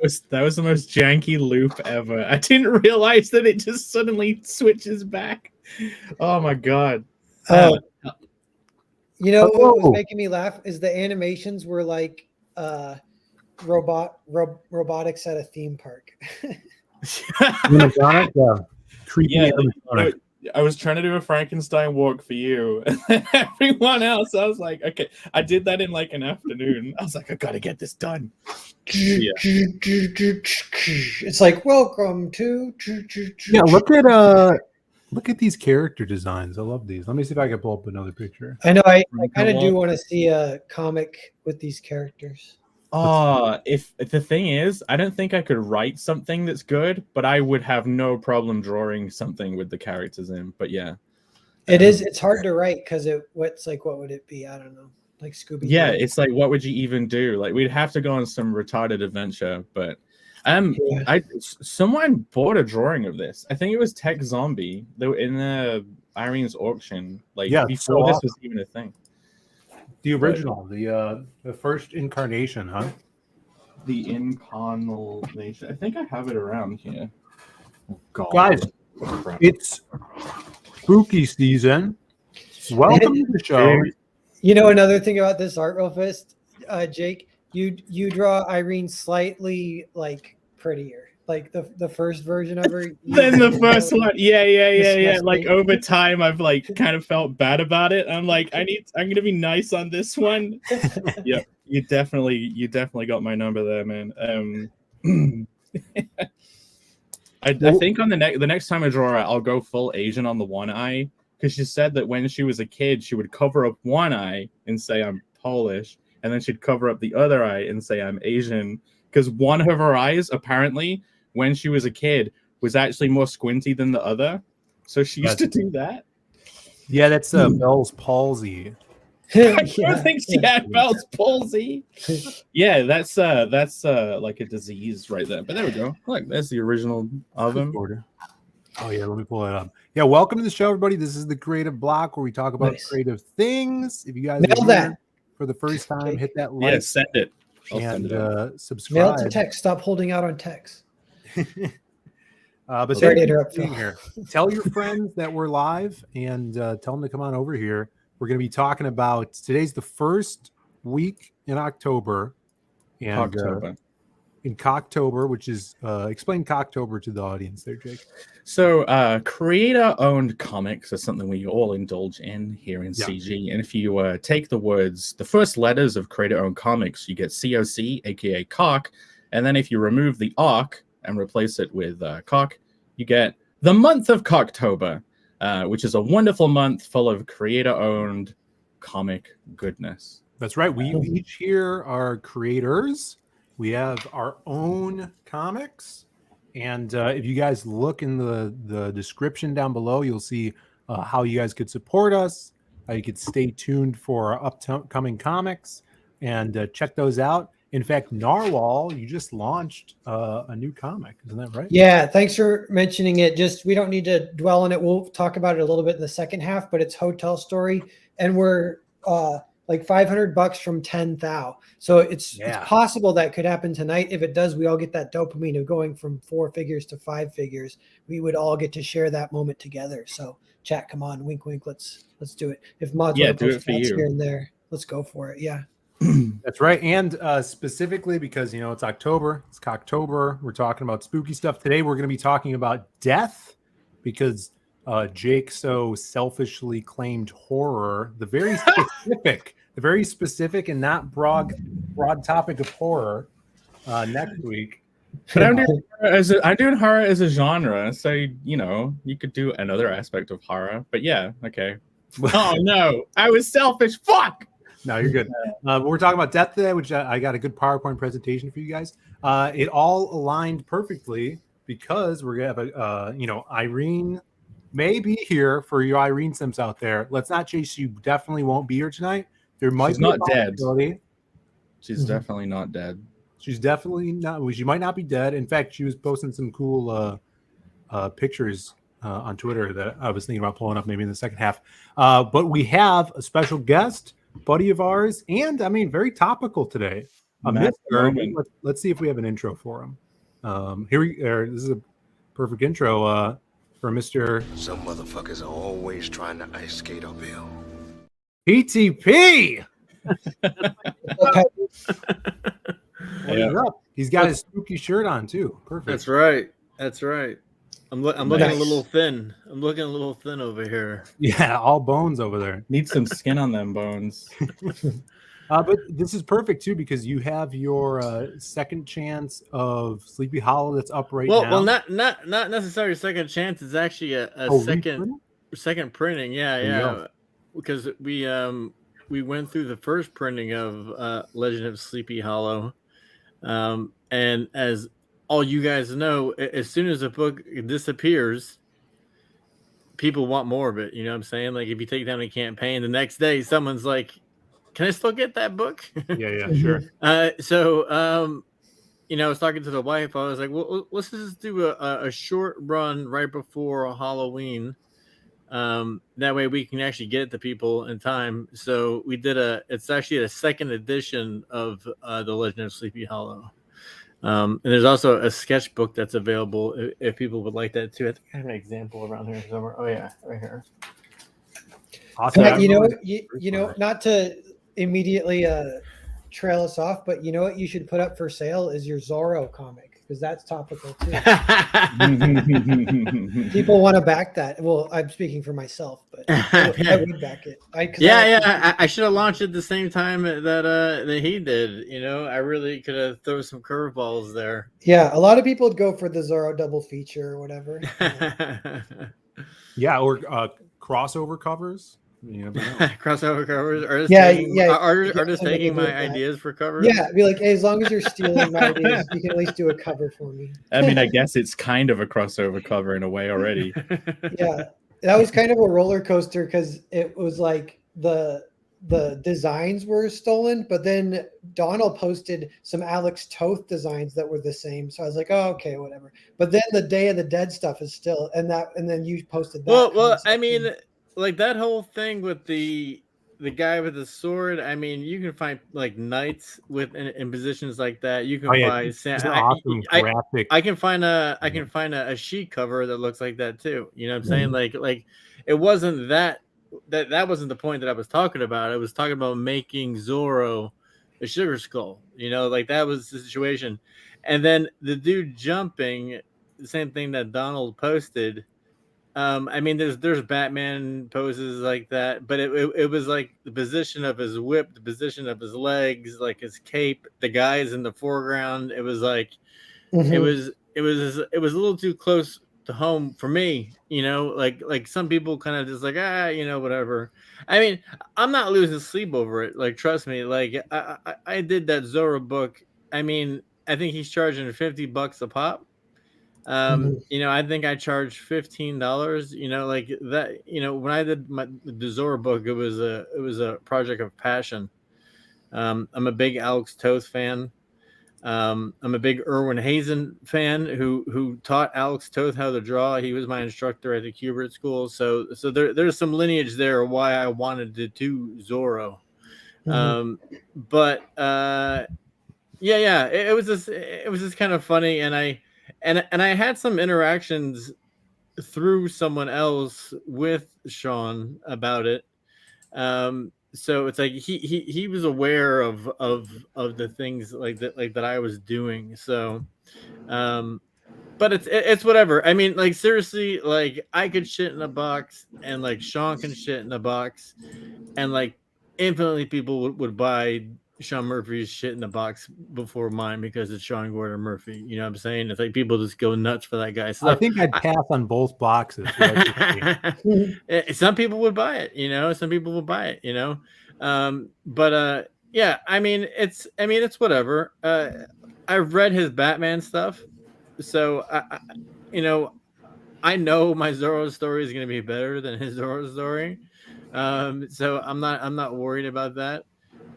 was the most janky loop ever. I didn't realize that it just suddenly switches back. Oh my god. You know what was making me laugh is the animations were like robotics at a theme park. Yeah, I was trying to do a Frankenstein walk for you, and everyone else, I was like, okay, I did that in like an afternoon. I was like, I gotta get this done. Yeah. It's like, welcome to. Yeah, look at these character designs. I love these. Let me see if I can pull up another picture. I know. I kind of do want to see a comic with these characters. Oh, if the thing is, I don't think I could write something that's good, but I would have no problem drawing something with the characters in. But yeah, it's hard to write because what would it be? I don't know, like Scooby. Yeah, it's like, what would you even do? Like, we'd have to go on some retarded adventure. But someone bought a drawing of this. I think it was Tech Zombie. They were in the Irene's auction, like before this was even a thing. The original, the first incarnation, huh? The incarnation. I think I have it around here. Oh, God. Guys, it's spooky season. Welcome to the show. You know another thing about this art real fast, Jake? You draw Irene slightly like prettier. Like the first version of her. Then the first one. Yeah. Like over time I've like kind of felt bad about it. I'm like, I'm gonna be nice on this one. Yeah, you definitely got my number there, man. I think on the next time I draw her, I'll go full Asian on the one eye, because she said that when she was a kid she would cover up one eye and say I'm Polish, and then she'd cover up the other eye and say I'm Asian, because one of her eyes apparently, when she was a kid, was actually more squinty than the other. So she used to do that. Yeah, that's Bell's palsy. I don't think she had Bell's palsy. Yeah, that's like a disease right there. But there we go. Look, that's the original of him. Oh yeah, let me pull that up. Yeah, welcome to the show, everybody. This is the Creative Block, where we talk about creative things. If you guys nail that for the first time, hit that like. Yeah, send it. And subscribe. Mail it to text. Stop holding out on text. But sorry to interrupt here. Tell your friends that we're live, and tell them to come on over here. We're going to be talking about, today's the first week in October, and in Cocktober, which is explain Cocktober to the audience there, Jake. So creator-owned comics are something we all indulge in here in CG. And if you take the first letters of creator-owned comics, you get COC, aka cock. And then if you remove the arc and replace it with cock, you get the month of Cocktober, which is a wonderful month full of creator-owned comic goodness. That's right. We each here are creators. We have our own comics. And if you guys look in the description down below, you'll see how you guys could support us, how you could stay tuned for our upcoming comics, and check those out. In fact, Narwhal, you just launched a new comic. Isn't that right? Yeah, thanks for mentioning it. Just, we don't need to dwell on it. We'll talk about it a little bit in the second half, but it's Hotel Story. And we're like $500 from 10,000. So it's possible that could happen tonight. If it does, we all get that dopamine of going from 4 figures to 5 figures. We would all get to share that moment together. So chat, come on, wink, wink. Let's do it. If mods want to post chats here and there, let's go for it. Yeah. That's right. And specifically because, it's October, it's Cocktober. We're talking about spooky stuff. Today, we're going to be talking about death, because Jake so selfishly claimed horror, the very specific and not broad topic of horror next week. But I'm doing horror as a genre, so you could do another aspect of horror. But yeah, okay. Oh no, I was selfish. Fuck. No, you're good. We're talking about death today, which I got a good PowerPoint presentation for you guys. It all aligned perfectly because we're gonna have Irene may be here for your Irene Sims out there. Let's not chase. She definitely won't be here tonight. She's not dead. She's definitely not dead. She's definitely not. She might not be dead. In fact, she was posting some cool pictures on Twitter that I was thinking about pulling up maybe in the second half. But we have a special guest, buddy of ours, and very topical today. Matt Mr. moment. Let's see if we have an intro for him. This is a perfect intro for Mr. Some motherfuckers are always trying to ice skate uphill. PTP. What Yeah. is up? He's got his spooky shirt on too. Perfect. That's right. That's right. I'm looking a Nice. little thin. I'm looking a little thin over here. Yeah, all bones over there. Need some skin on them bones. But this is perfect too because you have your second chance of Sleepy Hollow that's up right now. Well, not necessarily second chance. It's actually a second printing. Yeah. Because we went through the first printing of Legend of Sleepy Hollow, and as all you guys know, as soon as a book disappears, people want more of it. You know what I'm saying? Like if you take down a campaign, the next day someone's like, "Can I still get that book?" Yeah, sure. So I was talking to the wife. I was like, "Well, let's just do a short run right before Halloween. That way we can actually get it to people in time." So we did it's actually a second edition of the Legend of Sleepy Hollow. And there's also a sketchbook that's available if people would like that too. I think I have an example around here somewhere. Oh yeah, right here. Awesome. Pat, you know, not to immediately trail us off, but you know what you should put up for sale is your Zorro comic because that's topical too. People want to back that. Well, I'm speaking for myself, but I would back it. I should have launched it the same time that he did. You know, I really could have thrown some curveballs there. Yeah, a lot of people would go for the Zorro double feature or whatever. Yeah, or crossover covers. You never know. Crossover covers. Artists taking my ideas for covers. Yeah, be like, hey, as long as you're stealing my ideas, you can at least do a cover for me. I mean, I guess it's kind of a crossover cover in a way already. Yeah, that was kind of a roller coaster because it was like the designs were stolen, but then Donald posted some Alex Toth designs that were the same. So I was like, oh, okay, whatever. But then the Day of the Dead stuff is still, and then you posted that. Well, I mean, like that whole thing with the guy with the sword. I mean, you can find like knights in positions like that. You can find awesome graphic. I can find a sheet cover that looks like that too. You know what I'm saying? Like it wasn't that wasn't the point that I was talking about. I was talking about making Zorro a sugar skull. You know, like that was the situation. And then the dude jumping, the same thing that Donald posted. I mean, there's Batman poses like that, but it was like the position of his whip, the position of his legs, like his cape, the guys in the foreground. It was like it was a little too close to home for me, you know, like some people kind of just like, whatever. I mean, I'm not losing sleep over it. Like, trust me, like I did that Zorro book. I mean, I think he's charging $50 a pop. You know, I think I charged $15, you know, like that, you know, when I did the Zorro book, it was a project of passion. I'm a big Alex Toth fan. I'm a big Erwin Hazen fan who taught Alex Toth how to draw. He was my instructor at the Kubert School. So there's some lineage there why I wanted to do Zorro. It was just kind of funny. And I had some interactions through someone else with Sean about it. So it's like he was aware of the things like that I was doing. So, but it's whatever. I mean, like seriously, like I could shit in a box, and like Sean can shit in a box, and like infinitely people would buy Sean Murphy's shit in the box before mine because it's Sean Gordon Murphy. You know what I'm saying? It's like people just go nuts for that guy. So I think I'd pass on both boxes. Some people would buy it, you know. Some people would buy it, you know. Yeah. I mean, it's whatever. I've read his Batman stuff, so I know my Zorro story is going to be better than his Zorro story. So I'm not worried about that.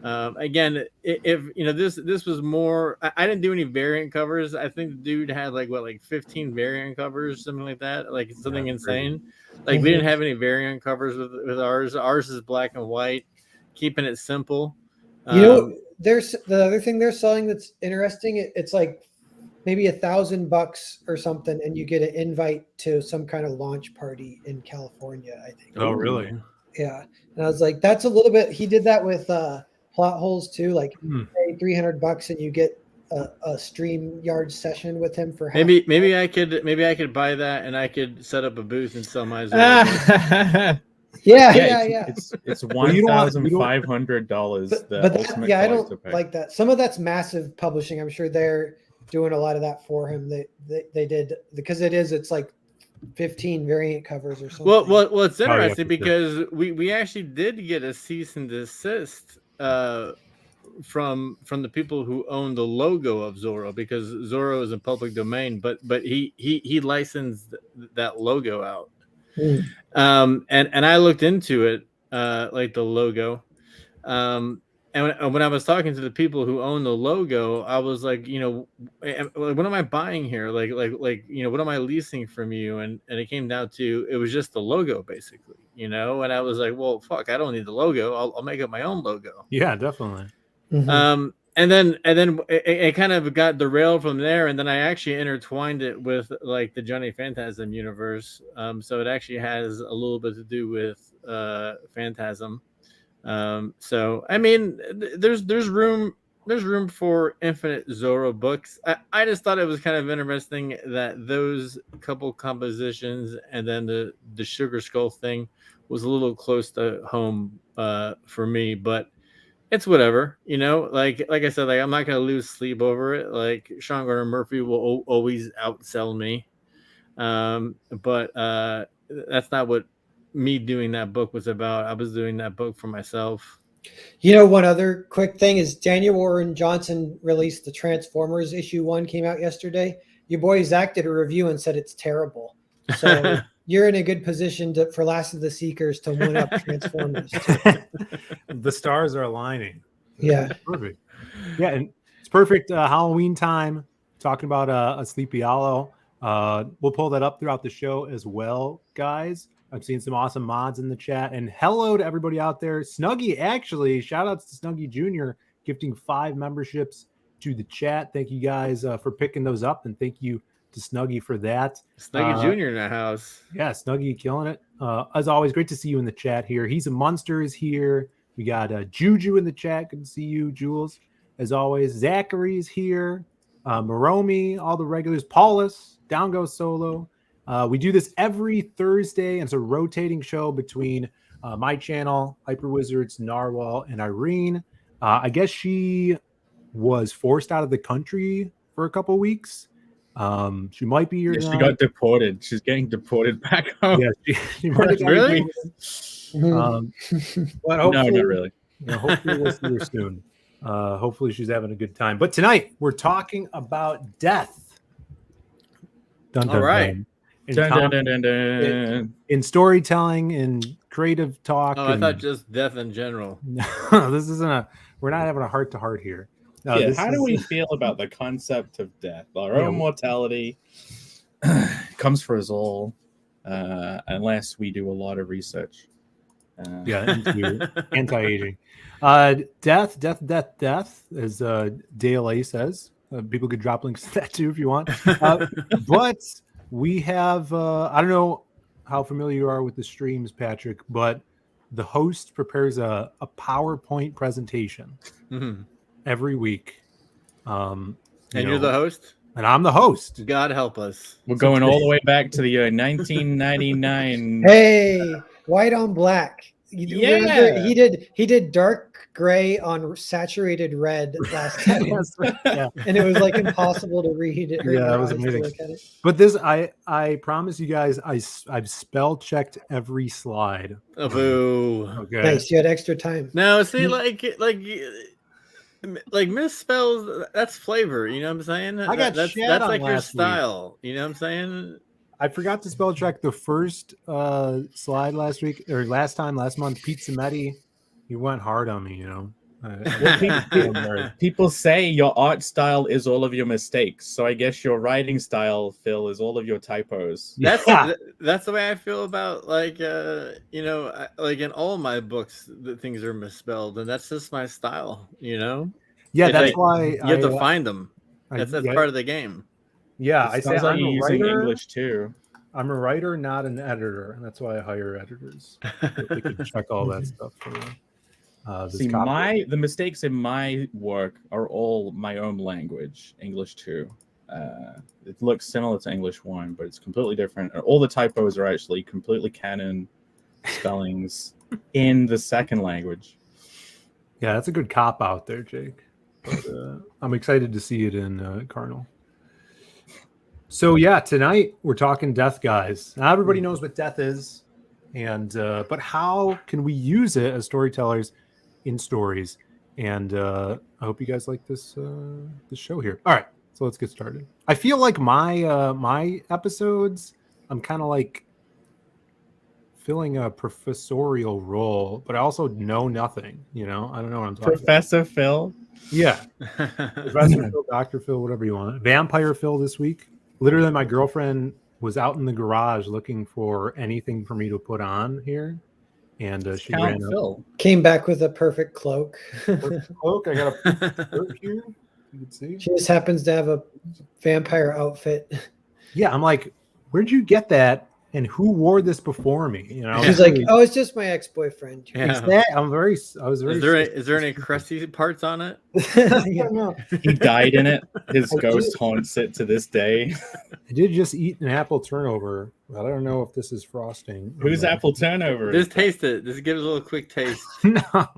Again, if you know this was more, I didn't do any variant covers. I think the dude had like 15 variant covers, something like that, like something insane. Like we didn't have any variant covers with ours. Ours is black and white, keeping it simple. There's the other thing they're selling that's interesting. It's like maybe $1,000 or something, and you get an invite to some kind of launch party in California, I think. Oh, really? Yeah. And I was like, that's a little bit. He did that with plot holes too. Like, pay $300 and you get a StreamYard session with him for maybe I could buy that and I could set up a booth and sell my Zorro. Yeah. It's $1,500. But I don't like that. Some of that's massive publishing. I'm sure they're doing a lot of that for him. They did, because it's like 15 variant covers or something. Well, it's interesting because we actually did get a cease and desist from the people who own the logo of Zorro, because Zorro is in public domain, but he licensed that logo out. And I looked into it, like the logo, and when I was talking to the people who own the logo, I was like, what am I buying here? Like, what am I leasing from you? And it came down to, it was just the logo basically, and I was like, well, fuck, I don't need the logo. I'll make up my own logo. Yeah, definitely. And then it kind of got derailed from there, and then I actually intertwined it with like the Johnny Phantasm universe. So it actually has a little bit to do with Phantasm. So I mean, there's room for infinite Zorro books. I just thought it was kind of interesting that those couple compositions and then the Sugar Skull thing was a little close to home for me, but it's whatever, like I said, like I'm not going to lose sleep over it. Like Sean Gardner Murphy will always outsell me. But that's not what me doing that book was about. I was doing that book for myself. One other quick thing is Daniel Warren Johnson released the Transformers issue 1, came out yesterday. Your boy Zach did a review and said it's terrible. So you're in a good position for Last of the Seekers to one up Transformers too. The stars are aligning. Yeah. Perfect. Yeah, and it's perfect Halloween time, talking about a Sleepy Hollow. We'll pull that up throughout the show as well, guys. I've seen some awesome mods in the chat. And hello to everybody out there. Snuggie, actually, shout outs to Snuggie Jr. gifting 5 memberships to the chat. Thank you guys for picking those up, and thank you to Snuggie for that. Snuggie Jr. in the house. Yeah, Snuggie killing it. As always, great to see you in the chat here. He's a Munster is here. We got Juju in the chat. Good to see you, Jules. As always, Zachary's here. Maromi, all the regulars. Paulus, Down Goes Solo. We do this every Thursday, and it's a rotating show between my channel, Hyper Wizards, Narwhal, and Irene. I guess she was forced out of the country for a couple weeks. She might be here. Yeah, she got deported. She's getting deported back home. Yeah, she might have really. But hopefully, no, not really. Hopefully we'll see her soon. Hopefully she's having a good time. But tonight we're talking about death. Dun, dun, all right. In storytelling, in creative talk. Oh, I thought just death in general. No, this isn't we're not having a heart-to-heart here. No, how do we feel about the concept of death? Our own mortality comes for us all, unless we do a lot of research. Into anti-aging. Death, as Dale A says. People could drop links to that too if you want. But we have, I don't know how familiar you are with the streams, Patrick, but the host prepares a PowerPoint presentation every week. And you're the host? And I'm the host. God help us. We're going all the way back to the 1999. Hey, white on black. Remember, he did dark gray on saturated red last time. Yeah. And it was like impossible to read it. Yeah, that was amazing. But this, I promise you guys, I've spell checked every slide. Oh, boo. Okay. Nice, you had extra time. No, see, like misspells, that's flavor, you know what I'm saying? That's like your style, you know what I'm saying? I forgot to spell check the first slide last month. Pete Cimetti, he went hard on me, People say your art style is all of your mistakes, so I guess your writing style, Phil, is all of your typos. That's the way I feel about like like in all my books, the things are misspelled, and that's just my style. Yeah, it's that's like, why you have to find them. That's part of the game. Yeah, I say like I'm you're a using writer. English too. I'm a writer, not an editor, and that's why I hire editors. They can check all that stuff for you. See, the mistakes in my work are all my own language, English 2. It looks similar to English 1, but it's completely different. All the typos are actually completely canon spellings in the second language. Yeah, that's a good cop out there, Jake. But, I'm excited to see it in Carnal. So yeah, tonight we're talking death, guys. Now everybody knows what death is, and but how can we use it as storytellers in stories? And I hope you guys like this show here. All right, so let's get started. I feel like my episodes, I'm kind of like filling a professorial role, but I also know nothing. I don't know what I'm talking Professor about. Phil. Yeah, Professor Phil, Dr. Phil, whatever you want. Vampire Phil this week. Literally, my girlfriend was out in the garage looking for anything for me to put on here, and she ran up. Came back with a perfect cloak. Perfect cloak. I got a shirt here. You can see. She just happens to have a vampire outfit. Yeah, I'm like, where'd you get that? And who wore this before me? She's like, oh, it's just my ex-boyfriend. Yeah. Exactly. I was very. Is there any crusty parts on it? Yeah. He died in it. His ghost haunts it to this day. I did just eat an apple turnover, but I don't know if this is frosting. Who's apple turnover? Just taste it. Just give it a little quick taste. No.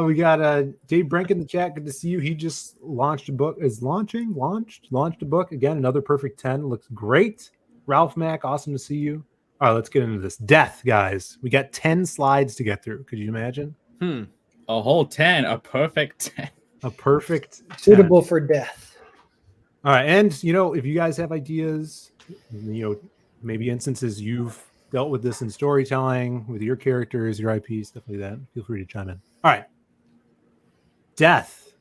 We got Dave Brink in the chat. Good to see you. He just launched a book. Launched a book again. Another perfect 10. Looks great. Ralph Mack, awesome to see you. All right, let's get into this. Death, guys. We got 10 slides to get through. Could you imagine? A whole 10. A perfect 10. A perfect 10. Suitable for death. All right, and if you guys have ideas, maybe instances you've dealt with this in storytelling with your characters, your IP, stuff like that, feel free to chime in. All right. Death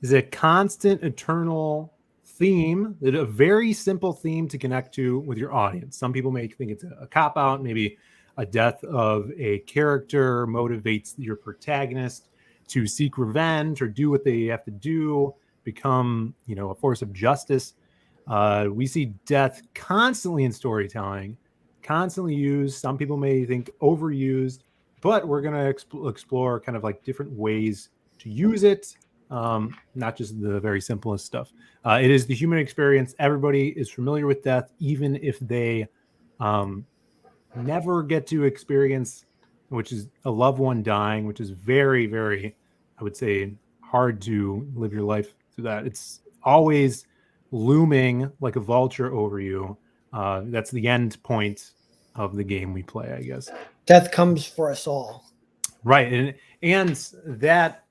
is a constant, eternal theme, a very simple theme to connect to with your audience. Some people may think it's a cop-out. Maybe a death of a character motivates your protagonist to seek revenge or do what they have to do, become, a force of justice. We see death constantly in storytelling, constantly used. Some people may think overused, but we're going to explore kind of like different ways to use it, not just the very simplest stuff. It is the human experience. Everybody is familiar with death, even if they never get to experience, which is a loved one dying, which is very, very, I would say, hard to live your life through that. It's always looming like a vulture over you. That's the end point of the game we play, I guess. Death comes for us all. Right. And that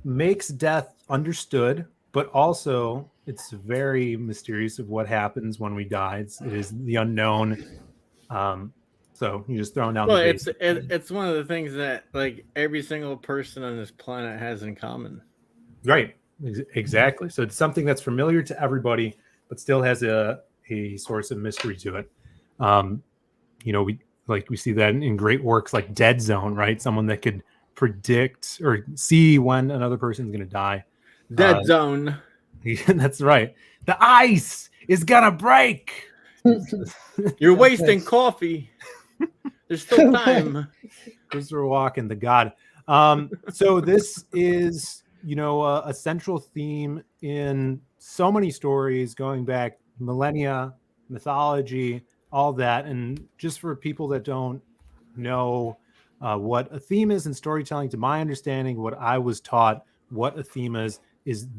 makes death understood, but also it's very mysterious of what happens when we die. It is the unknown. So you just throw down. Well, it's one of the things that like every single person on this planet has in common. Right. Exactly. So it's something that's familiar to everybody, but still has a source of mystery to it. We see that in great works like Dead Zone, right? Someone that could predict or see when another person's going to die. Dead Zone. That's right. The ice is gonna break. You're wasting coffee. There's still time. Christopher Walken, the god. So this is, a central theme in so many stories going back millennia, mythology, all that. And just for people that don't know what a theme is in storytelling, to my understanding, what I was taught, what a theme is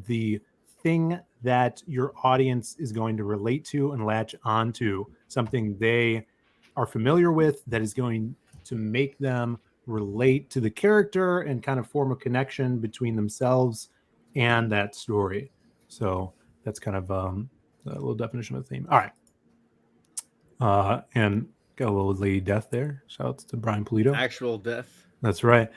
the thing that your audience is going to relate to and latch onto, something they are familiar with that is going to make them relate to the character and kind of form a connection between themselves and that story. So that's kind of a little definition of a theme. All right. And got a little lady death there. Shout out to Brian Polito. Actual death. That's right.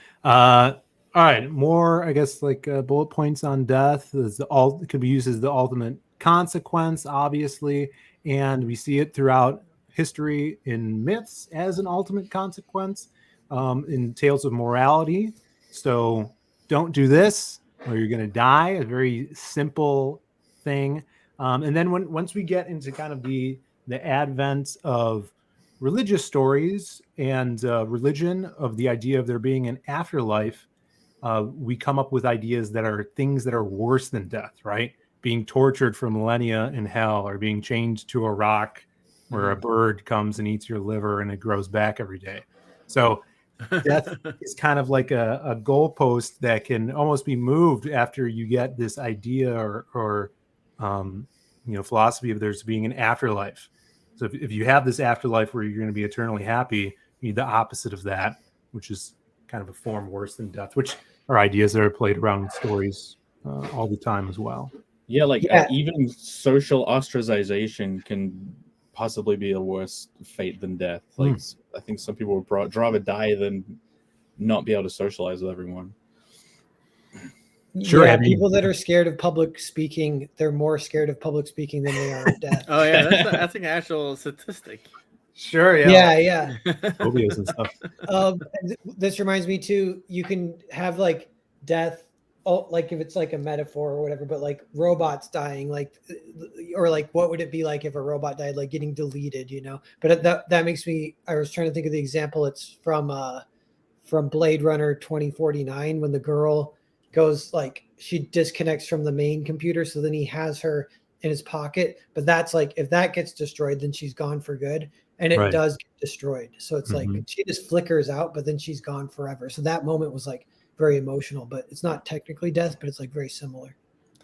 All right, more, I guess, like bullet points on death. It could be used as the ultimate consequence, obviously, and we see it throughout history in myths as an ultimate consequence, in tales of morality. So don't do this or you're going to die. A very simple thing. And then once we get into kind of the advent of religious stories and religion, of the idea of there being an afterlife, we come up with ideas that are things that are worse than death, right? Being tortured for millennia in hell, or being chained to a rock where a bird comes and eats your liver and it grows back every day. So death is kind of like a goalpost that can almost be moved after you get this idea or philosophy of there's being an afterlife. So if you have this afterlife where you're going to be eternally happy, you need the opposite of that, which is kind of a form worse than death, which are ideas that are played around in stories all the time as well. Yeah, even social ostracization can possibly be a worse fate than death. Like, I think some people would rather die than not be able to socialize with everyone. Sure. Yeah, people that are scared of public speaking, they're more scared of public speaking than they are of death. Oh yeah, that's an actual statistic. Sure. Yeah. Yeah. Phobias and stuff. This reminds me too. You can have like death, like if it's like a metaphor or whatever, but like robots dying, like, or like what would it be like if a robot died, like getting deleted, you know? But that makes me. I was trying to think of the example. It's from Blade Runner 2049 when the girl goes, like, she disconnects from the main computer, so then he has her in his pocket. But that's like, if that gets destroyed, then she's gone for good. And it does get destroyed. So it's like she just flickers out, but then she's gone forever. So that moment was like very emotional, but it's not technically death, but it's like very similar.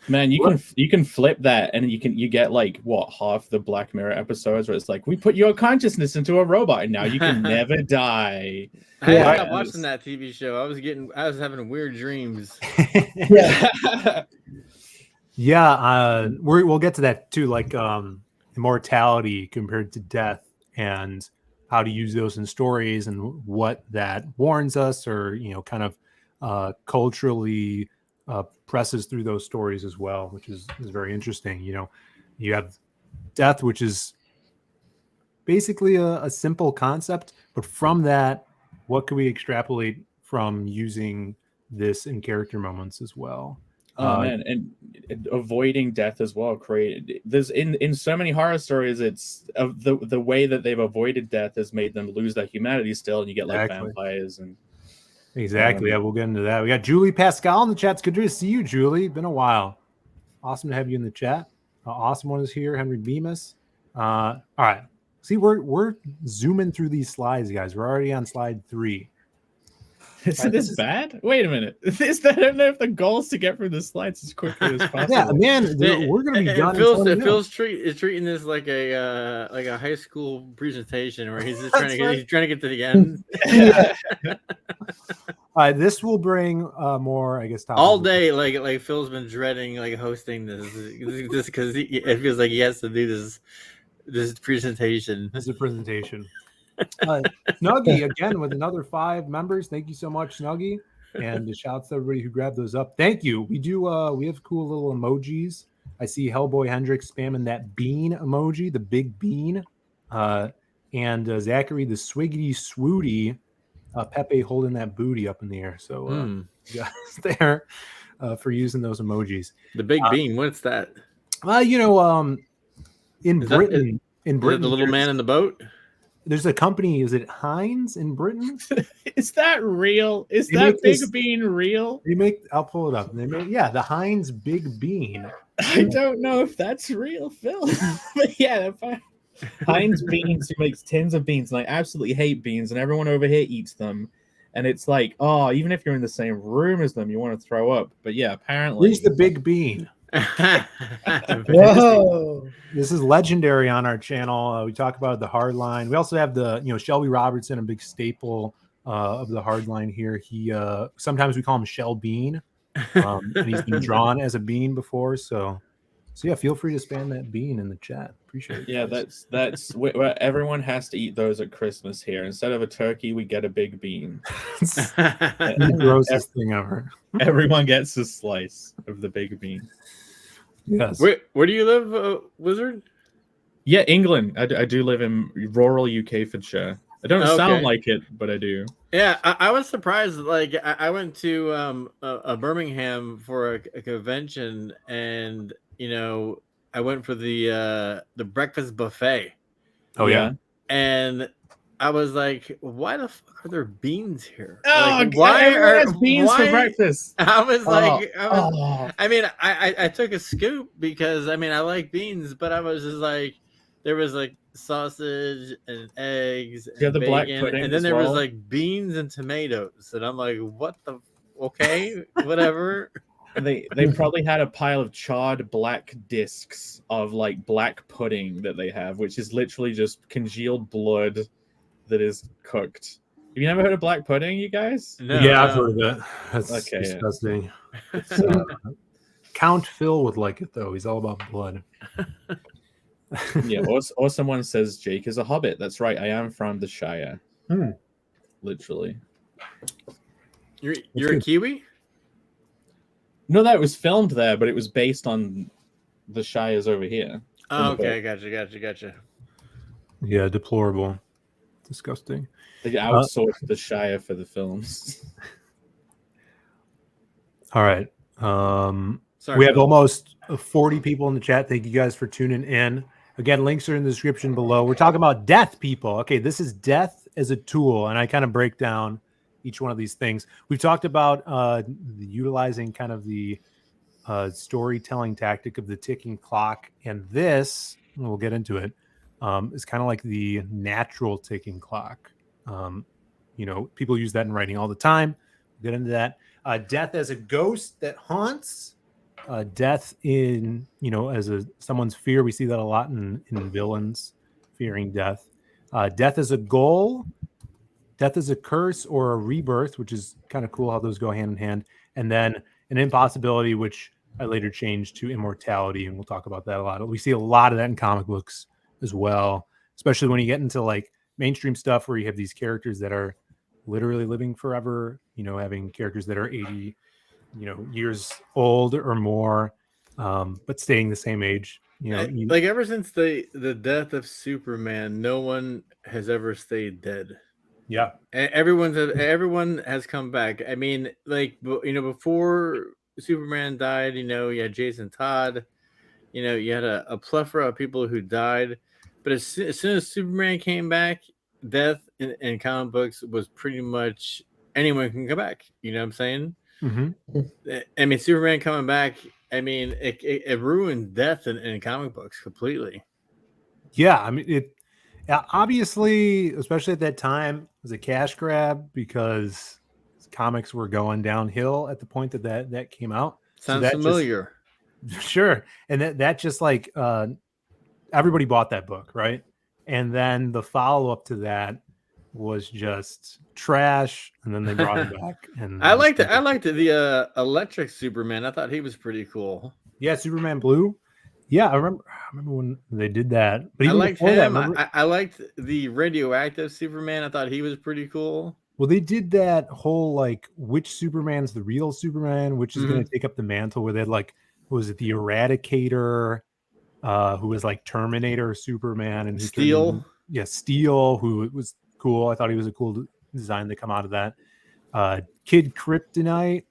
Man, you can flip that, and you get like half the Black Mirror episodes where it's like, we put your consciousness into a robot and now you can never die. I stopped watching that TV show. I was having weird dreams. We'll get to that too, like immortality compared to death, and how to use those in stories, and what that warns us, or kind of culturally presses through those stories as well, which is very interesting. You have death, which is basically a simple concept, but from that, what can we extrapolate from using this in character moments as well? Man, and avoiding death as well. There's in so many horror stories, it's the way that they've avoided death has made them lose their humanity still, and you get like vampires and exactly. We'll get into that. We got Julie Pascal in the chat. It's good to see you, Julie. Been a while. Awesome to have you in the chat. Awesome one is here, Henry Bemis. All right. See, we're zooming through these slides, guys. We're already on slide 3. Isn't this bad? Wait a minute. I don't know if the goal is to get through the slides as quickly as possible. Yeah, man, we're gonna be done. Phil's treating this like a high school presentation where he's just trying to get to the end. This will bring more, I guess, all day. Like Phil's been dreading like hosting this because it feels like he has to do this presentation. This is a presentation. Snuggie again with another 5 members. Thank you so much, Snuggie, and shouts to everybody who grabbed those up. Thank you. We have cool little emojis. I see Hellboy Hendrix spamming that bean emoji, the big bean, and Zachary the swiggity swooty, Pepe holding that booty up in the air. So you guys there for using those emojis. The big bean, what's that? In Britain, the little man in the boat. There's a company, is it Heinz in Britain? Is that real? Is that big bean real? I'll pull it up. The Heinz Big Bean. I don't know if that's real, Phil. But yeah, Heinz beans, he makes tins of beans, and I absolutely hate beans, and everyone over here eats them. And it's like, oh, even if you're in the same room as them, you want to throw up. But yeah, apparently. Here's the big bean. Whoa! This is legendary on our channel. We talk about the hard line. We also have the Shelby Robertson, a big staple of the hard line here. He sometimes we call him Shell Bean, and he's been drawn as a bean before. So So yeah, feel free to spam that bean in the chat. Appreciate it. Yeah, guys. that's where everyone has to eat those at Christmas here. Instead of a turkey, we get a big bean. It's the grossest thing ever. Everyone gets a slice of the big bean. Yes. Where do you live, Wizard? Yeah, England. I do live in rural Hertfordshire. I don't sound like it, but I do. Yeah, I was surprised. Like I went to Birmingham for a convention, and I went for the breakfast buffet. Oh yeah. And I was like, why the fuck are there beans here? Oh, like, why are beans for breakfast? I was like, I mean, I took a scoop because I mean I like beans, but I was just like, there was like sausage and eggs and the bacon, black pudding, and then there was like beans and tomatoes, and I'm like, what the? Okay, whatever. They probably had a pile of charred black discs of like black pudding that they have, which is literally just congealed blood that is cooked. Have you never heard of black pudding, you guys? No, yeah, I've heard of it. That's okay, disgusting. Count Phil would like it though. He's all about blood. Yeah, or someone says Jake is a hobbit. That's right. I am from the Shire. Literally. You're a Kiwi? No, that was filmed there, but it was based on the Shires over here. Oh, okay, gotcha. Yeah, deplorable. Disgusting. They outsourced the Shire for the films. All right. Sorry, we have almost 40 people in the chat. Thank you guys for tuning in. Again, links are in the description below. We're talking about death, people. Okay, this is death as a tool, and I kind of break down each one of these things. We've talked about utilizing kind of the storytelling tactic of the ticking clock, and this, we'll get into it, is kind of like the natural ticking clock. People use that in writing all the time. We'll get into that. Death as a ghost that haunts. Death in, as someone's fear. We see that a lot in villains fearing death. Death as a goal. Death is a curse or a rebirth, which is kind of cool how those go hand in hand. And then an impossibility, which I later changed to immortality, and we'll talk about that a lot. We see a lot of that in comic books as well, especially when you get into like mainstream stuff where you have these characters that are literally living forever, having characters that are 80, years old or more, but staying the same age. Like ever since the death of Superman, no one has ever stayed dead. Yeah, everyone has come back. I mean, like before Superman died, you had Jason Todd, you had a plethora of people who died, but as soon as Superman came back, death in comic books was pretty much anyone can come back. You know what I'm saying? Mm-hmm. I mean, Superman coming back, I mean, it ruined death in comic books completely. Yeah, I mean, it obviously, especially at that time, was a cash grab because comics were going downhill at the point that came out. Sounds familiar. Sure. And that just like everybody bought that book, right? And then the follow-up to that was just trash, and then they brought it back. And I liked the electric Superman. I thought he was pretty cool. Yeah, Superman Blue. Yeah, I remember when they did that. But I liked him. I liked the radioactive Superman. I thought he was pretty cool. Well, they did that whole like which Superman's the real Superman, which is going to take up the mantle. Where they had like, was it the Eradicator, who was like Terminator Superman, and Steel. Steel, who was cool. I thought he was a cool design to come out of that. Kid Kryptonite,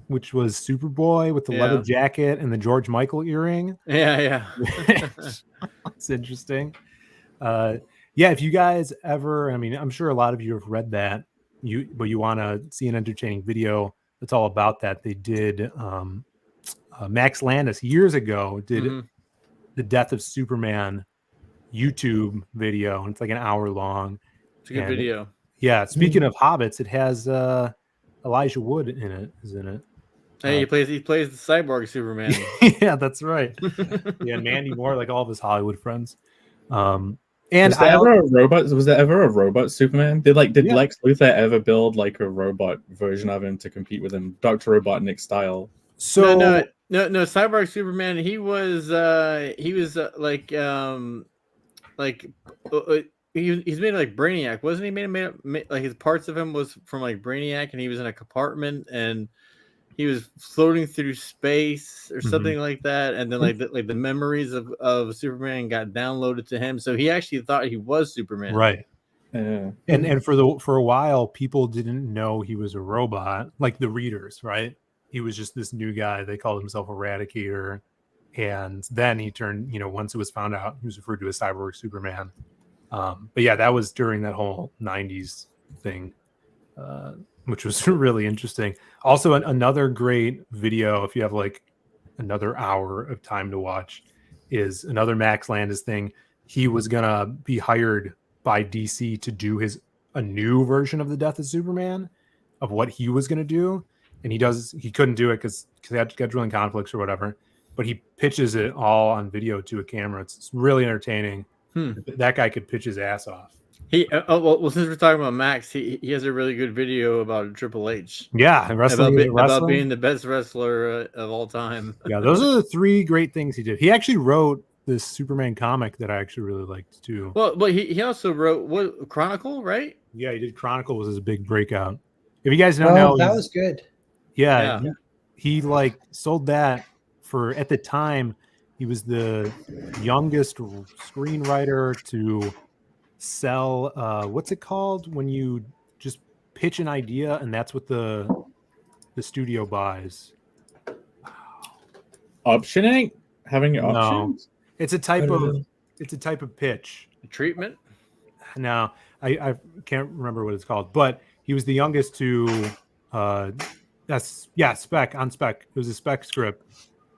which was Superboy with the leather jacket and the George Michael earring. Yeah. It's interesting. If you guys ever, I mean, I'm sure a lot of you have read that, but you want to see an entertaining video that's all about that. They did, Max Landis years ago did the Death of Superman YouTube video, and it's like an hour long. It's a good video. Yeah. Speaking of hobbits, it has Elijah Wood in it. Is in it. Hey, he plays the cyborg Superman. Yeah, that's right. Yeah, Mandy Moore, like all of his Hollywood friends. And was there ever a robot? Was there ever a robot Superman? Did Lex Luthor ever build like a robot version of him to compete with him, Dr. Robotnik style? So no, No, Cyborg Superman. He was he's made like Brainiac, wasn't he? Made like his parts of him was from like Brainiac, and he was in a compartment and he was floating through space or something like that, and then like the memories of Superman got downloaded to him, so he actually thought he was Superman. Right. And for a while, people didn't know he was a robot, like the readers, right? He was just this new guy. They called himself Eradicator, and then he turned. Once it was found out, he was referred to as Cyborg Superman. But yeah, that was during that whole '90s thing, which was really interesting. Also, another great video, if you have like another hour of time to watch, is another Max Landis thing. He was gonna be hired by DC to do a new version of the Death of Superman, of what he was going to do, and he couldn't do it because he had scheduling conflicts or whatever, but he pitches it all on video to a camera. It's really entertaining. That guy could pitch his ass off. Well, since we're talking about Max, he has a really good video about Triple H. Yeah, about being the best wrestler of all time. Yeah, those are the 3 great things he did. He actually wrote this Superman comic that I actually really liked too. Well, he also wrote Chronicle, right? Yeah, he did. Chronicle was his big breakout. If you guys don't know, that was good. Yeah. He like sold that for, at the time, he was the youngest screenwriter to sell. What's it called when you just pitch an idea and that's what the studio buys? Optioning, having options. It's a type of pitch. Treatment? No, I can't remember what it's called, but he was the youngest to spec. It was a spec script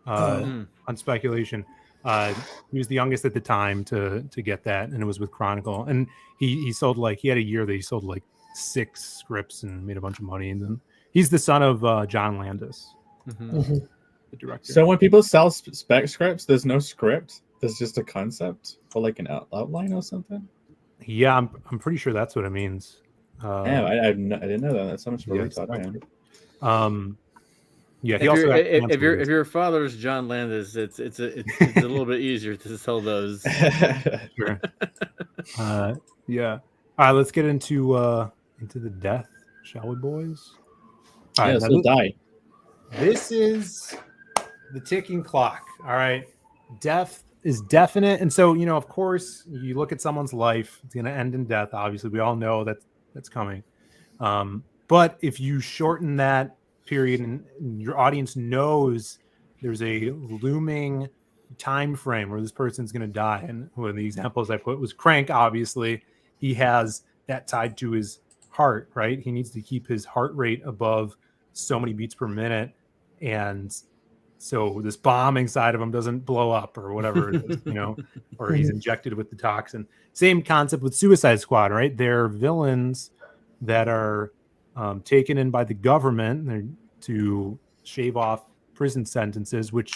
on speculation. He was the youngest at the time to get that, and it was with Chronicle. And he sold he had a year that he sold like 6 scripts and made a bunch of money. And then he's the son of John Landis, the director. So when people sell spec scripts, there's no script. There's just a concept or like an outline or something. Yeah, I'm pretty sure that's what it means. Yeah, I didn't know that. That's so much for retard. Yeah, if your father's John Landis, it's a little bit easier to sell those. Sure. Yeah. All right, let's get into the death, shall we, boys? All right, let's die. This is the ticking clock. All right, death is definite, and so of course, you look at someone's life; it's going to end in death. Obviously, we all know that's coming. But if you shorten that period and your audience knows there's a looming time frame where this person's going to die, and one of the examples I put was Crank. Obviously, he has that tied to his heart, right? He needs to keep his heart rate above so many beats per minute, and so this bomb inside of him doesn't blow up or whatever it is, or he's injected with the toxin. Same concept with Suicide Squad, right? They're villains that are taken in by the government to shave off prison sentences, which,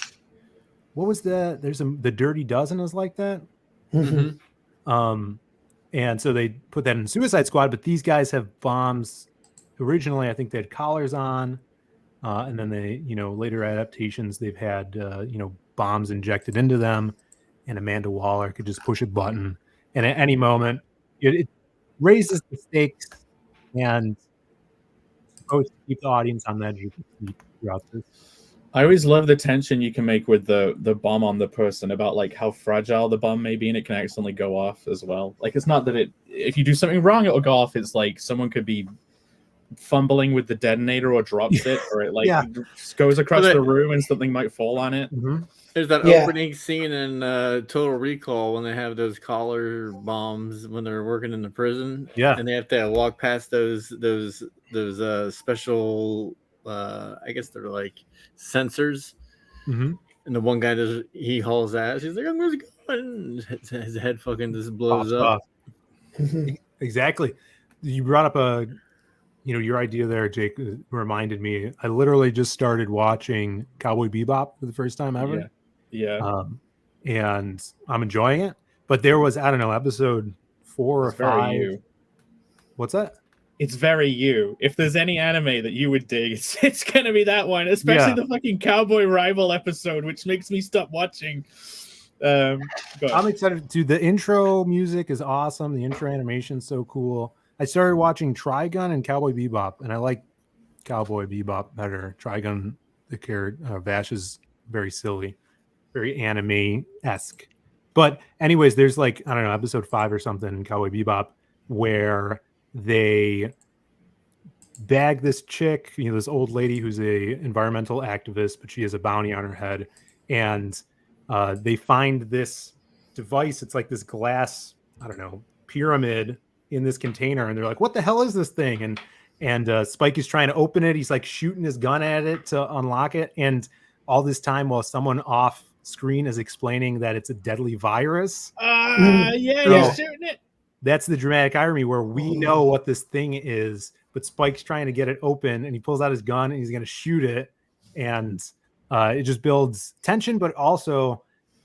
what was that? The Dirty Dozen is like that. And so they put that in Suicide Squad, but these guys have bombs. Originally, I think they had collars on, and then they, later adaptations, they've had, bombs injected into them, and Amanda Waller could just push a button, and at any moment, it raises the stakes and supposed to keep the audience on the edge of the seat throughout this. I always love the tension you can make with the bomb on the person about like how fragile the bomb may be, and it can accidentally go off as well. Like, it's not that if you do something wrong, it'll go off. It's like someone could be fumbling with the detonator or drops it, or it goes across the room and something might fall on it. There's that opening scene in Total Recall when they have those collar bombs when they're working in the prison. Yeah, and they have to walk past those special, I guess they're like sensors. And the one guy he hauls ass. He's like, "I'm going to go," and his head fucking just blows up. Exactly. You brought up your idea there, Jake, reminded me. I literally just started watching Cowboy Bebop for the first time ever. Yeah. And I'm enjoying it. But there was, I don't know, episode 4 or 5. What's that? it's very you. If there's any anime that you would dig, it's gonna be that one, especially the fucking Cowboy Rival episode, which makes me stop watching. I'm excited, dude. The intro music is awesome. The intro animation's so cool. I started watching Trigun and Cowboy Bebop, and I like Cowboy Bebop better. Trigun, the character Vash is very silly, very anime-esque. But anyways, there's like, I don't know, episode 5 or something in Cowboy Bebop where they bag this chick, this old lady who's a environmental activist, but she has a bounty on her head, and they find this device. It's like this glass, I don't know, pyramid in this container, and they're like, what the hell is this thing? And Spike is trying to open it. He's like shooting his gun at it to unlock it, and all this time while someone off screen is explaining that it's a deadly virus. He's shooting it. That's the dramatic irony where we know what this thing is, but Spike's trying to get it open, and he pulls out his gun and he's going to shoot it, and it just builds tension, but also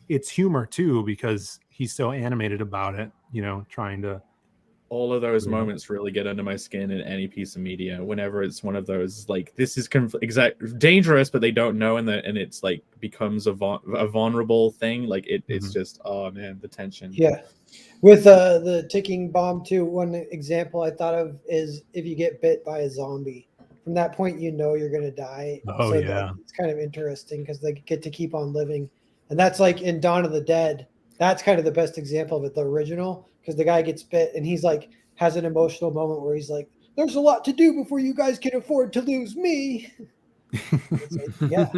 it's humor too because he's so animated about it, trying to. All of those moments really get under my skin in any piece of media. Whenever it's one of those, like, this is dangerous, but they don't know, and it's like becomes a vulnerable thing. Like it's just, oh man, the tension. Yeah, with the ticking bomb too. One example I thought of is if you get bit by a zombie. From that point, you're gonna die. Oh, so yeah, it's kind of interesting because they get to keep on living, and that's like in Dawn of the Dead. That's kind of the best example of it, the original, because the guy gets bit and he's like has an emotional moment where he's like, "There's a lot to do before you guys can afford to lose me." Like, yeah.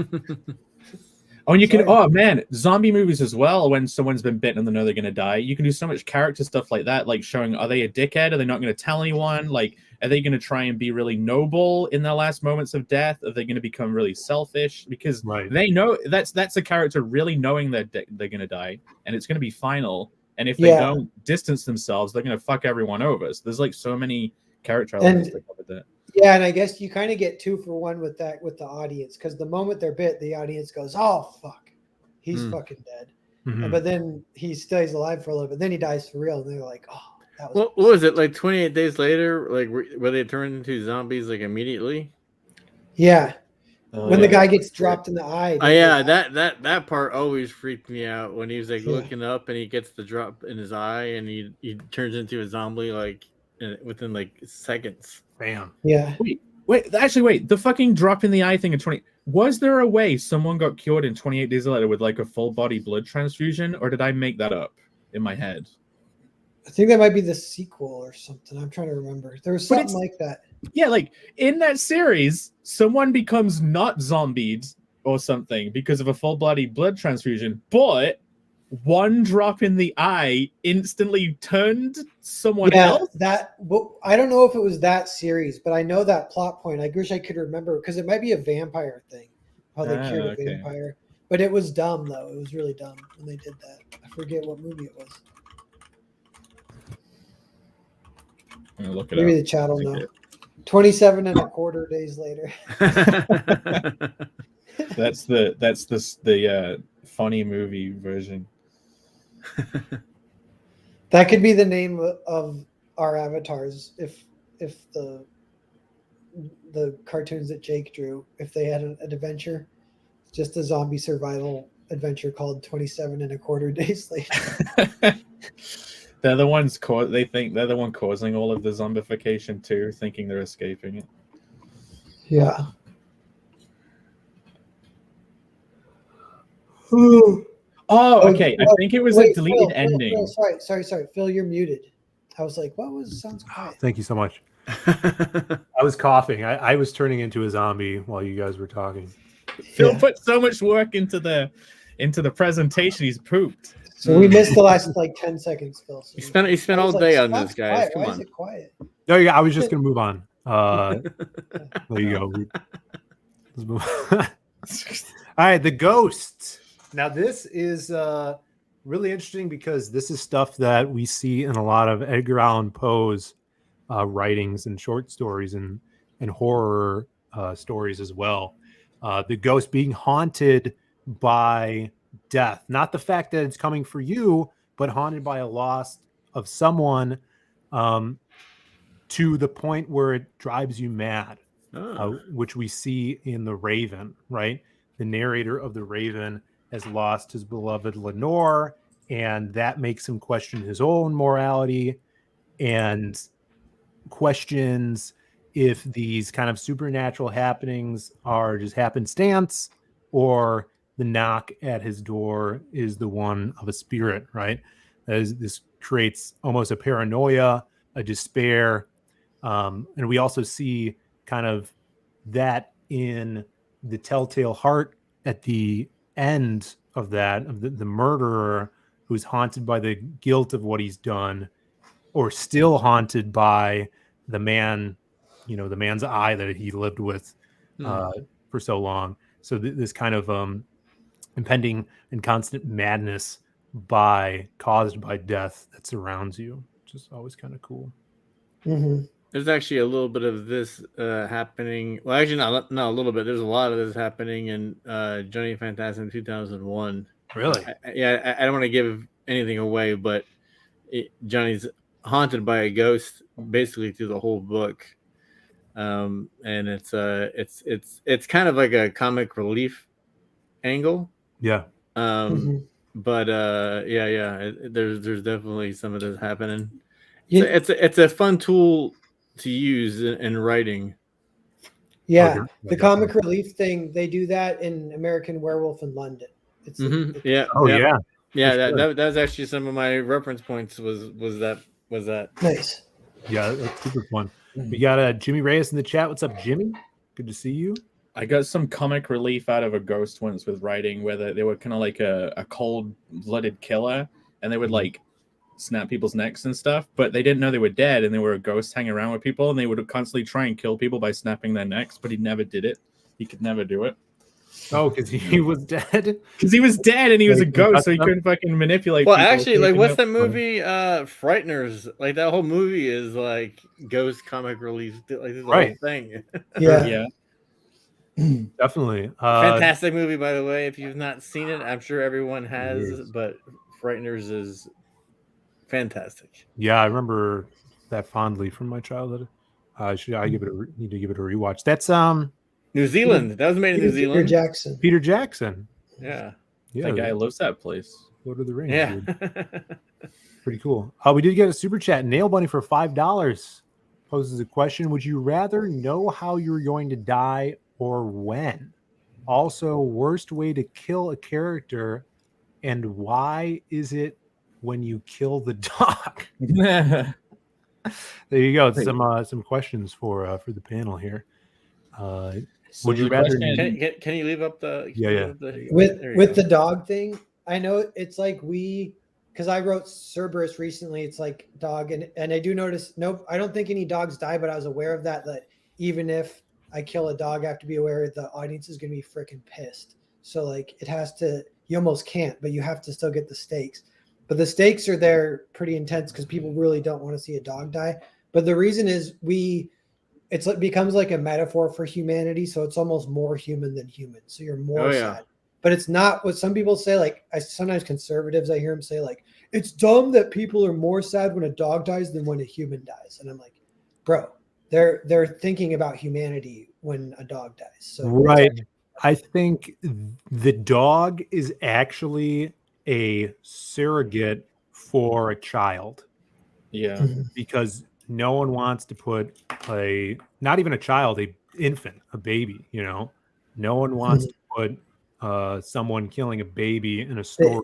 Oh, and you can, oh man, zombie movies as well. When someone's been bitten and they know they're gonna die, you can do so much character stuff like that, like showing, are they a dickhead? Are they not going to tell anyone? Like, are they going to try and be really noble in their last moments of death? Are they going to become really selfish because they know that's a character really knowing that they're going to die and it's going to be final. And if they don't distance themselves, they're going to fuck everyone over. So there's like so many character elements that cover that. Yeah, and I guess you kind of get 2 for 1 with that with the audience, because the moment they're bit, the audience goes, "Oh fuck, he's fucking dead," but then he stays alive for a little bit. Then he dies for real, and they're like, "Oh, that was." What was it like? 28 days later, like where they turn into zombies like immediately? Yeah, when the guy gets dropped in the eye. Oh yeah, that part always freaked me out when he was like looking up and he gets the drop in his eye and he turns into a zombie like within like seconds. Bam. Yeah. Wait. The fucking drop in the eye thing in 20. Was there a way someone got cured in 28 days later with like a full body blood transfusion, or did I make that up in my head? I think that might be the sequel or something. I'm trying to remember. There was something like that. Yeah, like in that series, someone becomes not zombied or something because of a full body blood transfusion, but one drop in the eye instantly turned someone else. I don't know if it was that series, but I know that plot point. I wish I could remember because it might be a vampire thing. How they cured a vampire. But it was dumb though. It was really dumb when they did that. I forget what movie it was. I'm gonna look it Maybe up. the chat will know. 27 and a quarter days later. That's the funny movie version. That could be the name of our avatars if the cartoons that Jake drew, if they had an adventure, just a zombie survival adventure called 27 and a quarter days later. They're the ones they think they're the one causing all of the zombification too, thinking they're escaping it. Yeah. Oh, okay. I think it was a deleted ending. Phil, sorry. Phil, you're muted. I was like, what was sounds quiet? Thank you so much. I was coughing. I was turning into a zombie while you guys were talking. Phil put so much work into the presentation. He's pooped. So we missed the last like 10 seconds, Phil. So he spent all day on this, guys. Quiet. Come Why on. is it quiet? No, yeah, I was just gonna move on. There you go. Let's move on. All right, the Ghost. Now this is really interesting because this is stuff that we see in a lot of Edgar Allan Poe's writings and short stories and horror stories as well. The ghost being haunted by death, not the fact that it's coming for you, but haunted by a loss of someone. to the point where it drives you mad, Oh. which we see in The Raven, right? The narrator of The Raven has lost his beloved Lenore, and that makes him question his own morality and questions if these kind of supernatural happenings are just happenstance or the knock at his door is the one of a spirit, right? This creates almost a paranoia, a despair. And we also see kind of that in the Telltale Heart at the end of that, of the murderer who's haunted by the guilt of what he's done, or still haunted by the man, the man's eye that he lived with for so long. So this kind of impending and constant madness caused by death that surrounds you, which is always kind of cool. Mm-hmm. There's actually a little bit of this happening. Well, actually, not a little bit. There's a lot of this happening in Johnny Fantastic 2001. Really? I don't want to give anything away, but Johnny's haunted by a ghost basically through the whole book, and it's kind of like a comic relief angle. Yeah. But there's definitely some of this happening. It's a fun tool to use in writing. Yeah, the comic relief thing, they do that in American Werewolf in London. Yeah. Sure. That was actually some of my reference points. Was that nice? Yeah, that's super fun. We got Jimmy Reyes in the chat. What's up, Jimmy? Good to see you. I got some comic relief out of a ghost once with writing, where they were kind of like a cold-blooded killer, and they would like snap people's necks and stuff, but they didn't know they were dead, and they were a ghost hanging around with people, and they would constantly try and kill people by snapping their necks, but he never did it. He could never do it. Oh, because he was dead? Because he was dead, and he was a ghost, so he couldn't fucking manipulate people. Actually, like, what's that movie, Frighteners? Like, that whole movie is like ghost comic relief. Like, this whole thing. Yeah. Definitely. Fantastic movie, by the way. If you've not seen it, I'm sure everyone has, but Frighteners is fantastic. Yeah, I remember that fondly from my childhood. I need to give it a rewatch. That's New Zealand. That was made in New Zealand. Peter Jackson. Yeah. That guy loves that place. Lord of the Rings. Yeah. Pretty cool. We did get a super chat. Nail Bunny for $5 poses a question: would you rather know how you're going to die or when? Also, worst way to kill a character, and why is it when you kill the dog? There you go. Some questions for the panel here. Would you rather? Can you leave up the? With the dog thing? I know it's like because I wrote Cerberus recently. It's like dog, and I do notice. Nope, I don't think any dogs die, but I was aware of that. That even if I kill a dog, I have to be aware the audience is going to be freaking pissed. So like it has to. You almost can't, but you have to still get the stakes. But the stakes are there pretty intense because people really don't want to see a dog die. But the reason is it becomes like a metaphor for humanity. So it's almost more human than human. So you're more sad. But it's not what some people say. Like sometimes conservatives, I hear them say like, it's dumb that people are more sad when a dog dies than when a human dies. And I'm like, bro, they're thinking about humanity when a dog dies. So right. I think the dog is actually a surrogate for a child. Yeah. Because no one wants to put not even a child, a infant, a baby, no one wants to put someone killing a baby in a story.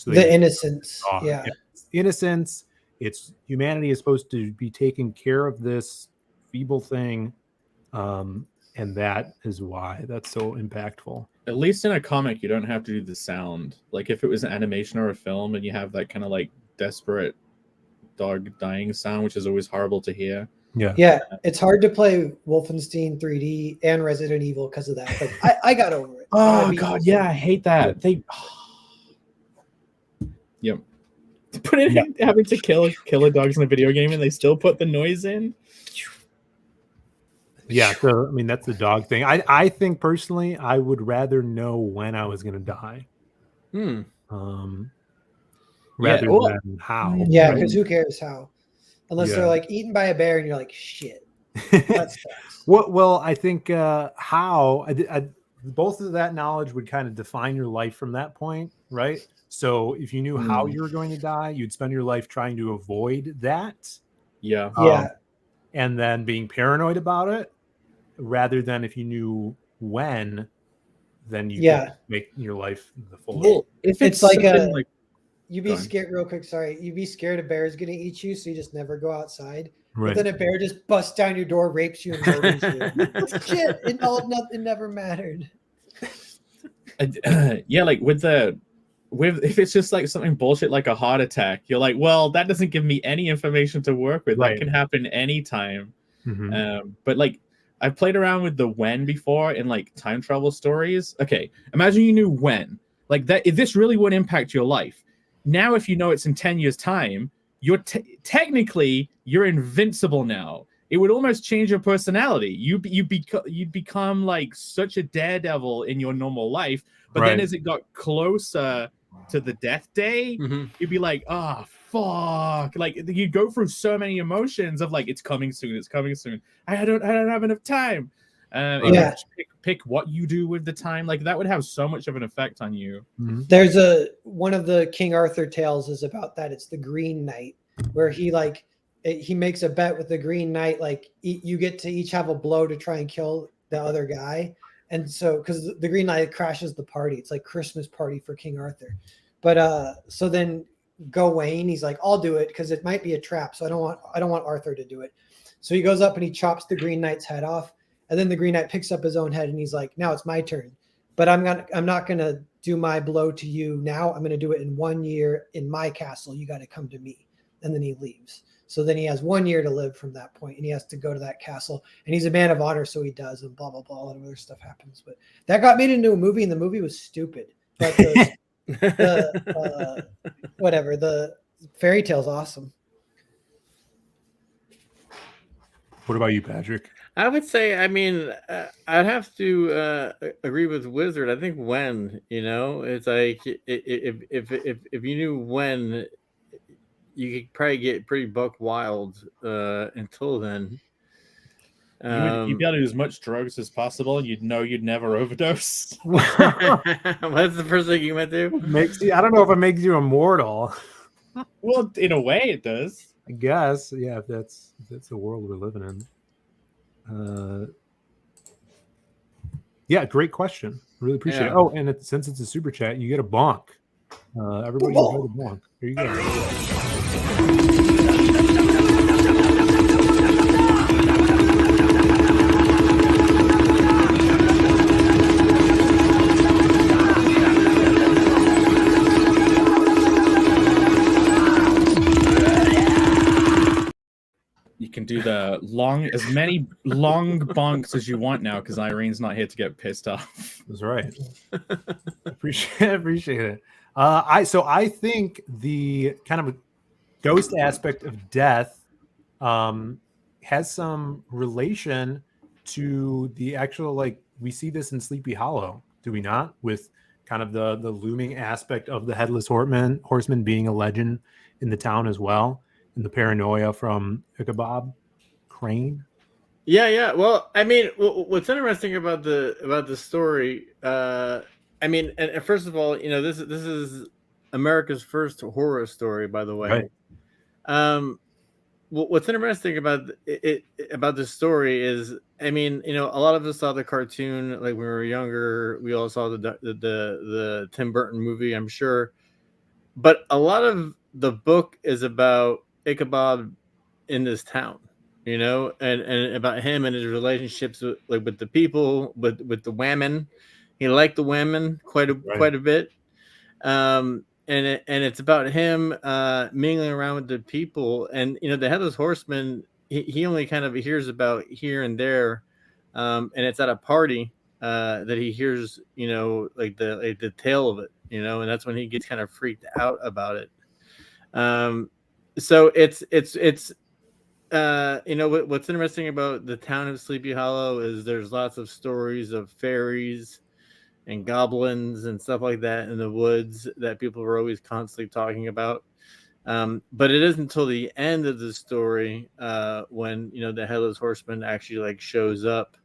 The innocence. Yeah. It's innocence. It's humanity is supposed to be taking care of this feeble thing. And that is why that's so impactful. At least in a comic, you don't have to do the sound. Like if it was an animation or a film and you have that kind of like desperate dog dying sound, which is always horrible to hear. Yeah. It's hard to play Wolfenstein 3D and Resident Evil because of that. But I got over it. Oh God, yeah, I hate that. Yep. Put it in having to kill dogs in a video game and they still put the noise in. Yeah, so I mean that's the dog thing. I think personally I would rather know when I was gonna die. Rather than how. Yeah, because who cares how? unless they're like eaten by a bear, and you're like, shit. That sucks. Well, I think both of that knowledge would kind of define your life from that point, right? So if you knew how you were going to die, you'd spend your life trying to avoid that. Yeah. And then being paranoid about it, rather than if you knew when, then you could make your life the full. Well, if it's like you'd be scared real quick. Sorry. You'd be scared a bear is going to eat you. So you just never go outside. Right. But then a bear just busts down your door, rapes you, and murders you. Shit. It never mattered. Yeah. Like if it's just like something bullshit, like a heart attack, you're like, well, that doesn't give me any information to work with. Right. That can happen anytime. But like, I've played around with the when before in like time travel stories. Okay, imagine you knew when. Like that, if this really would impact your life. Now, if you know it's in 10 years' time, you're technically you're invincible now. It would almost change your personality. You'd become like such a daredevil in your normal life. But then as it got closer to the death day, you'd be like, oh, fuck. Like you go through so many emotions of like, it's coming soon. I don't have enough time. Pick what you do with the time. Like that would have so much of an effect on you. There's one of the King Arthur tales is about that. It's the Green Knight, where he makes a bet with the Green Knight, like you get to each have a blow to try and kill the other guy. And so, because the Green Knight crashes the party, it's like Christmas party for King Arthur. But so then Gawain, he's like, I'll do it because it might be a trap. So I don't want Arthur to do it. So he goes up and he chops the Green Knight's head off. And then the Green Knight picks up his own head and he's like, now it's my turn. But I'm not gonna do my blow to you now. I'm gonna do it in 1 year in my castle. You got to come to me. And then he leaves. So then he has 1 year to live from that point, and he has to go to that castle. And he's a man of honor, so he does, and blah blah blah, and other stuff happens. But that got made into a movie, and the movie was stupid. But the fairy tale's awesome. What about you, Patrick? I would say, I mean, I'd have to agree with Wizard. I think when, it's like if you knew when, you could probably get pretty buck wild until then. You'd be able to do as much drugs as possible. You'd know you'd never overdose. What's the first thing you went to? I don't know if it makes you immortal. Well, in a way, it does. I guess, yeah. If that's the world we're living in. Yeah, great question. Really appreciate it. Oh, and since it's a super chat, you get a bonk. Everybody enjoy the bonk. Here you go. You can do as many long bonks as you want now because Irene's not here to get pissed off. That's right. Appreciate it. I think the kind of ghost aspect of death has some relation to the actual, like, we see this in Sleepy Hollow, do we not? With kind of the looming aspect of the Headless Horseman being a legend in the town as well, and the paranoia from Ichabod Crane. Yeah. Well, I mean, what's interesting about the story, I mean, and first of all, this is America's first horror story, by the way. Right. What's interesting about this story is, I mean, a lot of us saw the cartoon like when we were younger. We all saw the Tim Burton movie, I'm sure, but a lot of the book is about Ichabod in this town, and about him and his relationships with the people, with the women. He liked the women quite a bit. And it's about him mingling around with the people, and the Headless Horseman, he only kind of hears about here and there, and it's at a party that he hears like the tale of it, and that's when he gets kind of freaked out about it. So it's what's interesting about the town of Sleepy Hollow is there's lots of stories of fairies and goblins and stuff like that in the woods that people were always constantly talking about. But it isn't until the end of the story when the headless horseman actually like shows up.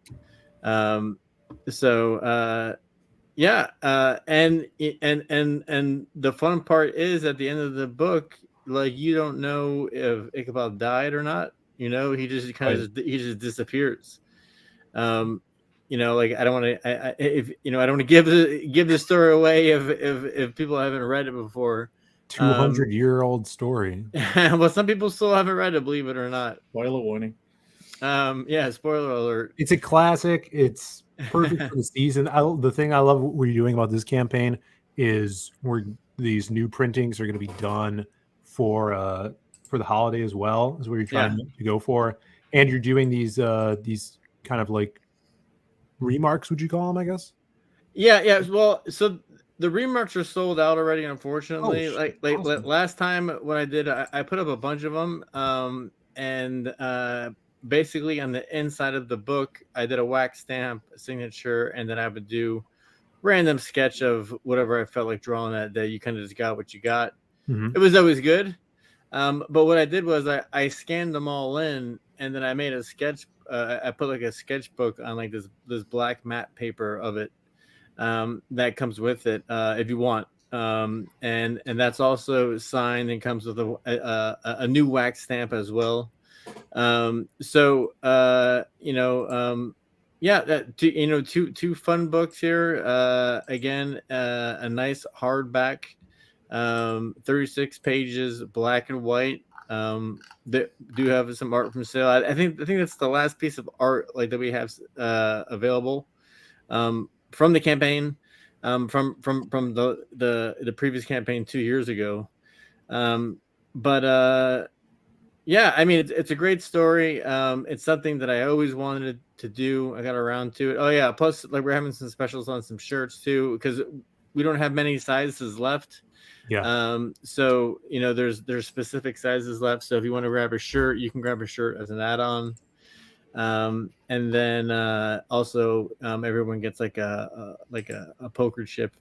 Yeah, and the fun part is at the end of the book, like you don't know if Ichabod died or not. He just he just disappears. Like I don't want to, I don't want to give the story away if people haven't read it before. 200-year-old story. Well, some people still haven't read it, believe it or not. Spoiler warning. Yeah, spoiler alert. It's a classic. It's perfect for the season. The thing I love what we're doing about this campaign is these new printings are going to be done for the holiday as well, is what you're trying to go for. And you're doing these kind of like remarks, would you call them, I guess? Yeah. Well, so the remarks are sold out already, unfortunately. Awesome. Last time when I did, I put up a bunch of them. And basically on the inside of the book, I did a wax stamp, a signature, and then I would do random sketch of whatever I felt like drawing that day. You kind of just got what you got. Mm-hmm. It was always good. But what I did was I scanned them all in, and then I made a sketch. I put like a sketchbook on like this black matte paper of it that comes with it if you want. And that's also signed and comes with a new wax stamp as well. Two fun books here. Again, a nice hardback, 36 pages, black and white. That do have some art from sale. I think that's the last piece of art like that we have available from the campaign, from the previous campaign 2 years ago. Yeah, I mean, it's a great story. It's something that I always wanted to do. I got around to it. Oh yeah, plus like we're having some specials on some shirts too, because we don't have many sizes left. Yeah. So there's specific sizes left. So if you want to grab a shirt, you can grab a shirt as an add-on. And then also everyone gets like a poker chip.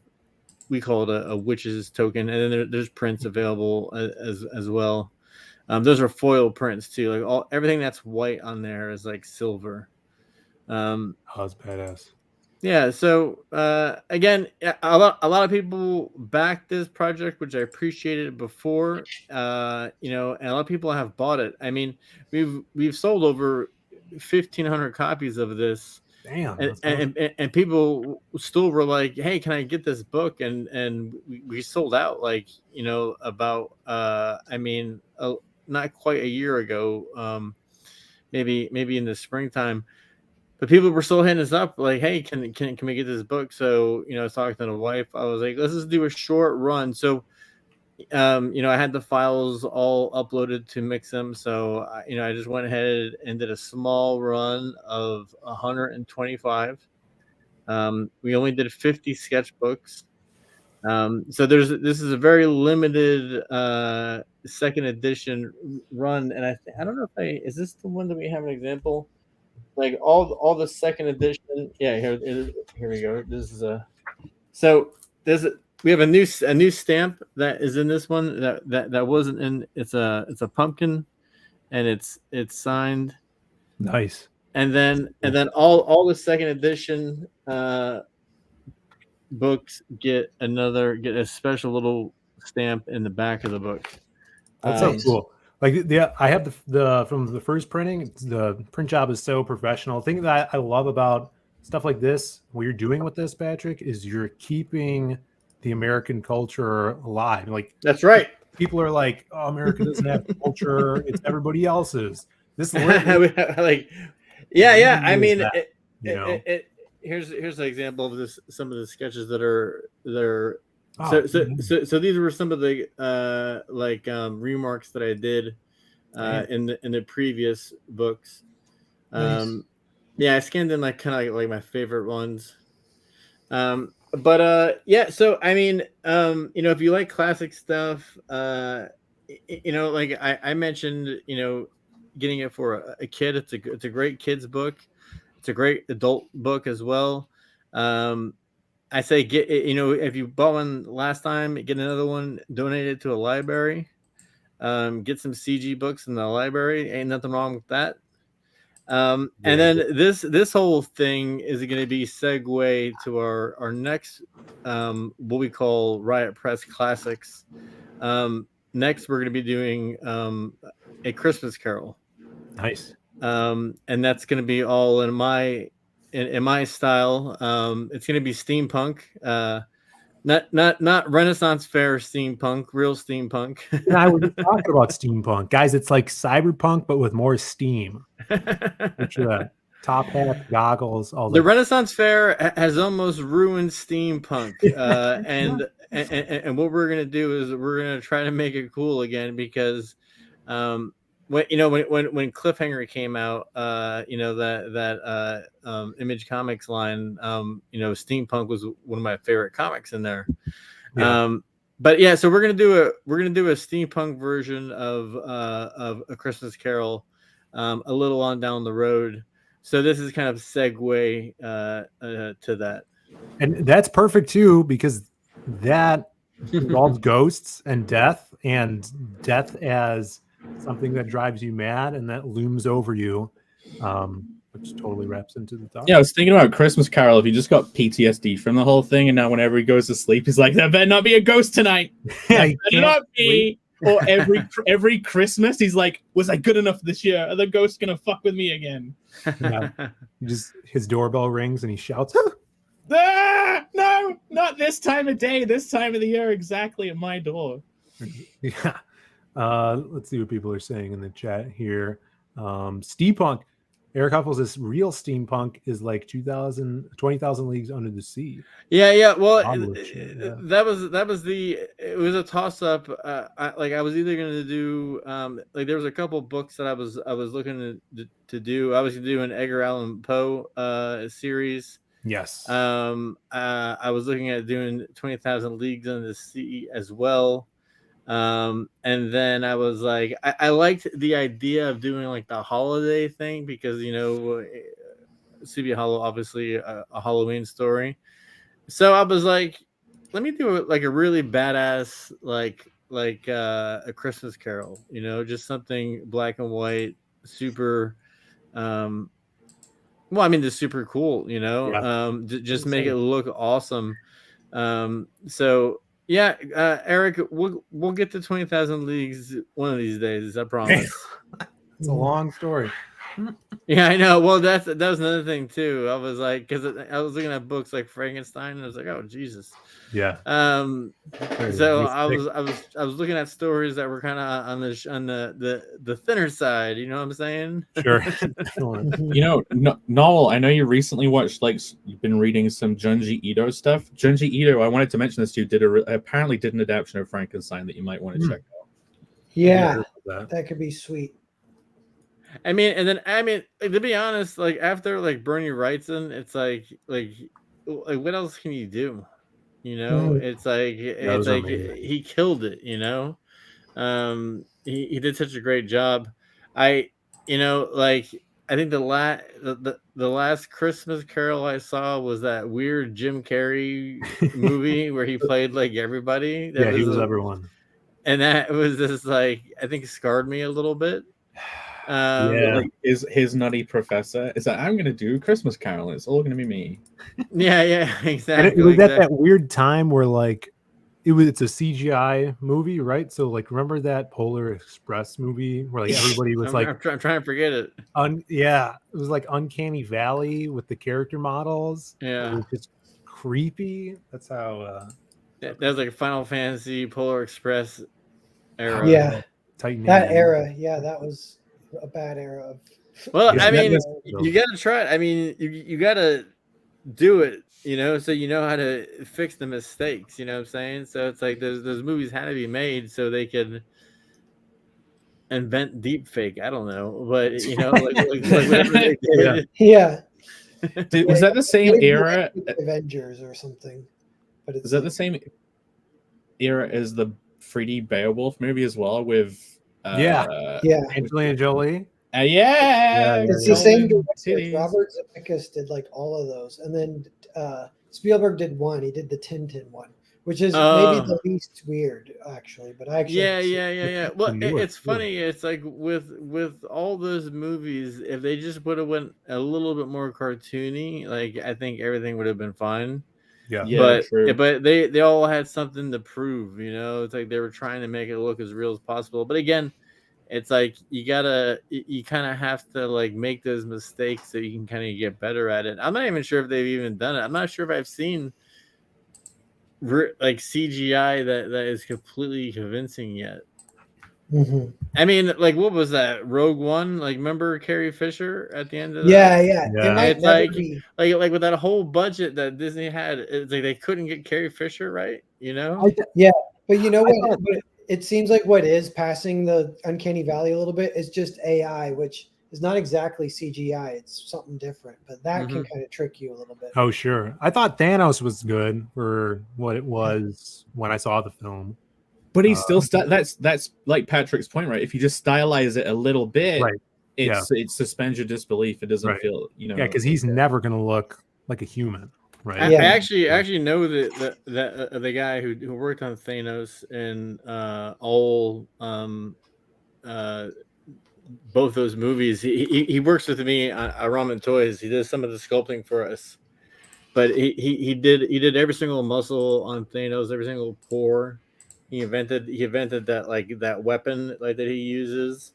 We call it a witch's token, and then there's prints available as well. Those are foil prints too. Like everything that's white on there is like silver. That's badass. Yeah. So again, a lot of people backed this project, which I appreciated before. And a lot of people have bought it. I mean, we've sold over 1,500 copies of this. Damn. And people still were like, "Hey, can I get this book?" And we sold out about not quite a year ago, maybe in the springtime. But people were still hitting us up like, "Hey, can we get this book?" So I was talking to the wife. I was like, "Let's just do a short run." So I had the files all uploaded to mix them. So I just went ahead and did a small run of 125. We only did 50 sketchbooks. So this is a very limited second edition run, and I don't know if is this the one that we have an example, like all the second edition. Yeah, here we go. This is we have a new stamp that is in this one that wasn't in. It's a pumpkin, and it's signed. Nice. And then all the second edition books get a special little stamp in the back of the book. That's so cool. Like I have the from the first printing. The print job is so professional. The thing that I love about stuff like this, what you're doing with this, Patrick, is you're keeping the American culture alive. Like that's right. People are like, "Oh, America doesn't have culture; it's everybody else's." This like, yeah. I mean, here's an example of this. Some of the sketches that are. So these were some of the remarks that I did in the previous books. Nice. Yeah, I scanned in like kind of like my favorite ones. So I mean, if you like classic stuff, like I mentioned, getting it for a kid, it's a great kids book. It's a great adult book as well. I say get if you bought one last time, get another one, donate it to a library. Get some CG books in the library. Ain't nothing wrong with that. And then this whole thing is going to be segue to our next what we call Riot Press Classics. Next, we're going to be doing A Christmas Carol. Nice. And that's going to be all in my style. It's going to be steampunk. Not Renaissance Fair steampunk, real steampunk. And I was talking about steampunk, guys. It's like cyberpunk, but with more steam. Picture that. Top hat, goggles, all that. The Renaissance Fair has almost ruined steampunk, and what we're gonna do is we're gonna try to make it cool again because, when Cliffhanger came out, that Image Comics line, steampunk was one of my favorite comics in there. Yeah. But yeah, so we're gonna do a steampunk version of A Christmas Carol, a little on down the road. So this is kind of segue to that, and that's perfect too because that involves ghosts and death as something that drives you mad and that looms over you, which totally wraps into the thought. Yeah, I was thinking about Christmas Carol. If he just got PTSD from the whole thing, and now whenever he goes to sleep, he's like, "There better not be a ghost tonight. There better not be." Or every Christmas, he's like, "Was I good enough this year? Are the ghosts gonna fuck with me again?" Yeah. His doorbell rings and he shouts, "Ah, no, not this time of day, this time of the year, exactly at my door." Yeah. Let's see what people are saying in the chat here. Steampunk. Eric Huffle says real steampunk is like 20,000 Leagues Under the Sea. Yeah. Well, Yeah. that was it was a toss up. I was either going to do there was a couple books that I was looking to do. I was going to do an Edgar Allan Poe series. Yes. I was looking at doing 20,000 Leagues Under the Sea as well. And then I was like, I liked the idea of doing like the holiday thing because Sleepy Hollow, obviously a Halloween story. So I was like, let me do like a really badass like A Christmas Carol, just something black and white, super. Well, I mean, just super cool, just make it look awesome. So. Yeah, Eric, we'll get to 20,000 Leagues one of these days. I promise. It's a long story. Yeah, I know. Well, that was another thing too. I was like, because I was looking at books like Frankenstein, and I was like, oh Jesus. Yeah. So I was looking at stories that were kind of on the thinner side. You know what I'm saying? Sure. Noel, I know you recently watched, you've been reading some Junji Ito stuff. Junji Ito, I wanted to mention this to you, apparently did an adaptation of Frankenstein that you might want to check out. Yeah, that could be sweet. I mean, to be honest, like after Bernie Wrightson, it's like what else can you do? It's like he killed it. He did such a great job. I think the last Christmas Carol I saw was that weird Jim Carrey movie where he played like everybody. He was everyone, and that was just I think scarred me a little bit. His nutty professor is like, I'm gonna do Christmas Carol, it's all gonna be me. Yeah, exactly. And it was at that weird time where it's a CGI movie, right? So remember that Polar Express movie where everybody was I'm trying to forget it. It was like Uncanny Valley with the character models. Yeah, it was just creepy. That's how that was like Final Fantasy Polar Express era. Yeah, Titanium. That era. Yeah, that was a bad era of. Well, I mean, you got to try it. I mean, you got to do it, so you know how to fix the mistakes. You know what I'm saying? So it's like those movies had to be made so they could invent deep fake. I don't know, but whatever they did. Yeah. Was that the same era? Avengers or something. But is that the same era as the 3D Beowulf movie as well with? Angelina Jolie. It's the same director. Robert Zemeckis did all of those, and then Spielberg did one. He did the Tintin one, which is maybe the least weird, actually. But I actually yeah. Well, it's too. funny. It's like with all those movies, if they just would have went a little bit more cartoony, like I think everything would have been fine. Yeah. But true. they all had something to prove, you know. It's like they were trying to make it look as real as possible. But again, it's like you kind of have to like make those mistakes so you can kind of get better at it. I'm not even sure if they've even done it. I'm not sure if I've seen like CGI that is completely convincing yet. Mm-hmm. I mean, like, what was that? Rogue One? Like, remember Carrie Fisher at the end of that? Yeah. It might It's never be. like with that whole budget that Disney had, it's like they couldn't get Carrie Fisher right, you know? Yeah, but you know what? It seems like what is passing the uncanny valley a little bit is just AI, which is not exactly CGI. It's something different, but that can kind of trick you a little bit. Oh, sure. I thought Thanos was good for what it was when I saw the film. But he's still that's like Patrick's point, right? If you just stylize it a little bit, Right. it suspends your disbelief. It doesn't feel, you know. Yeah, because he's never going to look like a human, right? I actually know that the guy who worked on Thanos and all both those movies. He works with me on Ramen Toys. He does some of the sculpting for us, but he did every single muscle on Thanos, every single pore. He invented that like that weapon like that he uses.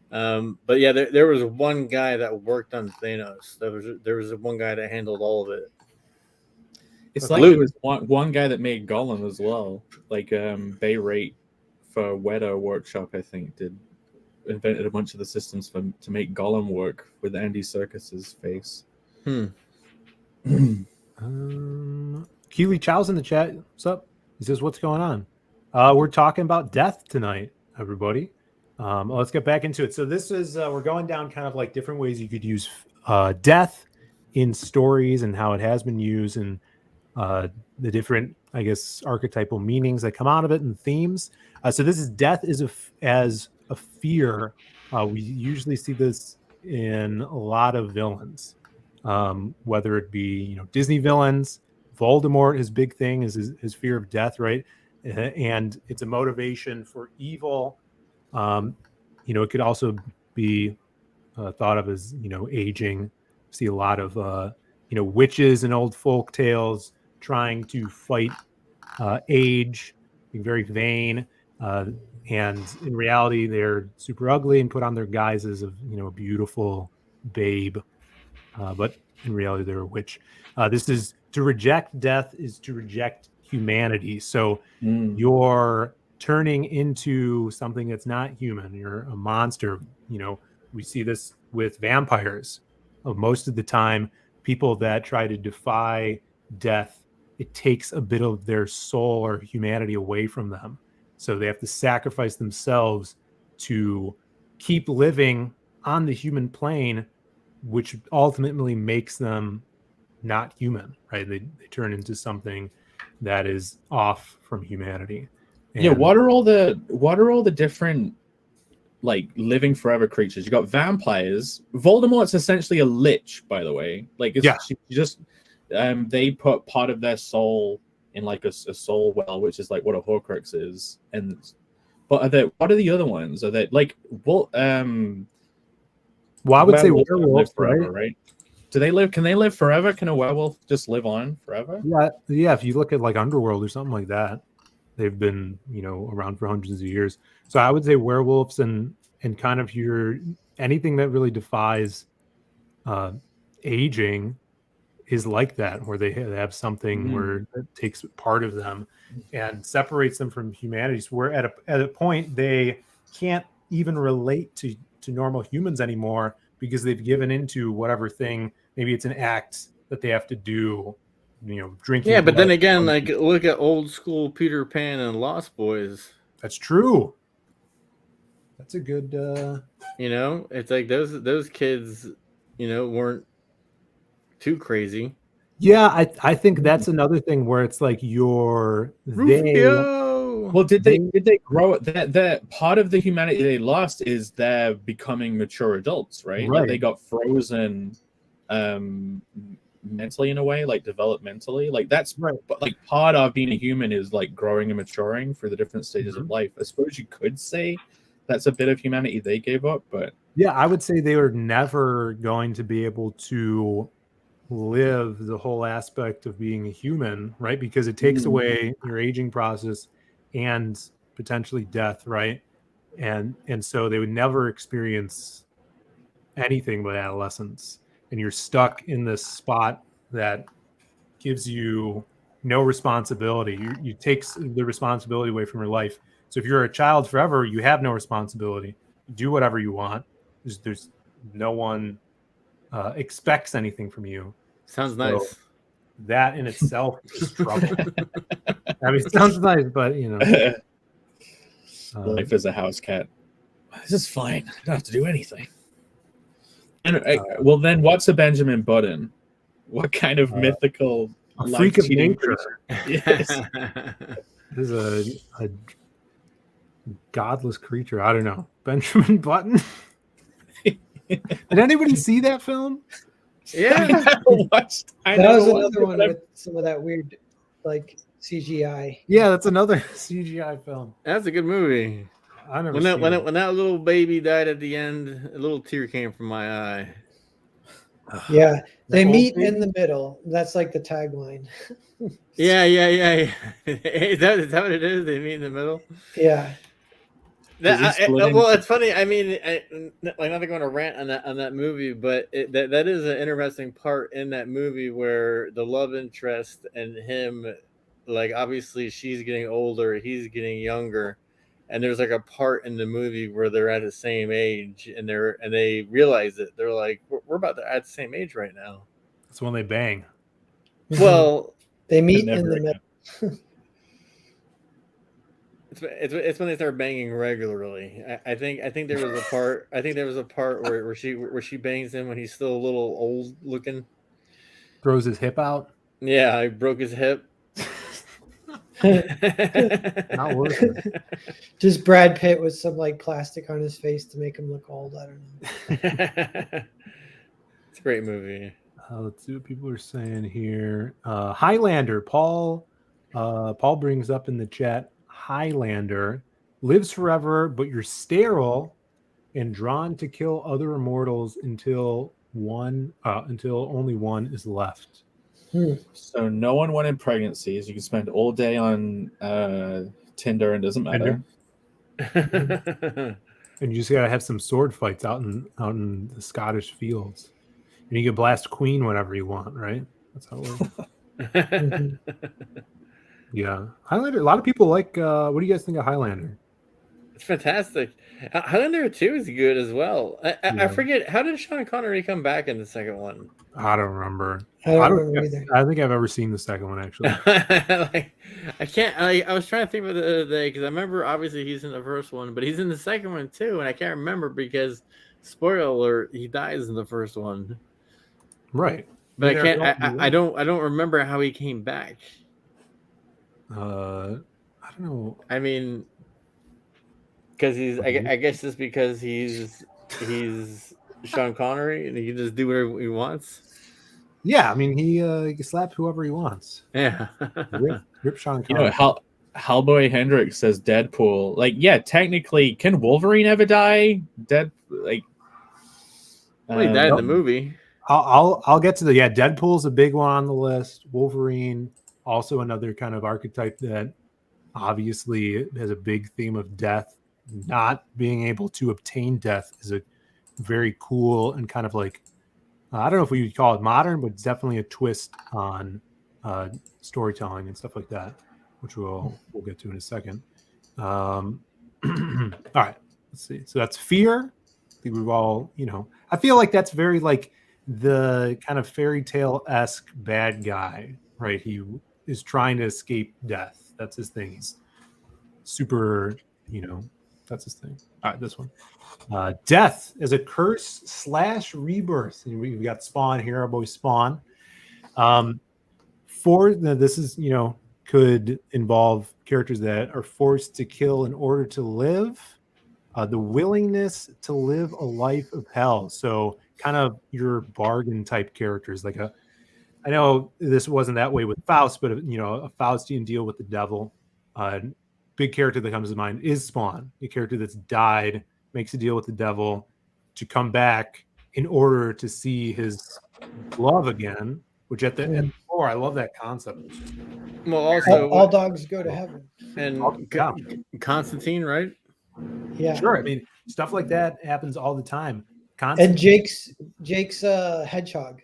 But yeah, there was one guy that worked on Thanos. There was one guy that handled all of it. It's like there was one guy that made Gollum as well. Like Bay Rate for Weta Workshop, I think, invented a bunch of the systems to make Gollum work with Andy Serkis's face. Keely Chow's in the chat. What's up? He says, "What's going on?" We're talking about death tonight, everybody. Let's get back into it. So this is we're going down kind of like different ways you could use death in stories and how it has been used and the different, I guess, archetypal meanings that come out of it and themes. So this is death as a fear. We usually see this in a lot of villains, whether it be Disney villains. Voldemort, his big thing is his fear of death, right? And it's a motivation for evil. It could also be thought of as aging. See a lot of witches and old folk tales trying to fight age, being very vain, and in reality they're super ugly and put on their guises of a beautiful babe, but in reality they're a witch. This is to reject death is to reject humanity. So you're turning into something that's not human. You're a monster. We see this with vampires. Most of the time, people that try to defy death, it takes a bit of their soul or humanity away from them. So they have to sacrifice themselves to keep living on the human plane, which ultimately makes them not human, right? They turn into something that is off from humanity. And what are all the different like living forever creatures? You got vampires. Voldemort's essentially a lich, by the way. Like she just they put part of their soul in like a soul well, which is like what a Horcrux is. But what are the other ones? Are they like well, I would say werewolves, forever, right? Do they live? Can they live forever? Can a werewolf just live on forever? Yeah. If you look at like Underworld or something like that, they've been around for hundreds of years. So I would say werewolves and kind of anything that really defies aging is like that, where they have something where it takes part of them and separates them from humanity. So we're at a point they can't even relate to normal humans anymore because they've given into whatever thing. Maybe it's an act that they have to do, drinking. Yeah, but then again, like look at old school Peter Pan and Lost Boys. That's true. That's a good. It's like those kids, weren't too crazy. Yeah, I think that's another thing where it's like Rufio. Well, did they grow? That part of the humanity they lost is they're becoming mature adults, right? Like they got frozen mentally in a way, like developmentally. Like that's Right. like part of being a human is like growing and maturing through the different stages of life. I suppose you could say that's a bit of humanity they gave up, but yeah, I would say they were never going to be able to live the whole aspect of being a human, right? Because it takes away your aging process and potentially death, right? And so they would never experience anything but adolescence, and you're stuck in this spot that gives you no responsibility. You takes the responsibility away from your life. So if you're a child forever, you have no responsibility. You do whatever you want. There's no one expects anything from you. Sounds So nice. that in itself is trouble. I mean, it sounds nice, but you know, life as a house cat. This is fine. I don't have to do anything. And well, then what's a Benjamin Button? What kind of mythical a freak of life-cheating nature? Yes. This is a godless creature. I don't know. Benjamin Button. Did anybody see that film? Yeah. That was another one with some of that weird, like CGI. Yeah, that's another CGI film. That's a good movie. I never When that little baby died at the end, a little tear came from my eye. Yeah, they meet in the middle. That's like the tagline. Yeah. Is that what it is? They meet in the middle. Yeah. Well, it's funny. I mean, like not to go on a rant on that movie, but that is an interesting part in that movie where the love interest and him, like obviously she's getting older, he's getting younger, and there's like a part in the movie where they're at the same age, and they realize it. They're like, we're about to at the same age right now. That's when they bang. Well, they meet in the middle. It's when they start banging regularly. I think there was a part. I think there was a part where she bangs him when he's still a little old looking. Throws his hip out. Yeah, I broke his hip. Not worth it. Just Brad Pitt with some like plastic on his face to make him look old. I don't know. It's a great movie. Let's see what people are saying here. Highlander. Paul brings up in the chat. Highlander lives forever, but you're sterile and drawn to kill other immortals until only one is left. So no one wanted pregnancies. You can spend all day on Tinder and it doesn't matter. And you just gotta have some sword fights out in the Scottish fields. And you can blast Queen whenever you want, right? That's how it works. Yeah, Highlander. A lot of people like. What do you guys think of Highlander? It's fantastic. Highlander 2 is good as well. I forget, how did Sean Connery come back in the second one? I don't remember. I don't remember either. I think I've ever seen the second one actually. I can't. I was trying to think of it the other day because I remember obviously he's in the first one, but he's in the second one too, and I can't remember because spoiler alert, he dies in the first one. Right. But I don't remember how he came back. I don't know. I mean, because I guess it's because he's Sean Connery and he can just do whatever he wants. Yeah, I mean he can slap whoever he wants. Yeah. Rip Sean Connery. You know, Hellboy Hendricks says Deadpool. Like, yeah, technically, can Wolverine ever die? Well, he died in the movie. I'll get to Deadpool's a big one on the list. Wolverine, also another kind of archetype that obviously has a big theme of death. Not being able to obtain death is a very cool and kind of like, I don't know if we would call it modern, but it's definitely a twist on storytelling and stuff like that, which we'll get to in a second. All right, let's see. So that's fear. I think we've all, I feel like that's very like the kind of fairy tale-esque bad guy, right? He is trying to escape death. That's his thing. He's super, that's his thing. All right, this one. Death is a curse / rebirth. We've got Spawn here, our boy Spawn. This is, could involve characters that are forced to kill in order to live. The willingness to live a life of hell. So kind of your bargain type characters, like I know this wasn't that way with Faust, but a Faustian deal with the devil. Big character that comes to mind is Spawn, a character that's died, makes a deal with the devil to come back in order to see his love again. Which at the core, I love that concept. Well, also all dogs go to heaven. And Constantine, right? Yeah, sure. I mean, stuff like that happens all the time. And Jake's hedgehog.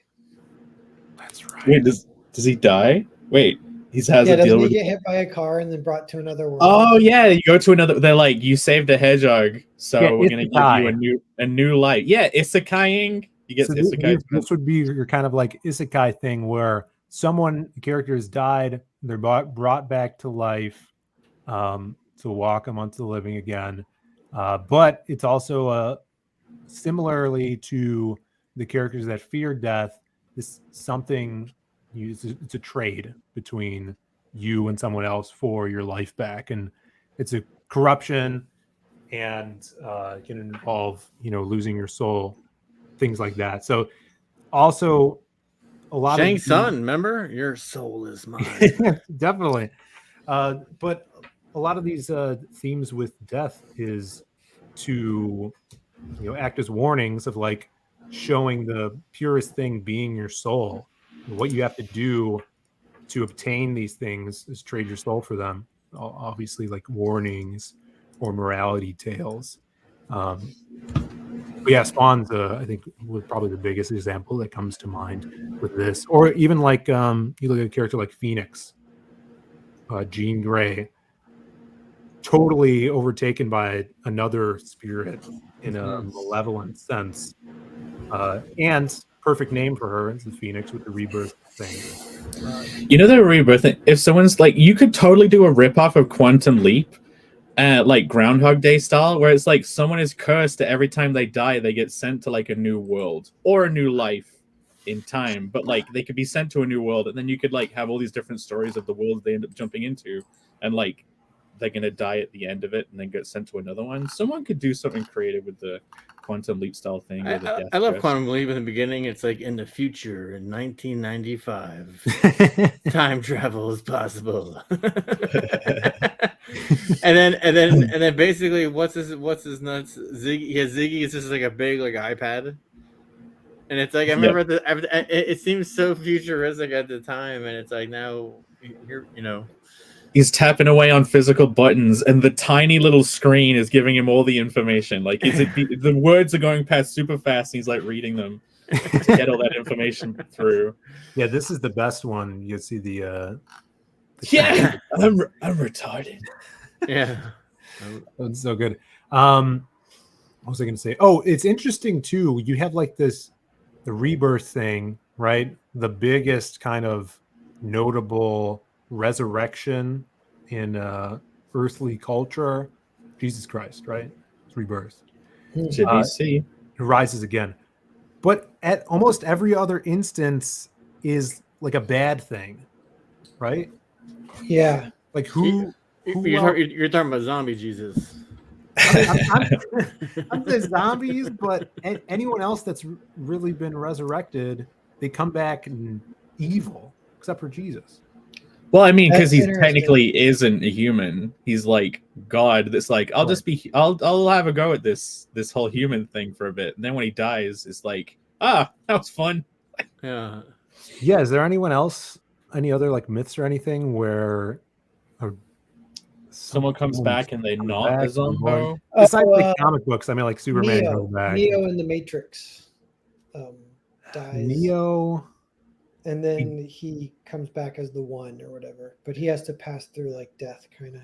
That's right. Wait, does he die? Wait, he has a doesn't deal he with. get hit by a car and then brought to another world? Oh yeah, you go to another. They're like, you saved a hedgehog, so we're gonna give you a new life. Yeah, isekaiing. You get isekai. This would be your kind of like isekai thing where a character has died, they're brought back to life, to walk amongst the living again. But it's also similarly to the characters that fear death. It's a trade between you and someone else for your life back, and it's a corruption, and it can involve losing your soul, things like that. So also a lot Shang of Tsung, remember, your soul is mine. definitely. But a lot of these themes with death is to act as warnings of like showing the purest thing being your soul. What you have to do to obtain these things is trade your soul for them. Obviously, like warnings or morality tales. But yeah, Spawn's I think was probably the biggest example that comes to mind with this. Or even like you look at a character like Phoenix, Jean Grey, totally overtaken by another spirit in a malevolent sense. And perfect name for her is the Phoenix with the rebirth thing. The rebirth thing, if someone's like, you could totally do a ripoff of Quantum Leap, like Groundhog Day style, where it's like someone is cursed that every time they die, they get sent to like a new world or a new life in time. But like they could be sent to a new world, and then you could like have all these different stories of the world they end up jumping into, and like they're gonna die at the end of it and then get sent to another one. Someone could do something creative with the Quantum Leap style thing. I love Quantum Leap in the beginning. It's like in the future in 1995, time travel is possible. and then basically, what's his nuts? Ziggy. Yeah, Ziggy is just like a big like iPad, and it's like I remember it seems so futuristic at the time, and it's like now here he's tapping away on physical buttons, and the tiny little screen is giving him all the information. Like, the words are going past super fast, and he's like reading them to get all that information through. Yeah, this is the best one. You see the yeah, I'm retarded. Yeah, that's so good. What was I going to say? Oh, it's interesting too. You have like the rebirth thing, right? The biggest kind of notable resurrection in earthly culture, Jesus Christ, right? It's rebirth. JBC. He rises again. But at almost every other instance is like a bad thing, right? Yeah. Like who you're talking about zombie Jesus. I'm the zombies, but anyone else that's really been resurrected, they come back evil, except for Jesus. Well, I mean, because he technically isn't a human. He's like God. That's like, I'll have a go at this whole human thing for a bit. And then when he dies, it's like, that was fun. Yeah. Yeah. Is there anyone else, any other like myths or anything where someone comes back and they're not a zombie? Besides like comic books, I mean, like Superman goes back. Neo in the Matrix dies. Neo. And then he comes back as the one or whatever, but he has to pass through like death, kind of.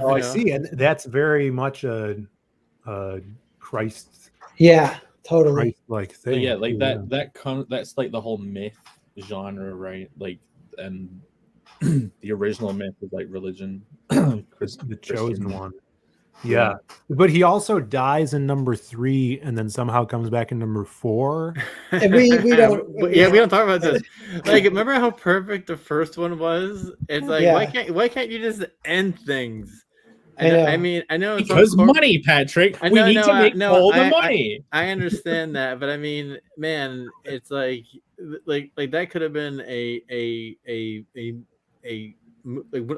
I see, and that's very much a Christ. Yeah, totally. Like thing. So yeah, like that's like the whole myth genre, right? Like, and the original myth is like religion, the chosen one. Yeah, but he also dies in number 3 and then somehow comes back in number 4. And we don't. we don't talk about this. Like, remember how perfect the first one was? It's like, why can't you just end things? I mean, I know it's because money, Patrick. We need to make all the money. I understand that, but I mean, man, it's like that could have been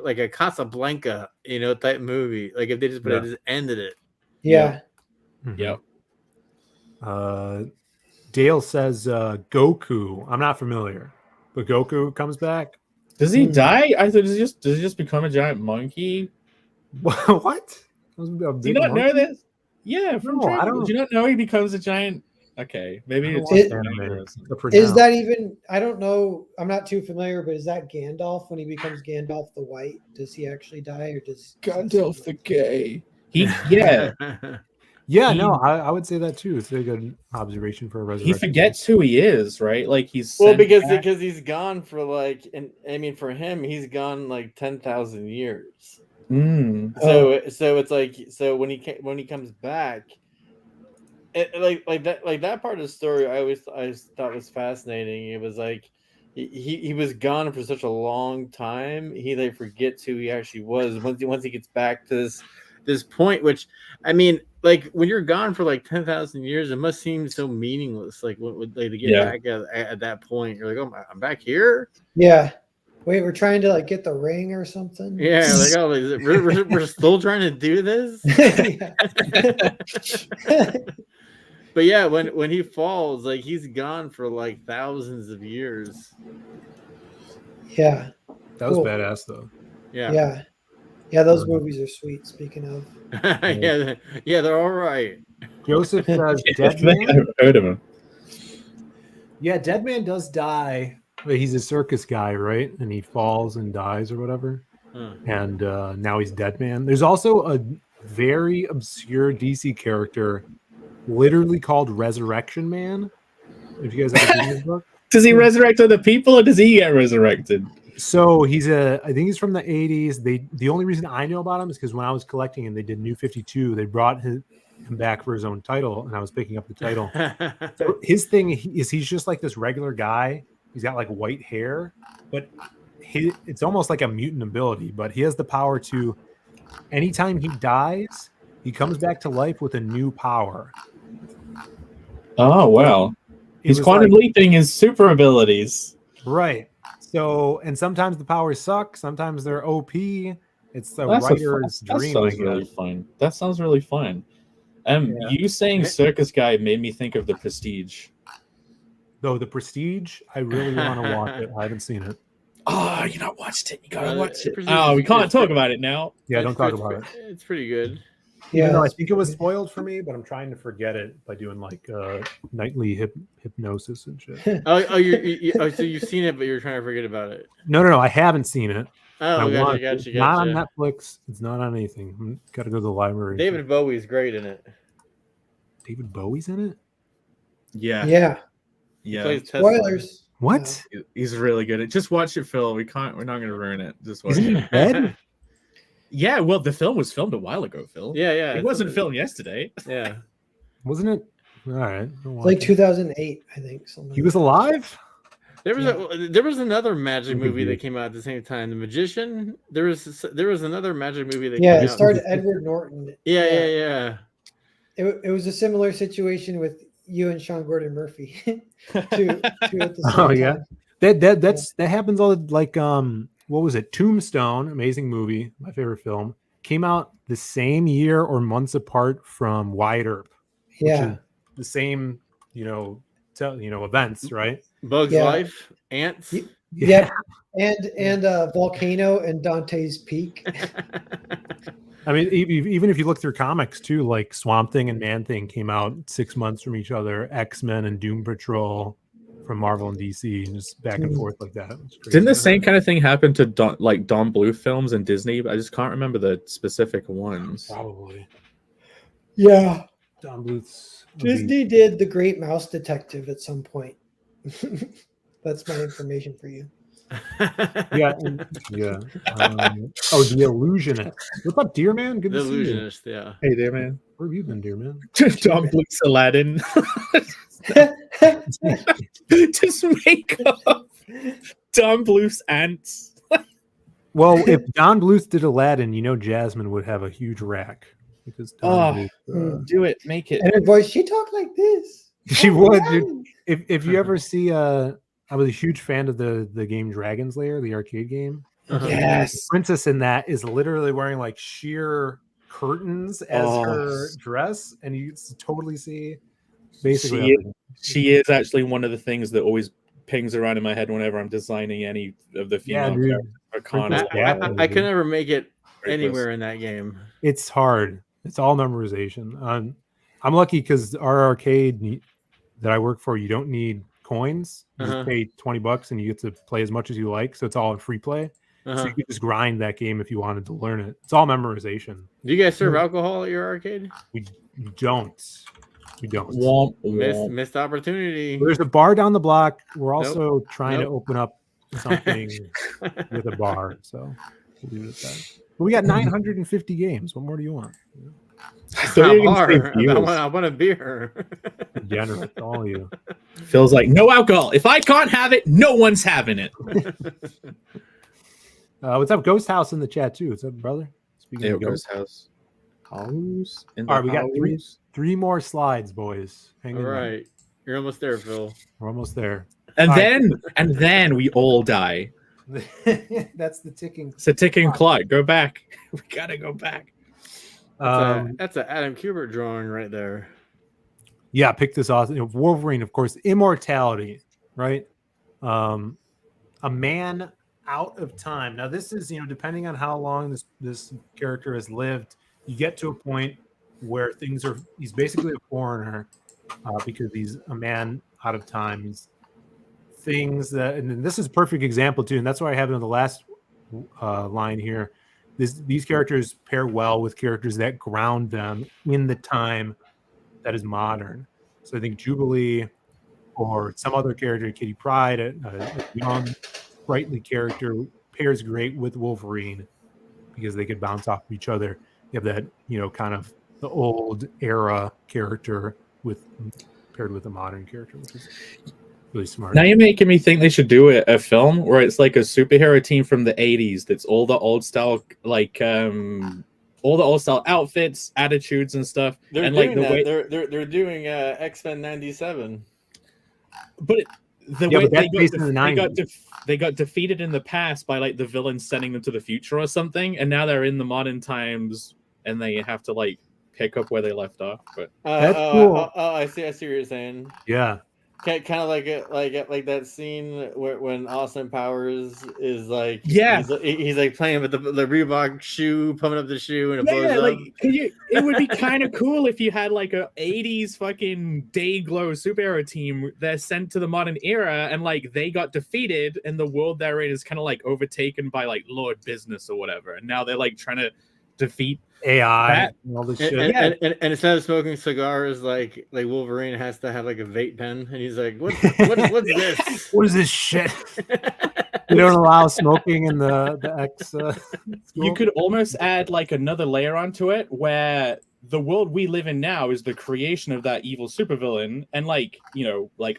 like a Casablanca, type movie. Like if they just just ended it. Yeah. Yep. Dale says Goku. I'm not familiar, but Goku comes back. Does he die? I thought does he just become a giant monkey? What? Do you not know this? Yeah, from Dragon Ball. Do you not know he becomes a giant? Okay, maybe it's is that even? I don't know. I'm not too familiar, but is that Gandalf when he becomes Gandalf the White? Does he actually die, or does Gandalf the Gay? Yeah. No, I would say that too. It's a good observation for a resurrection. He forgets who he is, right? Like he's because he's gone for for him, he's gone like 10,000 years. So it's like when he comes back, that part of the story I thought was fascinating. It was like he was gone for such a long time. He like forgets who he actually was once he gets back to this point, which like when you're gone for like 10,000 years, it must seem so meaningless. Like to get back at that point, you're like, oh, I'm back here. Yeah. Wait, we're trying to like get the ring or something. Yeah, like we're still trying to do this. But yeah, when he falls, like he's gone for like thousands of years. Yeah, that was badass though. Yeah. Those movies are sweet. Speaking of, yeah, they're all right. Joseph says Dead Man. I've heard of him. Yeah, Dead Man does die. He's a circus guy, right? And he falls and dies or whatever. And now he's Dead Man. There's also a very obscure DC character, literally called Resurrection Man. If you guys ever read this book, does he resurrect other people, or does he get resurrected? So I think he's from the 80s. The only reason I know about him is because when I was collecting him, they did New 52. They brought him back for his own title, and I was picking up the title. So his thing is he's just like this regular guy. He's got like white hair, but it's almost like a mutant ability. But he has the power to, anytime he dies, he comes back to life with a new power. Oh, wow. He's quantum leaping his super abilities. Right. So, and sometimes the powers suck. Sometimes they're OP. It's the writer's dream. That sounds really fun. That sounds really fun. You saying circus guy made me think of The Prestige. Though The Prestige, I really want to watch it. I haven't seen it. Oh, you not watched it. You gotta watch it. Oh, we can't talk about it now. Yeah, don't talk about it. It's pretty good. Yeah, I think it was spoiled for me, but I'm trying to forget it by doing like nightly hypnosis and shit. So you've seen it, but you're trying to forget about it. No, I haven't seen it. Oh, gotcha. It's not on Netflix. It's not on anything. Got to go to the library. David Bowie's great in it. David Bowie's in it? Yeah. Spoilers. What? He's really good at. Just watch it, Phil. We're not going to ruin it. Just watch it. Isn't he dead? Yeah, well, the film was filmed a while ago, Phil. Yeah. It wasn't filmed yesterday. Yeah. Wasn't it? All right. Like 2008, I think. He was alive? There was another magic movie that came out at the same time. The Magician. There was another magic movie that came out. It starred Edward Norton. Yeah. It was a similar situation with you and Sean Gordon Murphy. At the same time. That happens all like what was it? Tombstone, amazing movie, my favorite film, came out the same year or months apart from Wyatt Earp. Yeah, the same events, right? Bug's Life, Ants. Yeah, and Volcano and Dante's Peak. I mean, even if you look through comics too, like Swamp Thing and Man Thing came out 6 months from each other. X-Men and Doom Patrol from Marvel and DC, and just back and forth like that. Didn't the same kind of thing happen to Don Bluth films and Disney? I just can't remember the specific ones. Probably. Yeah. Don Bluth's Disney did The Great Mouse Detective at some point. That's my information for you. Yeah. The Illusionist. What about Deer Man? Good to see you. Illusionist, yeah. Hey, Deer Man. Where have you been, Deer Man? Don Bluth's Aladdin. Just make up Don Bluth's ants. Well, if Don Bluth did Aladdin, Jasmine would have a huge rack. Because Don Bluth, do it, make it. And her voice, she talked like this. She would, dude. If you ever see I was a huge fan of the game Dragon's Lair, the arcade game. Yes. The princess in that is literally wearing like sheer curtains as her dress, and you totally see basically she is actually one of the things that always pings around in my head whenever I'm designing any of the female characters. I can never make it anywhere in that game. It's hard. It's all memorization. I'm lucky because our arcade that I work for, you don't need coins. You just pay $20 and you get to play as much as you like. So it's all in free play. So you could just grind that game if you wanted to learn it. It's all memorization. Do you guys serve alcohol at your arcade? We don't. We don't. Missed opportunity. There's a bar down the block. We're also trying to open up something with a bar. So we'll leave it at that. But we got 950 games. What more do you want? I want a beer. Generous, all of you. Feels like no alcohol. If I can't have it, no one's having it. What's up, Ghost House in the chat too? What's up, brother? Speaking of Ghost House. All right, we got three more slides, boys. Hang on. All right, you're almost there, Phil. We're almost there. And then we all die. That's the ticking. It's a ticking clock. Go back. We gotta go back. That's an Adam Kubert drawing right there. Yeah, pick this off. Wolverine, of course. Immortality, right? A man out of time. Now, this is, depending on how long this character has lived, you get to a point where he's basically a foreigner because he's a man out of time. He's things that, and this is a perfect example too, and that's why I have it in the last line here. These characters pair well with characters that ground them in the time that is modern. So I think Jubilee or some other character, Kitty Pryde, a young, sprightly character, pairs great with Wolverine because they could bounce off of each other. You have that, kind of the old era character paired with a modern character, which is really smart. Now you're making me think they should do a film where it's like a superhero team from the 80s that's all the old style, like all the old style outfits, attitudes and stuff. They're and doing like the that. way They're doing X-Men 97. But the yeah, way but they got defeated in the past by like the villains sending them to the future or something, and now they're in the modern times and they have to like pick up where they left off. But that's cool. I see what you're saying. Yeah. Kind of like that scene when Austin Powers is like, he's like playing with the Reebok shoe, pumping up the shoe, and it blows up. It would be kind of cool if you had like a 80s fucking day glow superhero team they're sent to the modern era, and like they got defeated, and the world they're in is kind of like overtaken by like Lord Business or whatever, and now they're like trying to defeat AI and all this shit. And instead of smoking cigars, like Wolverine has to have like a vape pen, and he's like, what's this? What is this shit? We don't allow smoking in the X. You could almost add like another layer onto it, where the world we live in now is the creation of that evil supervillain, and like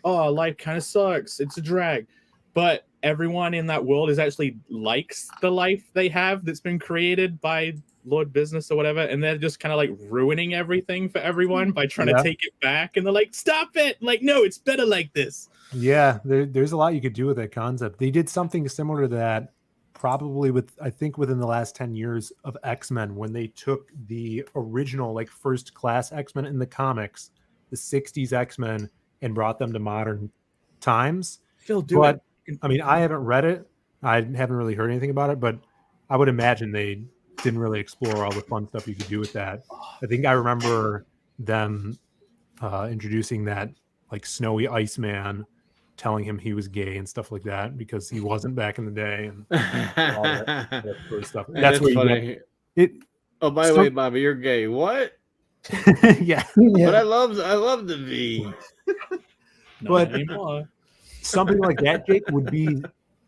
oh, life kind of sucks, it's a drag, but everyone in that world is actually likes the life they have that's been created by Lord Business or whatever, and they're just kind of like ruining everything for everyone by trying to take it back, and they're like, stop it, like, no, it's better like this. Yeah, there's a lot you could do with that concept. They did something similar to that probably within the last 10 years of X-Men, when they took the original like first class X-Men in the comics, the 60s X-Men, and brought them to modern times. But I mean, I haven't read it, I haven't really heard anything about it, but I would imagine they didn't really explore all the fun stuff you could do with that. I think I remember them introducing that like snowy Iceman, telling him he was gay and stuff like that because he wasn't back in the day, and all that sort of stuff. That's where funny. Oh, by the way, Bobby, you're gay. What? yeah. But I love the V. But something like that, Jake, would be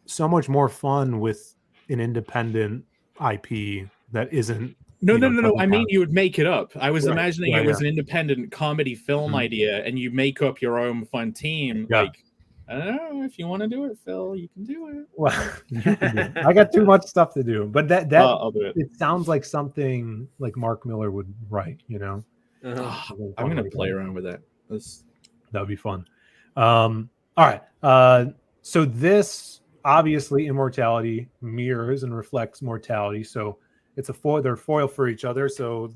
so much more fun with an independent IP that isn't. No. I mean, you would make it up. I was imagining it was an independent comedy film idea, and you make up your own fun team. Yeah. Like, I don't know, if you want to do it, Phil, you can do it. Well, I got too much stuff to do, but I'll do it. It sounds like something like Mark Miller would write. I'm gonna play around with that. That would be fun. All right. So this obviously immortality mirrors and reflects mortality. So it's a foil. They're foil for each other. So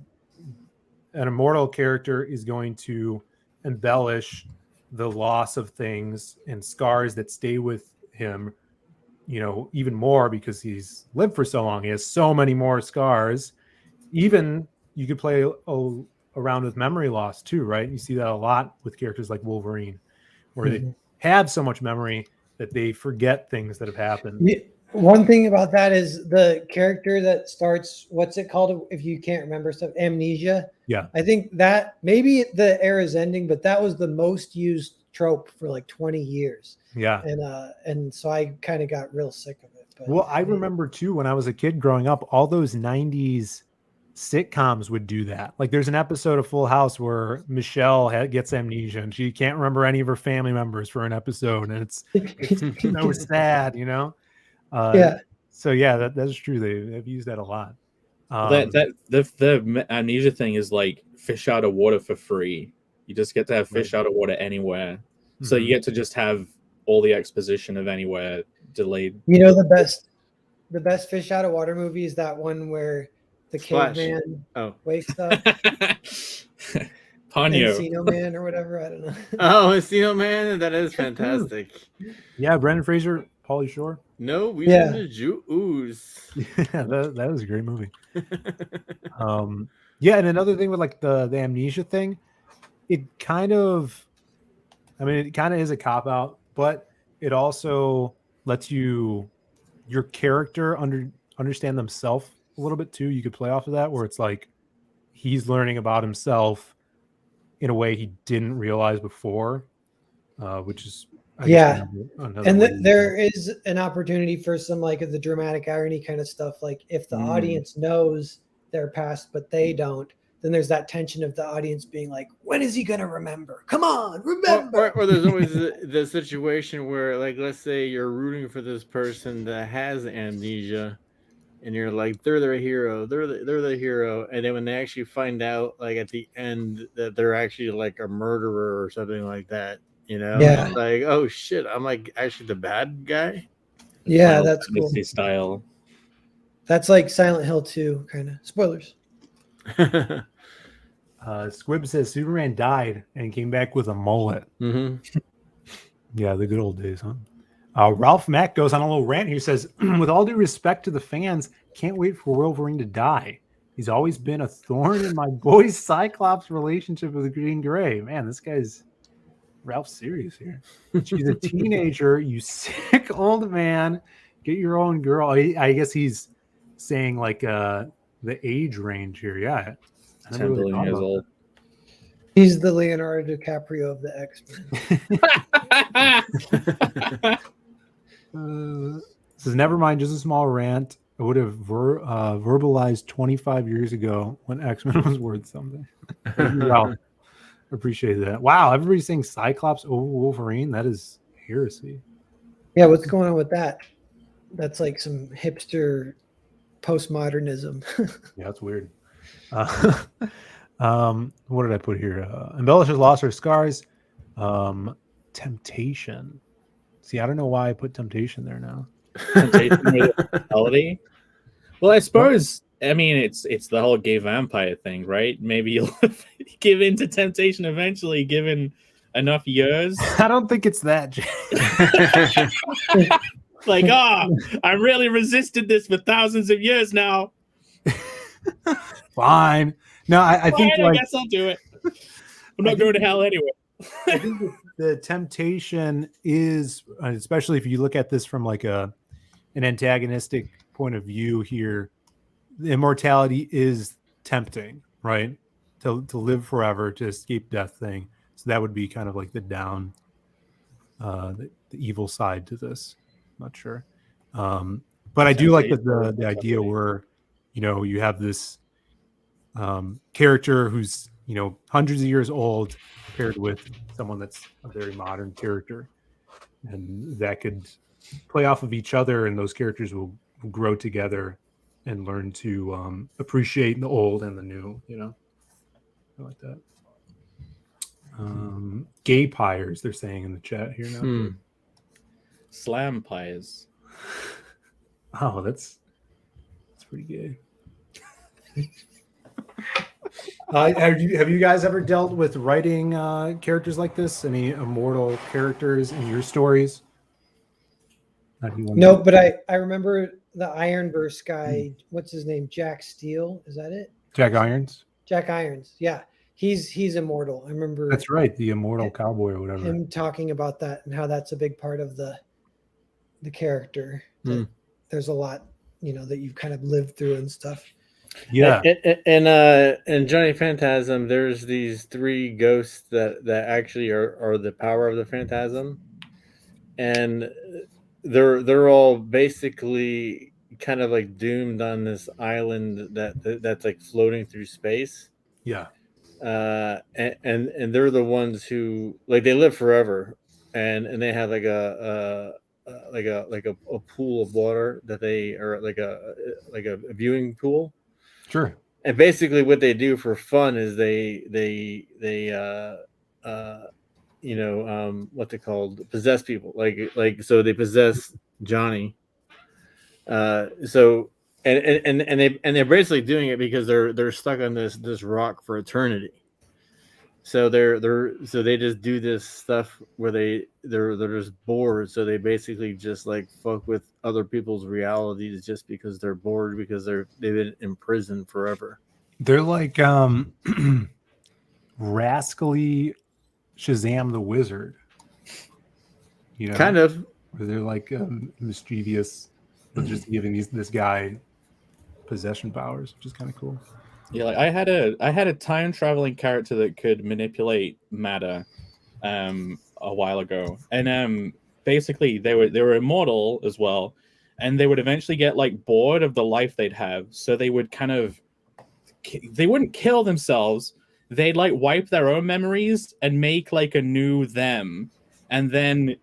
an immortal character is going to embellish the loss of things and scars that stay with him, even more because he's lived for so long. He has so many more scars. Even you could play around with memory loss too, right? You see that a lot with characters like Wolverine, where they have so much memory that they forget things that have happened. Yeah. One thing about that is the character that starts, what's it called if you can't remember stuff? Amnesia. Yeah. I think that maybe the era is ending, but that was the most used trope for like 20 years. Yeah. And so I kind of got real sick of it. But, well, I remember too, when I was a kid growing up, all those 90s sitcoms would do that. Like there's an episode of Full House where Michelle gets amnesia and she can't remember any of her family members for an episode. And it's so sad, yeah. So yeah, that's true. They've used that a lot. The amnesia thing is like fish out of water for free. You just get to have fish out of water anywhere. So you get to just have all the exposition of anywhere delayed. The best fish out of water movie is that one where the caveman wakes up. Ponyo. Encino Man or whatever. I don't know. Oh, Encino Man, that is fantastic. Yeah, Brendan Fraser, Pauly Shore. No, we didn't ooze. Yeah, that was a great movie. Yeah, and another thing with like the amnesia thing, it kind of is a cop out, but it also lets your character understand themselves a little bit too. You could play off of that where it's like he's learning about himself in a way he didn't realize before, which is another there is an opportunity for some like the dramatic irony kind of stuff. Like if the audience knows their past but they don't, then there's that tension of the audience being like, when is he gonna remember? Come on, remember. Or there's always the situation where, like, let's say you're rooting for this person that has amnesia, and you're like, they're their hero, they're the hero, and then when they actually find out, like at the end, that they're actually like a murderer or something like that, Yeah. like, oh shit, I'm like actually the bad guy. Yeah, Final that's cool. Fantasy style. That's like Silent Hill 2 kind of. Spoilers. Squib says Superman died and came back with a mullet. Yeah, the good old days, huh? Ralph Mack goes on a little rant here. He says, with all due respect to the fans, can't wait for Wolverine to die. He's always been a thorn in my boy Cyclops' relationship with Green Gray. Man, this guy's Ralph's serious here. She's a teenager, you sick old man. Get your own girl. I guess he's saying like the age range here. Yeah. 10 billion years old. He's the Leonardo DiCaprio of the X-Men. Says, never mind, just a small rant. I would have verbalized 25 years ago when X-Men was worth something. Wow. Appreciate that. Wow, everybody's saying Cyclops over Wolverine. That is heresy. Yeah, what's going on with that? That's like some hipster postmodernism. Yeah, that's weird. What did I put here? Embellishes lost her scars. Temptation. See, I don't know why I put temptation there now. Temptation with Immortality. Well, I suppose it's the whole gay vampire thing, right? Maybe you'll give in to temptation eventually, given enough years. I don't think it's that. Like, I'm really resisted this for thousands of years now. Fine. No, I think I guess I'll do it. I'm not going to hell anyway. I think the temptation is, especially if you look at this from like an antagonistic point of view here, the immortality is tempting, right? To live forever, to escape death thing. So that would be kind of like the down, the evil side to this. I'm not sure. But I do like the idea where, you have this character who's, hundreds of years old paired with someone that's a very modern character. And that could play off of each other, and those characters will grow together and learn to appreciate the old and the new, I like that. Gay pyres, they're saying in the chat here now. Slam pies. Oh, that's pretty good. Have you guys ever dealt with writing characters like this? Any immortal characters in your stories? No, but I remember the Ironburst guy. What's his name? Jack Steele. Is that it? Jack Irons? Jack Irons. Yeah. He's immortal. I remember That's right, the immortal cowboy or whatever. him talking about that and how that's a big part of the character. There's a lot, that you've kind of lived through and stuff. Yeah. And Johnny Phantasm, there's these 3 ghosts that actually are the power of the Phantasm, and they're all basically kind of like doomed on this island that's like floating through space. Yeah. And they're the ones who like they live forever, and they have like a pool of water that they are like a viewing pool. Sure. And basically what they do for fun is they what they called possess people, like so they possess Johnny. So they're basically doing it because they're stuck on this rock for eternity. So they just do this stuff where they're just bored. So they basically just like fuck with other people's realities just because they're bored because they've been in prison forever. They're like rascally Shazam the Wizard. Kind of. Where they're like mischievous, but just giving this guy possession powers, which is kind of cool. Yeah, like I had a time traveling character that could manipulate matter a while ago, and basically they were immortal as well, and they would eventually get like bored of the life they'd have, so they would they wouldn't kill themselves, they'd like wipe their own memories and make like a new them, and then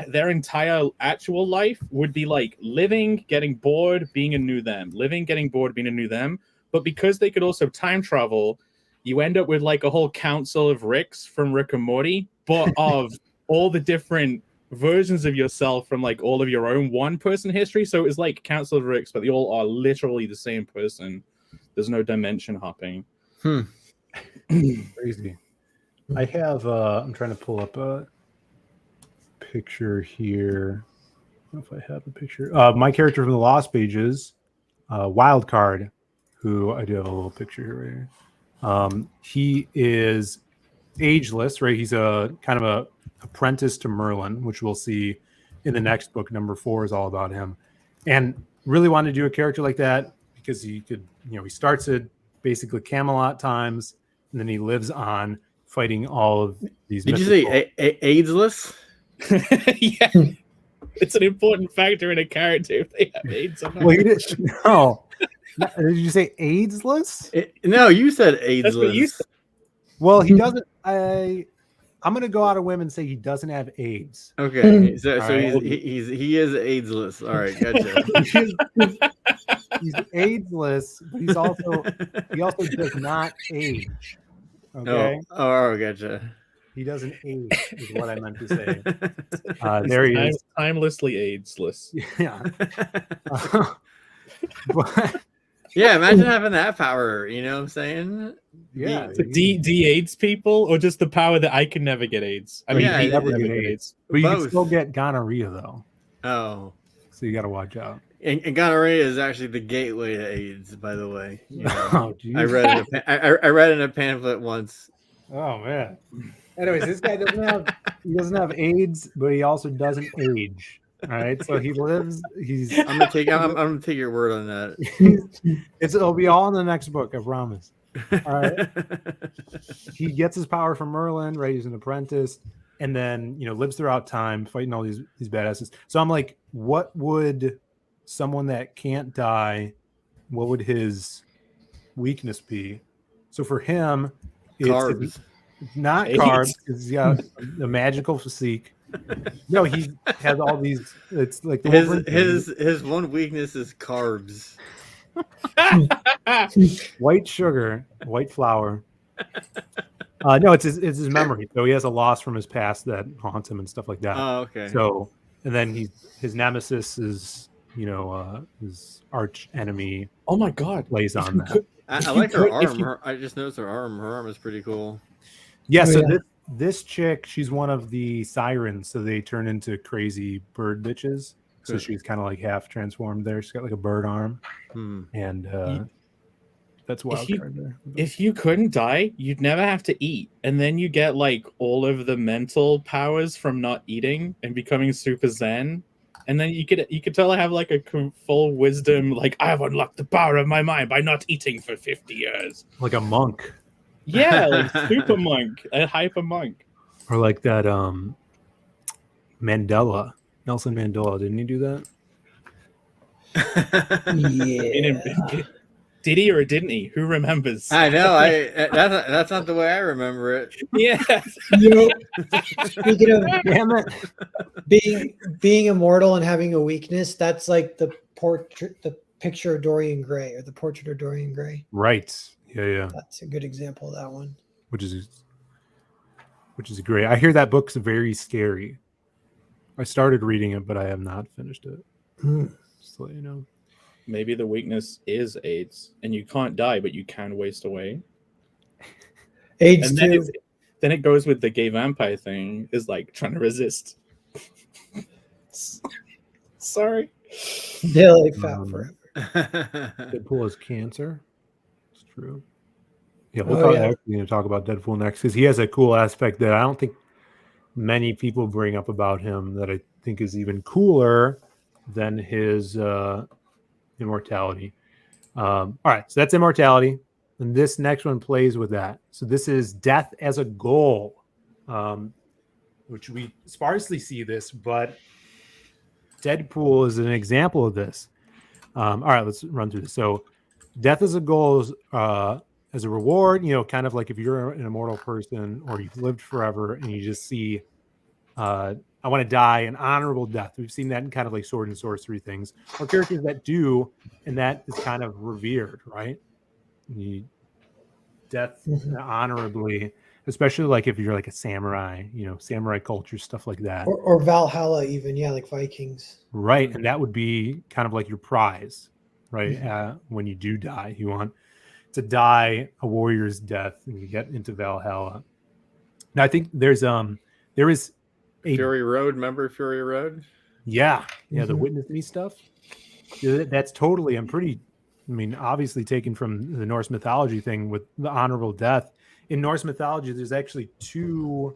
their entire actual life would be like living, getting bored, being a new them, living, getting bored, being a new them. But because they could also time travel, you end up with like a whole council of Ricks from Rick and Morty, but of all the different versions of yourself from like all of your own one-person history. So it's like council of Ricks, but they all are literally the same person. There's no dimension hopping. Crazy. I have I'm trying to pull up a picture here. I don't know if I have a picture. My character from the Lost Pages, Wildcard, who I do have a little picture here right here. He is ageless, right? He's a kind of a apprentice to Merlin, which we'll see in the next book. Number 4 is all about him, and really wanted to do a character like that because he could, he starts at basically Camelot times, and then he lives on fighting all of these. Did you say ageless? Yeah, it's an important factor in a character if they have AIDS. Well, he did. No. Did you say AIDSless? No, you said AIDSless. That's what you said. Well, he doesn't. I'm going to go out on a whim and say he doesn't have AIDS. Okay, so right. he is AIDSless. All right, gotcha. He's AIDSless, but he also does not age. Okay. Oh, gotcha. He doesn't age, is what I meant to say. There he is, timelessly AIDSless. Yeah. But, yeah, imagine having that power. You know what I'm saying? Yeah. De-AIDS people, or just the power that I can never get AIDS? I mean, yeah, never get AIDS. But you can still get gonorrhea, though. Oh. So you got to watch out. And gonorrhea is actually the gateway to AIDS, by the way. Oh, geez. I read in a pamphlet once. Oh man. Anyways, this guy doesn't have AIDS, but he also doesn't age. All right, so he lives. I'm gonna take your word on that. It'll be all in the next book, I promise. All right. He gets his power from Merlin, right? He's an apprentice, and then lives throughout time, fighting all these badasses. So I'm like, what would someone that can't die? What would his weakness be? So for him, carbs. It's not carbs, because he's got a magical physique. No, he has all these. It's like his one weakness is carbs. White sugar, white flour. No, it's his memory. So he has a loss from his past that haunts him and stuff like that. Oh, okay. So and then his nemesis is his arch enemy. Oh my god, plays on that. I like her arm. I just noticed her arm. Her arm is pretty cool. Yeah. So this chick, she's one of the sirens. So they turn into crazy bird bitches. So she's kind of like half transformed there. She's got like a bird arm, and that's wild card there. If you couldn't die, you'd never have to eat, and then you get like all of the mental powers from not eating and becoming super zen. And then you could totally have like a full wisdom, like I have unlocked the power of my mind by not eating for 50 years. Like a monk. Yeah, like super monk, a hyper monk. Or like that Mandela. Nelson Mandela, didn't he do that? Yeah. Did he or didn't he? Who remembers? I know. That's not the way I remember it. Yeah. Speaking of damn it, being immortal and having a weakness, that's like the picture of Dorian Gray, or the portrait of Dorian Gray. Right. Yeah. That's a good example of that one. Which is great. I hear that book's very scary. I started reading it, but I have not finished it. Just to let you know. Maybe the weakness is AIDS, and you can't die, but you can waste away. AIDS too. Then it goes with the gay vampire thing, is like trying to resist. Sorry. They're like fat forever. Deadpool has cancer. It's true. Yeah, we'll probably actually going to talk about Deadpool next, because he has a cool aspect that I don't think many people bring up about him that I think is even cooler than his immortality. All right, so that's immortality, and this next one plays with that. So this is death as a goal, which we sparsely see this, but Deadpool is an example of this. All right, let's run through this. So death as a goal is as a reward, kind of like if you're an immortal person or you've lived forever and you just see I want to die an honorable death. We've seen that in kind of like sword and sorcery things, or characters that do, and that is kind of revered, right? Death honorably, especially like if you're like a samurai, samurai culture, stuff like that. Or Valhalla even, like Vikings. Right, and that would be kind of like your prize, right? When you do die, you want to die a warrior's death, and you get into Valhalla. Now, I think there is Fury Road, remember Fury Road? Yeah, the Witness Me stuff. That's totally, obviously taken from the Norse mythology thing with the honorable death. In Norse mythology, there's actually two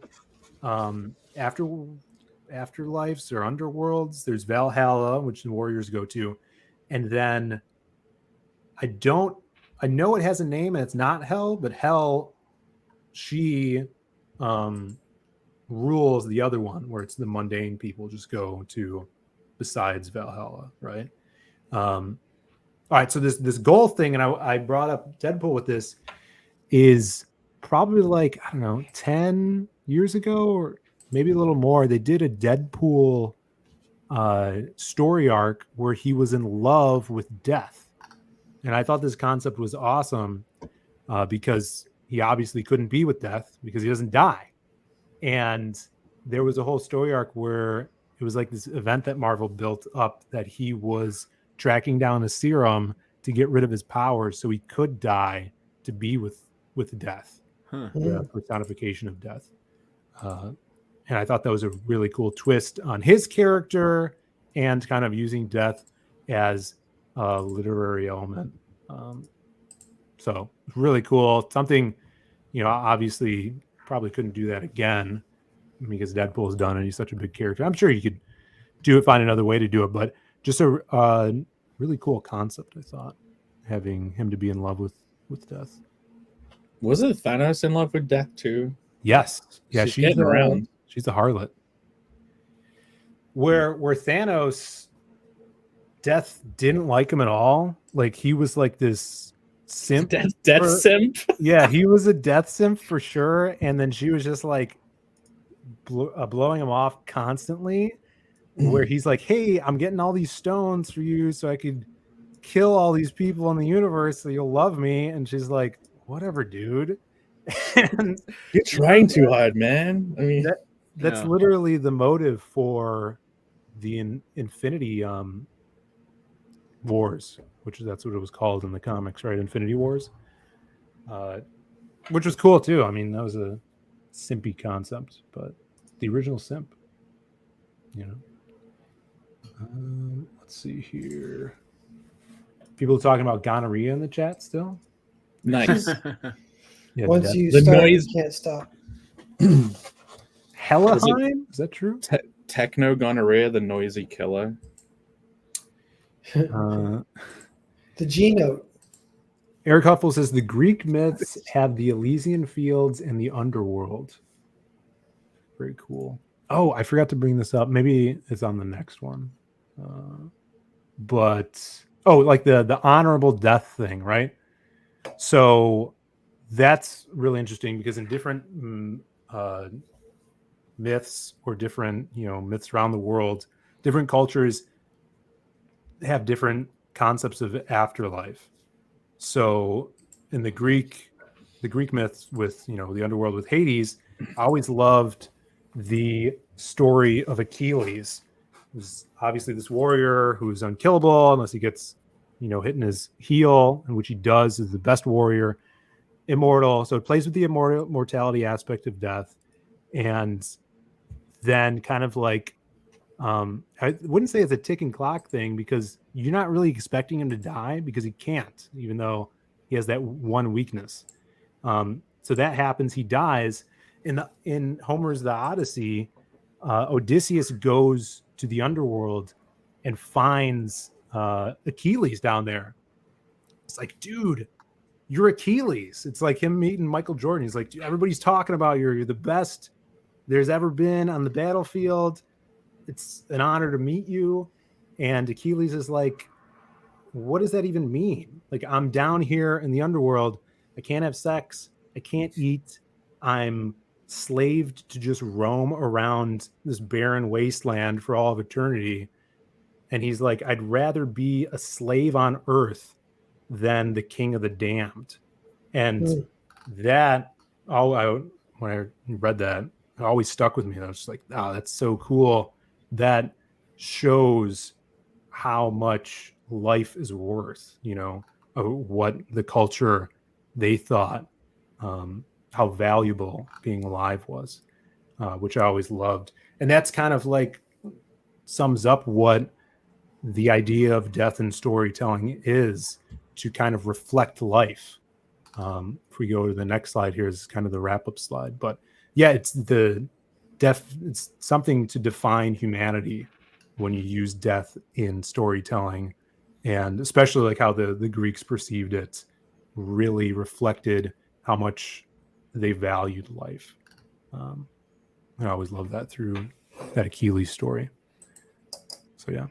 afterlives or underworlds. There's Valhalla, which the warriors go to, and then I know it has a name and it's not Hell, but Hell, she rules the other one where it's the mundane people just go to besides Valhalla, right? All right, so this goal thing, and I brought up Deadpool with this, is probably like, 10 years ago or maybe a little more. They did a Deadpool story arc where he was in love with death. And I thought this concept was awesome because he obviously couldn't be with death because he doesn't die. And there was a whole story arc where it was like this event that Marvel built up that he was tracking down a serum to get rid of his powers so he could die to be with death. The personification of death. And I thought that was a really cool twist on his character and kind of using death as a literary element. So really cool. Something, obviously probably couldn't do that again because Deadpool is done and he's such a big character. I'm sure you could find another way to do it, but just a really cool concept, I thought, having him to be in love with death. Was it Thanos in love with death too? Yes. Yeah, she's getting around. She's a harlot. Where Thanos, death didn't like him at all. Like he was like this simp. Death simp? Yeah, he was a death simp for sure. And then she was just like blowing him off constantly, where he's like, hey, I'm getting all these stones for you so I could kill all these people in the universe so you'll love me. And she's like, whatever, dude. And you're trying too hard, man. I mean, that's literally the motive for the Infinity Wars, that's what it was called in the comics, right? Infinity Wars, which was cool too. I mean, that was a simpy concept, but the original simp, you know. Let's see here. People talking about gonorrhea in the chat still. Nice. Yeah, Once you the start, noise- you can't stop. Helleheim, is that true? Techno gonorrhea, the noisy killer. Uh, The G note. Eric Huffle says the Greek myths have the Elysian fields and the underworld. Very cool. Oh, I forgot to bring this up. Maybe it's on the next one. Like the honorable death thing, right? So that's really interesting because in different myths or different, myths around the world, different cultures have different concepts of afterlife. So in the Greek myths with, the underworld with Hades, I always loved the story of Achilles. Who's obviously this warrior who's unkillable unless he gets, hit in his heel, and which he does, is the best warrior, immortal. So it plays with the immortality aspect of death. And then kind of like, I wouldn't say it's a ticking clock thing because you're not really expecting him to die because he can't, even though he has that one weakness. So that happens. He dies. In Homer's The Odyssey, Odysseus goes to the underworld and finds Achilles down there. It's like, dude, you're Achilles. It's like him meeting Michael Jordan. He's like, dude, everybody's talking about you. You're the best there's ever been on the battlefield. It's an honor to meet you. And Achilles is like, what does that even mean? Like, I'm down here in the underworld. I can't have sex. I can't eat. I'm slaved to just roam around this barren wasteland for all of eternity. And he's like, I'd rather be a slave on earth than the king of the damned. And that, when I read that, it always stuck with me. I was just like, oh, that's so cool. That shows how much life is worth, what the culture they thought, how valuable being alive was, which I always loved. And that's kind of like sums up what the idea of death and storytelling is, to kind of reflect life. If we go to the next slide, here's kind of the wrap-up slide. But yeah, it's something to define humanity when you use death in storytelling, and especially like how the Greeks perceived it really reflected how much they valued life. I always love that through that Achilles story. So yeah.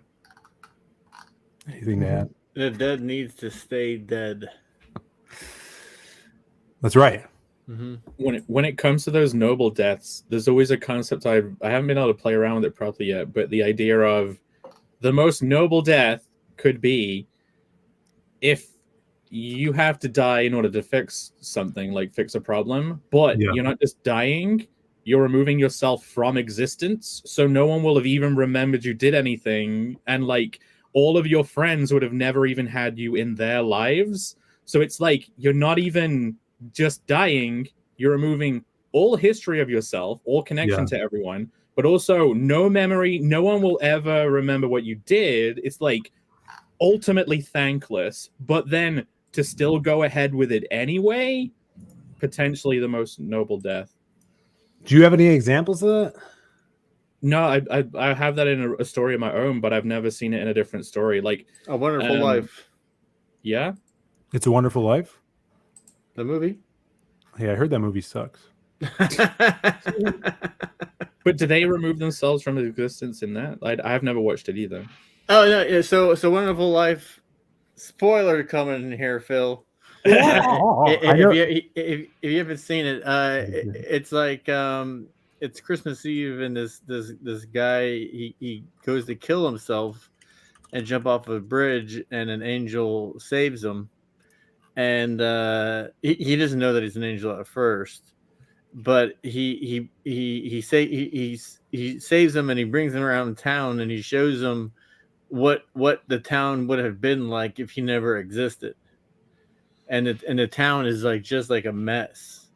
Anything to add? The dead needs to stay dead. That's right. Mm-hmm. When it comes to those noble deaths, there's always a concept I haven't been able to play around with it properly yet, but the idea of the most noble death could be if you have to die in order to fix something, like fix a problem, but you're not just dying, you're removing yourself from existence, so no one will have even remembered you did anything, and like all of your friends would have never even had you in their lives. So it's like you're not even just dying, you're removing all history of yourself, all connection to everyone, but also no memory, no one will ever remember what you did. It's like ultimately thankless, but then to still go ahead with it anyway, potentially the most noble death. Do you have any examples of that? No, I have that in a story of my own, but I've never seen it in a different story. Like A Wonderful Life. Yeah? It's a Wonderful Life? The movie? Yeah, I heard that movie sucks. But do they remove themselves from existence in that? I've never watched it either. Oh no! Yeah, so Wonderful Life. Spoiler coming in here, Phil. If you haven't seen it, it's like it's Christmas Eve, and this guy he goes to kill himself and jump off a bridge, and an angel saves him, and he doesn't know that he's an angel at first. but he saves them, and he brings them around town, and he shows them what the town would have been like if he never existed. And the town is like just like a mess.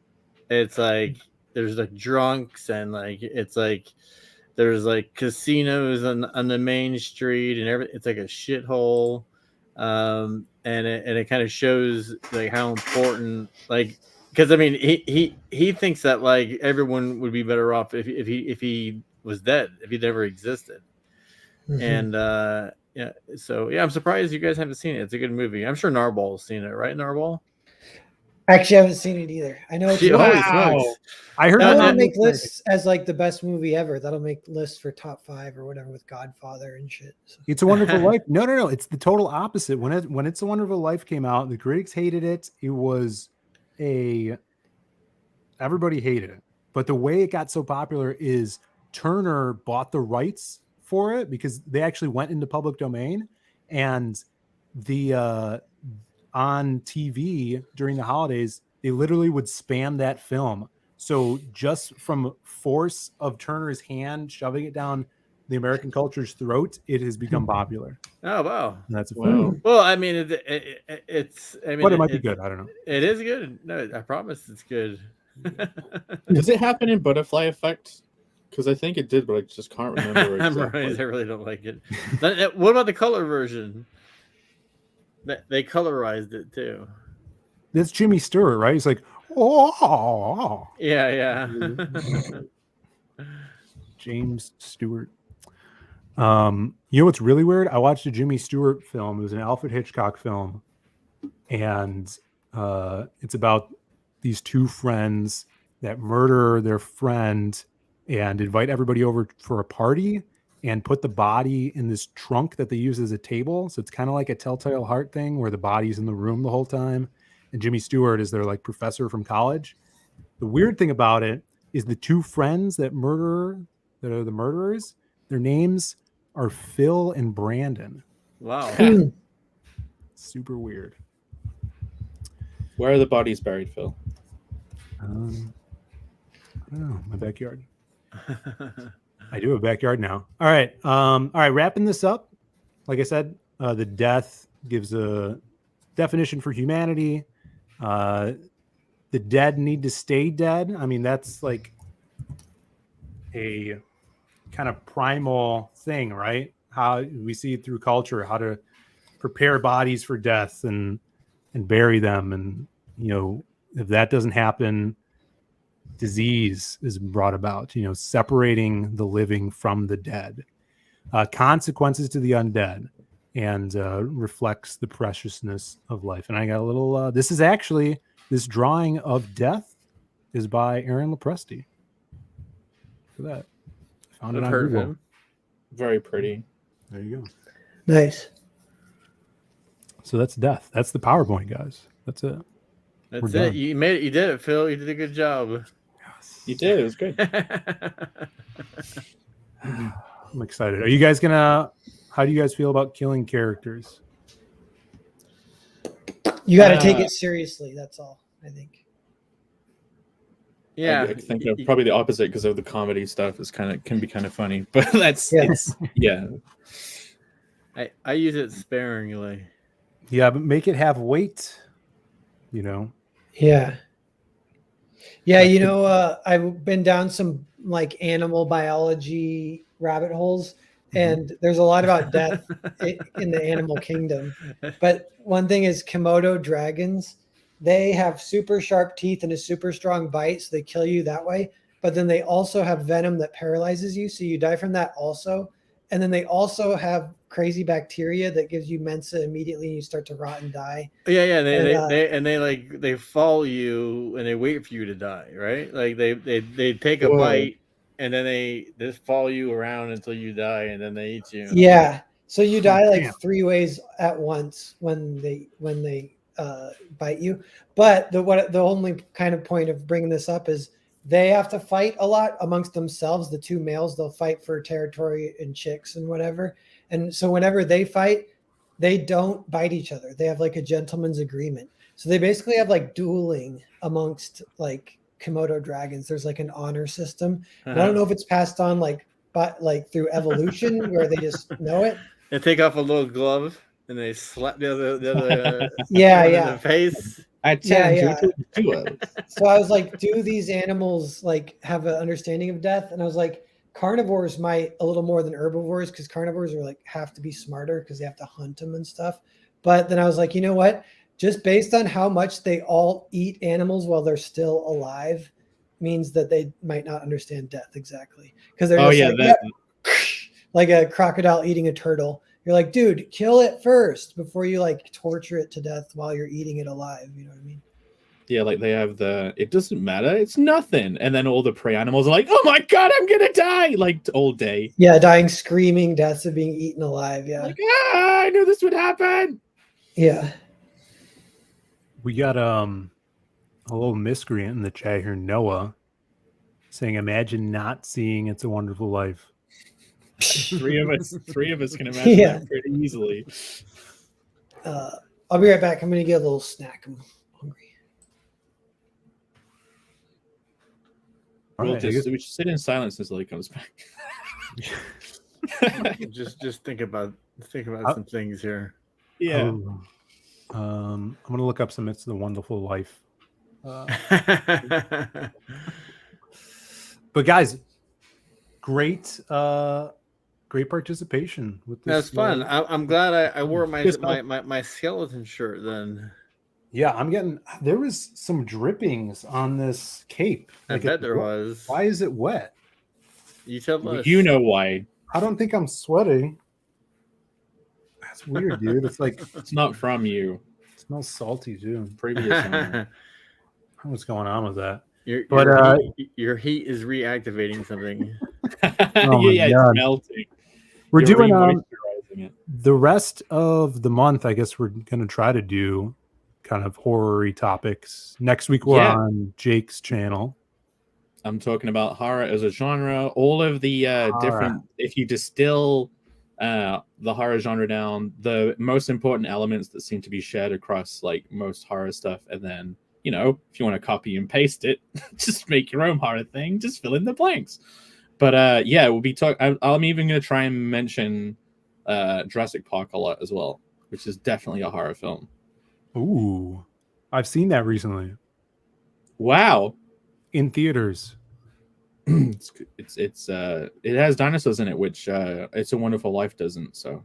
It's like there's like drunks, and like it's like there's like casinos on the main street, and everything. It's like a shithole. And it kind of shows like how important, like, because I mean he thinks that like everyone would be better off if he was dead, if he never existed. And yeah, so yeah, I'm surprised you guys haven't seen it. It's a good movie. I'm sure Narball's seen it, right? Narball? Actually, I haven't seen it either. I know it's Holy smokes. I heard that'll that make lists as like the best movie ever. That'll make lists for top 5 or whatever with Godfather and shit. So. It's a Wonderful Life. No. It's the total opposite. When It's a Wonderful Life came out, the critics hated it. It was everybody hated it. But the way it got so popular is Turner bought the rights for it because they actually went into public domain, and the on TV during the holidays, they literally would spam that film. So just from force of Turner's hand shoving it down the American culture's throat, it has become popular. Oh wow, And that's a fact. Wow. well, I mean it's I mean But it might be good. I don't know. It is good. No, I promise it's good. Does it happen in Butterfly Effect? Because I think it did, but I just can't remember exactly. I really don't like it. What about the color version? They colorized it too. That's Jimmy Stewart, right? He's like, oh, Yeah. James Stewart. You know what's really weird? I watched a Jimmy Stewart film. It was an Alfred Hitchcock film, and it's about these two friends that murder their friend and invite everybody over for a party and put the body in this trunk that they use as a table. So it's kind of like a Telltale Heart thing where the body's in the room the whole time. And Jimmy Stewart is their like professor from college. The weird thing about it is the two friends that are the murderers, their names are Phil and Brandon. Wow. Super weird. Where are the bodies buried, Phil? I don't know, my backyard. I do have a backyard now. All right. Wrapping this up. Like I said, the death gives a definition for humanity. The dead need to stay dead. I mean, that's like a kind of primal thing, right? How we see it through culture, how to prepare bodies for death and bury them. And, you know, if that doesn't happen, disease is brought about, you know, separating the living from the dead. Consequences to the undead, and reflects the preciousness of life. And I got a little, this drawing of death is by Aaron Lopresti. For that. Found it on Google. Very pretty. There you go. Nice. So that's death. That's the PowerPoint, guys. That's it. That's it. You made it. You did it, Phil. You did a good job. You did. It was good. I'm excited. Are you guys how do you guys feel about killing characters? You got to take it seriously. That's all, I think. Yeah. I think probably the opposite, because of the comedy stuff can be kind of funny, but that's yeah. I use it sparingly. Yeah, but make it have weight, you know. Yeah. Yeah, you know, I've been down some like animal biology rabbit holes, and there's a lot about death in the animal kingdom. But one thing is Komodo dragons, they have super sharp teeth and a super strong bite, so they kill you that way. But then they also have venom that paralyzes you, so you die from that also. And then they also have crazy bacteria that gives you Mensa immediately, and you start to rot and die. Yeah. They follow you and they wait for you to die, right? Like they take a bite and then they just follow you around until you die, and then they eat you. Yeah. So you die like 3 ways at once when they bite you. But the only kind of point of bringing this up is they have to fight a lot amongst themselves. The two males, they'll fight for territory and chicks and whatever. And so whenever they fight, they don't bite each other. They have like a gentleman's agreement. So they basically have like dueling amongst like Komodo dragons. There's like an honor system. And I don't know if it's passed on but through evolution where they just know it. They take off a little glove and they slap the other Yeah, one yeah. in the face. So I was like, do these animals like have an understanding of death? And I was like, carnivores might a little more than herbivores, because carnivores are like have to be smarter because they have to hunt them and stuff. But then I was like, you know what? Just based on how much they all eat animals while they're still alive means that they might not understand death exactly. Because they're like a crocodile eating a turtle. You're like, dude, kill it first before you like torture it to death while you're eating it alive. You know what I mean? Yeah, like they have it doesn't matter, it's nothing. And then all the prey animals are like, oh my God, I'm going to die. Like all day. Yeah, dying, screaming deaths of being eaten alive. Yeah. Like, I knew this would happen. Yeah. We got a little miscreant in the chat here, Noah, saying, imagine not seeing It's a Wonderful Life. Three of us can imagine that pretty easily. I'll be right back. I'm going to get a little snack. I'm hungry. We should sit in silence until he comes back. just think about some things here. Yeah. I'm gonna look up some It's the Wonderful Life. But guys, great participation with this. That's fun. I'm glad I wore my skeleton shirt then. Yeah, there was some drippings on this cape. I bet there was. Why is it wet? You tell us. You know why. I don't think I'm sweating. That's weird, dude. It's like it's not from you. It smells salty too. Previous. What's going on with that? Your heat is reactivating something. It's melting. We're doing the rest of the month. I guess we're gonna try to do kind of horror-y topics. Next week we're on Jake's channel. I'm talking about horror as a genre. All of the different, if you distill the horror genre down, the most important elements that seem to be shared across like most horror stuff, and then if you want to copy and paste it, just make your own horror thing. Just fill in the blanks. But we'll be talking. I'm even going to try and mention Jurassic Park a lot as well, which is definitely a horror film. Ooh, I've seen that recently. Wow, in theaters. It has dinosaurs in it, which It's a Wonderful Life doesn't. So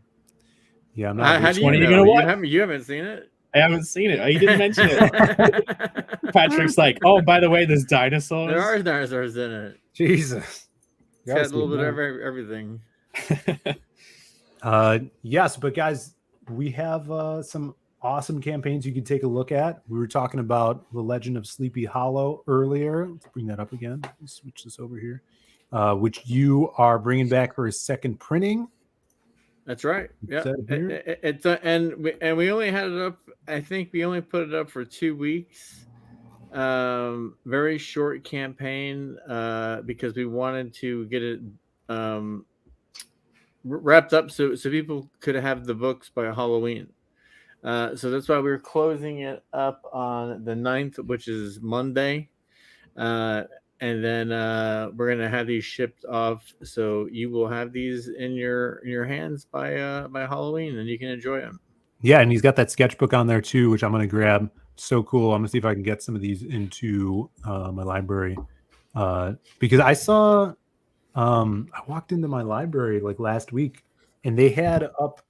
yeah, I'm not. How do you know? You haven't seen it? I haven't seen it. He didn't mention it. Patrick's like, oh, by the way, there's dinosaurs. There are dinosaurs in it. Jesus, it's got a little bit of everything. Yes, but guys, we have some awesome campaigns you can take a look at. We were talking about The Legend of Sleepy Hollow earlier. Let's bring that up again. Let's switch this over here. Which you are bringing back for a second printing. That's right. Yeah, it's and we only had it up. I think we only put it up for 2 weeks. Very short campaign because we wanted to get it wrapped up so people could have the books by Halloween. So that's why we're closing it up on the 9th, which is Monday. And then we're gonna have these shipped off, so you will have these in your hands by Halloween, and you can enjoy them. Yeah, and he's got that sketchbook on there too, which I'm gonna grab. So cool! I'm gonna see if I can get some of these into my library because I saw I walked into my library like last week, and they had up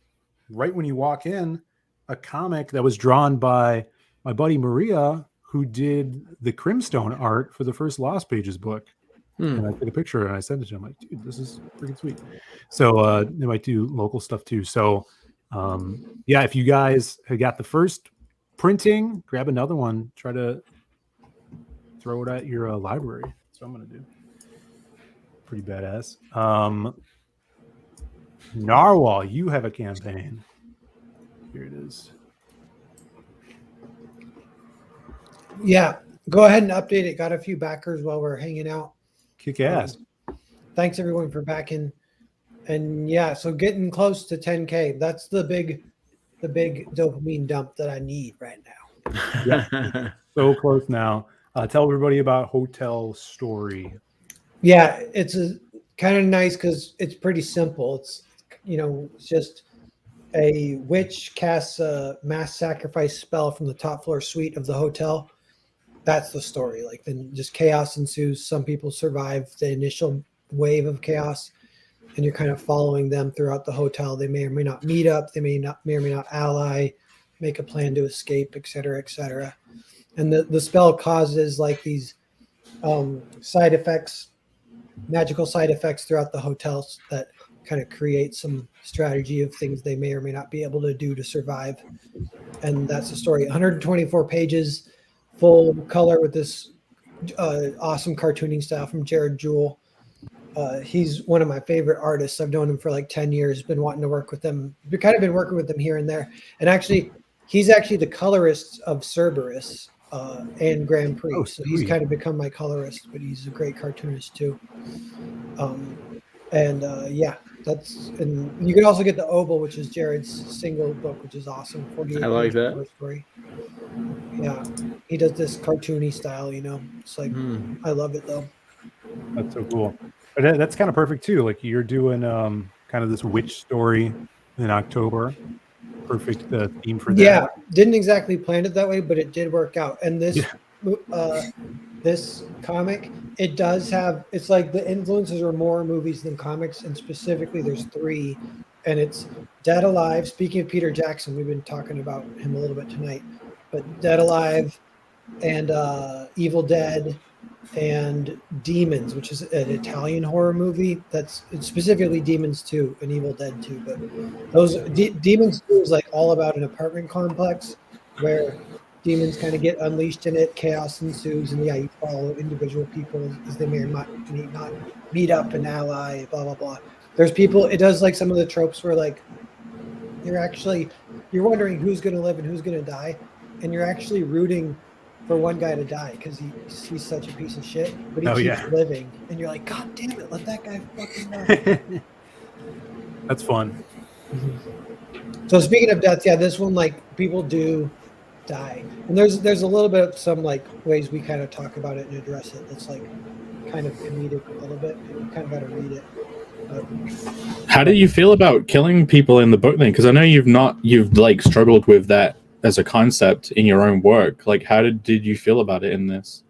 right when you walk in a comic that was drawn by my buddy Maria, who did the Crimstone art for the first Lost Pages book. And I took a picture and I sent it to him. I'm like, dude, this is freaking sweet. So they might do local stuff too. So if you guys have got the first printing, grab another one. Try to throw it at your library. That's what I'm going to do. Pretty badass. Narwhal, you have a campaign. Here it is. Yeah, go ahead and update it. Got a few backers while we're hanging out. Kick ass. Thanks everyone for backing. And yeah, so getting close to 10K. That's the big dopamine dump that I need right now. Yeah, so close now. Tell everybody about Hotel Story. Yeah, it's a kind of nice because it's pretty simple. It's it's just a witch casts a mass sacrifice spell from the top floor suite of the hotel. That's the story. Like then just chaos ensues. Some people survive the initial wave of chaos, and you're kind of following them throughout the hotel. They may or may not meet up. They may or may not ally, make a plan to escape, et cetera, et cetera. And the spell causes like these side effects, magical side effects throughout the hotels that kind of create some strategy of things they may or may not be able to do to survive. And that's the story. 124 pages, full color with this awesome cartooning style from Jared Jewell. He's one of my favorite artists. I've known him for like 10 years, been wanting to work with him. We've kind of been working with him here and there. And actually, he's actually the colorist of Cerberus and Grand Prix. Oh, so he's sweet. kind of become my colorist, but he's a great cartoonist too. Yeah, and you can also get the Oval, which is Jared's single book, which is awesome. 48 I like page that. cover story. Yeah, he does this cartoony style, It's like I love it though. That's so cool. But that's kind of perfect too. Like you're doing kind of this witch story in October. Perfect theme for that. Yeah, didn't exactly plan it that way, but it did work out. And this this comic, it does have, it's like the influences are more movies than comics, and specifically there's 3, and it's Dead Alive. Speaking of Peter Jackson, we've been talking about him a little bit tonight, but Dead Alive and Evil Dead and Demons, which is an Italian horror movie. It's specifically Demons 2 and Evil Dead 2. But those Demons 2 is like all about an apartment complex where demons kind of get unleashed in it, chaos ensues, and you follow individual people as they may or not meet up and ally, blah blah blah. There's people. It does like some of the tropes where like you're wondering who's going to live and who's going to die, and you're actually rooting for one guy to die because he's such a piece of shit, but he keeps living, and you're like, God damn it, let that guy fucking die. That's fun. Mm-hmm. So speaking of death, yeah, this one like people do die, and there's a little bit of some like ways we kind of talk about it and address it. That's like kind of comedic a little bit. You kind of got to read it. How do you feel about killing people in the book then? Because I know you've like struggled with that as a concept in your own work. Like, how did you feel about it in this?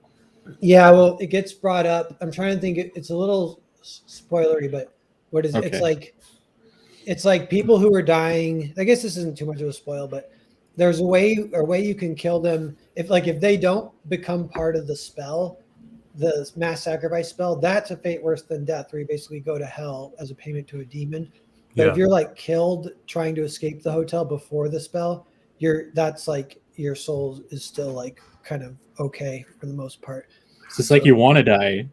Yeah, well, it gets brought up. I'm trying to think. It's a little spoilery, but what is it? Okay. It's like people who are dying. I guess this isn't too much of a spoil, but there's a way you can kill them if they don't become part of the spell, the mass sacrifice spell. That's a fate worse than death, where you basically go to hell as a payment to a demon. But if you're like killed trying to escape the hotel before the spell, that's like your soul is still like kind of okay for the most part. So it's like you want to die.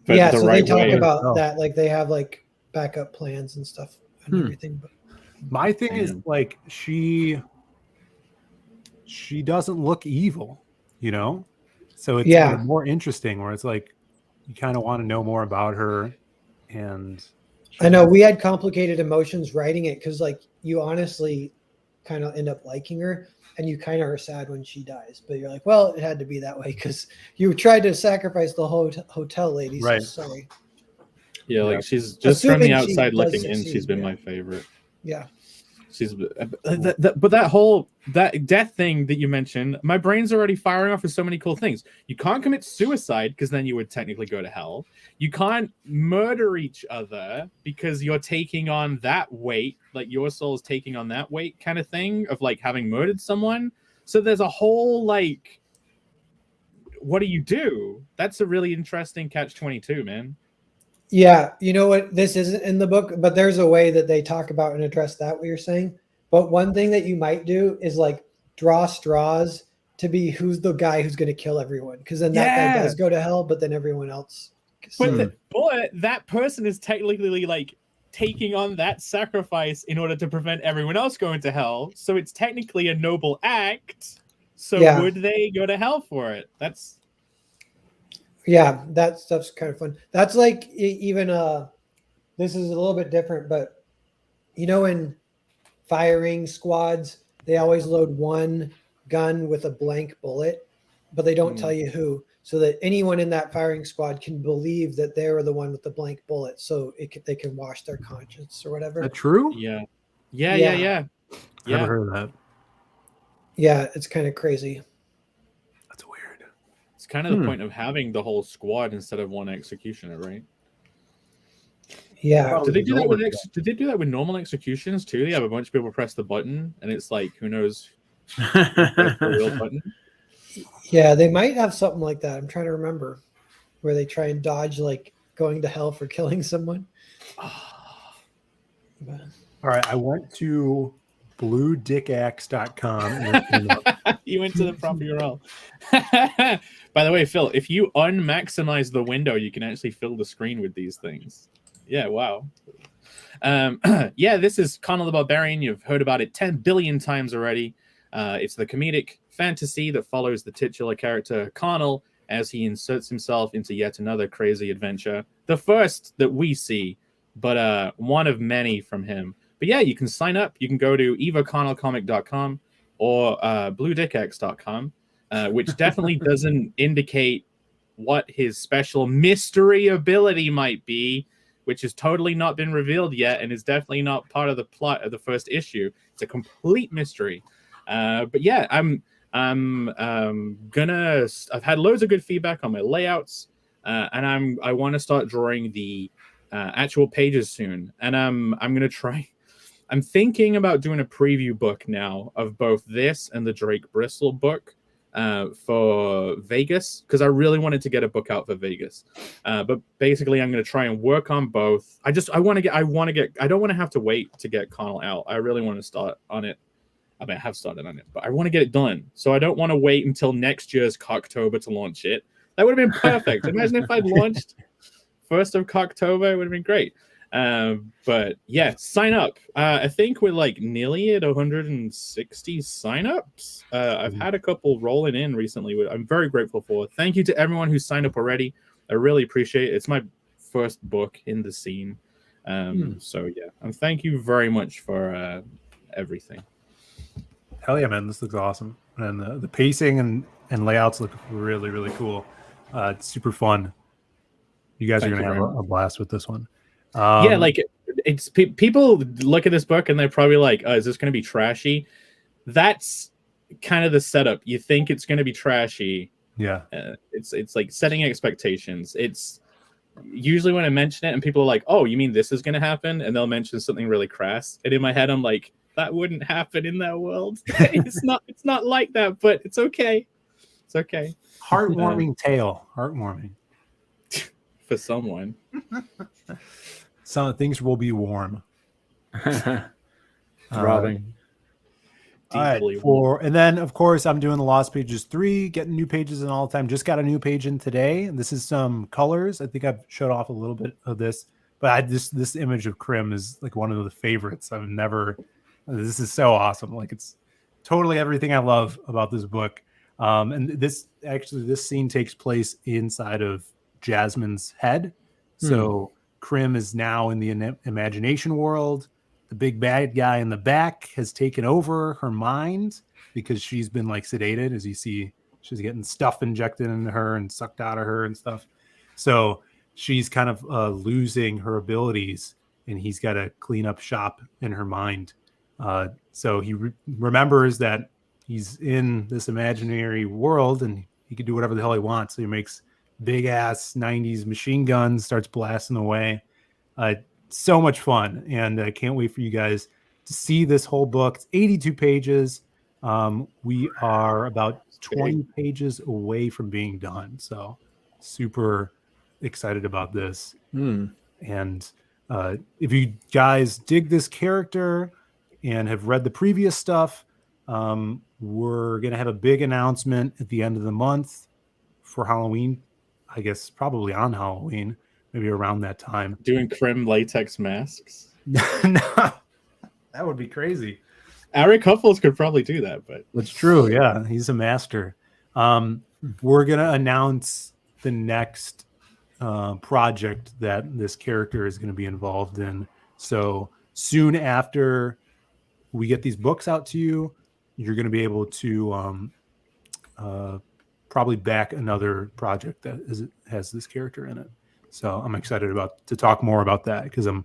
But yeah, so they talk about that, like they have like backup plans and stuff and everything. But my thing is like she doesn't look evil, so it's kind of more interesting where it's like you kind of want to know more about her. And I know we had complicated emotions writing it because like you honestly kind of end up liking her, and you kind of are sad when she dies, but you're like, well, it had to be that way because you tried to sacrifice the whole hotel lady. So right. Sorry. Yeah, like she's just from the outside looking in. She's been my favorite. Yeah. She's but that death thing that you mentioned, my brain's already firing off with so many cool things. You can't commit suicide because then you would technically go to hell. You can't murder each other because you're taking on that weight, like your soul's taking on that weight kind of thing of like having murdered someone. So there's a whole like, what do you do? That's a really interesting catch-22, man. Yeah, you know what? This isn't in the book, but there's a way that they talk about and address that, what you're saying. But one thing that you might do is like draw straws to be who's the guy who's going to kill everyone. Because then that guy does go to hell, but then everyone else. But that person is technically like taking on that sacrifice in order to prevent everyone else going to hell. So it's technically a noble act. So would they go to hell for it? Yeah, that stuff's kind of fun. That's like even this is a little bit different, but in firing squads, they always load one gun with a blank bullet. but they don't tell you who, so that anyone in that firing squad can believe that they were the one with the blank bullet, so they can wash their conscience or whatever. Is that true? Yeah. Never heard of that. Yeah, it's kind of crazy. That's weird. It's kind of the point of having the whole squad instead of one executioner, right? Yeah. Did they do that with Did they do that with normal executions too? They have a bunch of people press the button, and it's like, who knows the real button? Yeah, they might have something like that. I'm trying to remember where they try and dodge like going to hell for killing someone. All right, I went to bluedickaxe.com. You went to the proper URL. By the way, Phil, if you unmaximize the window, you can actually fill the screen with these things. Yeah, wow. Yeah, this is Connell the Barbarian. You've heard about it 10 billion times already. It's the comedic fantasy that follows the titular character Connell as he inserts himself into yet another crazy adventure. The first that we see, but one of many from him. But yeah, you can sign up. You can go to either connellcomic.com or bluedickaxe.com, which definitely doesn't indicate what his special mystery ability might be, which has totally not been revealed yet and is definitely not part of the plot of the first issue. It's a complete mystery. But yeah, I've had loads of good feedback on my layouts, and I want to start drawing the actual pages soon. And I'm gonna try. I'm thinking about doing a preview book now of both this and the Drake Bristle book for Vegas, because I really wanted to get a book out for Vegas. But basically, I'm going to try and work on both. I don't want to have to wait to get Connell out. I really want to start on it. I mean, I have started on it, but I want to get it done. So I don't want to wait until next year's Cocktober to launch it. That would have been perfect. Imagine if I'd launched 1st of Cocktober. It would have been great. But yeah, sign up. I think we're like nearly at 160 signups. I've had a couple rolling in recently, which I'm very grateful for. Thank you to everyone who signed up already. I really appreciate it. It's my first book in the scene. So yeah, and thank you very much for everything. Hell yeah, man. This looks awesome. And the pacing and layouts look really, really cool. It's super fun. You guys are going to have a blast with this one. Yeah, like it's people look at this book and they're probably like, oh, is this going to be trashy? That's kind of the setup. You think it's going to be trashy. Yeah. It's like setting expectations. It's usually when I mention it and people are like, oh, you mean this is going to happen? And they'll mention something really crass. And in my head, I'm like, that wouldn't happen in that world. It's not like that, but it's okay. It's okay. Heartwarming tale. Heartwarming. For someone. Some things will be warm. Robbing. And then of course I'm doing the Lost Pages 3, getting new pages in all the time. Just got a new page in today. This is some colors. I think I've showed off a little bit of this, but this image of Krim is like one of the favorites. This is so awesome. Like it's totally everything I love about this book. And this scene takes place inside of Jasmine's head. So Krim is now in the imagination world. The big bad guy in the back has taken over her mind because she's been like sedated. As you see, she's getting stuff injected into her and sucked out of her and stuff. So she's kind of losing her abilities, and he's got to clean up shop in her mind. So he remembers that he's in this imaginary world and he can do whatever the hell he wants. So he makes big ass 90s machine guns, starts blasting away. So much fun, and I can't wait for you guys to see this whole book. It's 82 pages. We are about 20 pages away from being done, so super excited about this. And if you guys dig this character and have read the previous stuff, we're gonna have a big announcement at the end of the month for Halloween. I guess probably on Halloween, maybe around that time. Doing Krim latex masks. No, that would be crazy. Eric Huffles could probably do that, but it's true. Yeah, he's a master. We're gonna announce the next project that this character is going to be involved in. So soon after we get these books out to you, you're going to be able to probably back another project that has this character in it. So I'm excited to talk more about that because I'm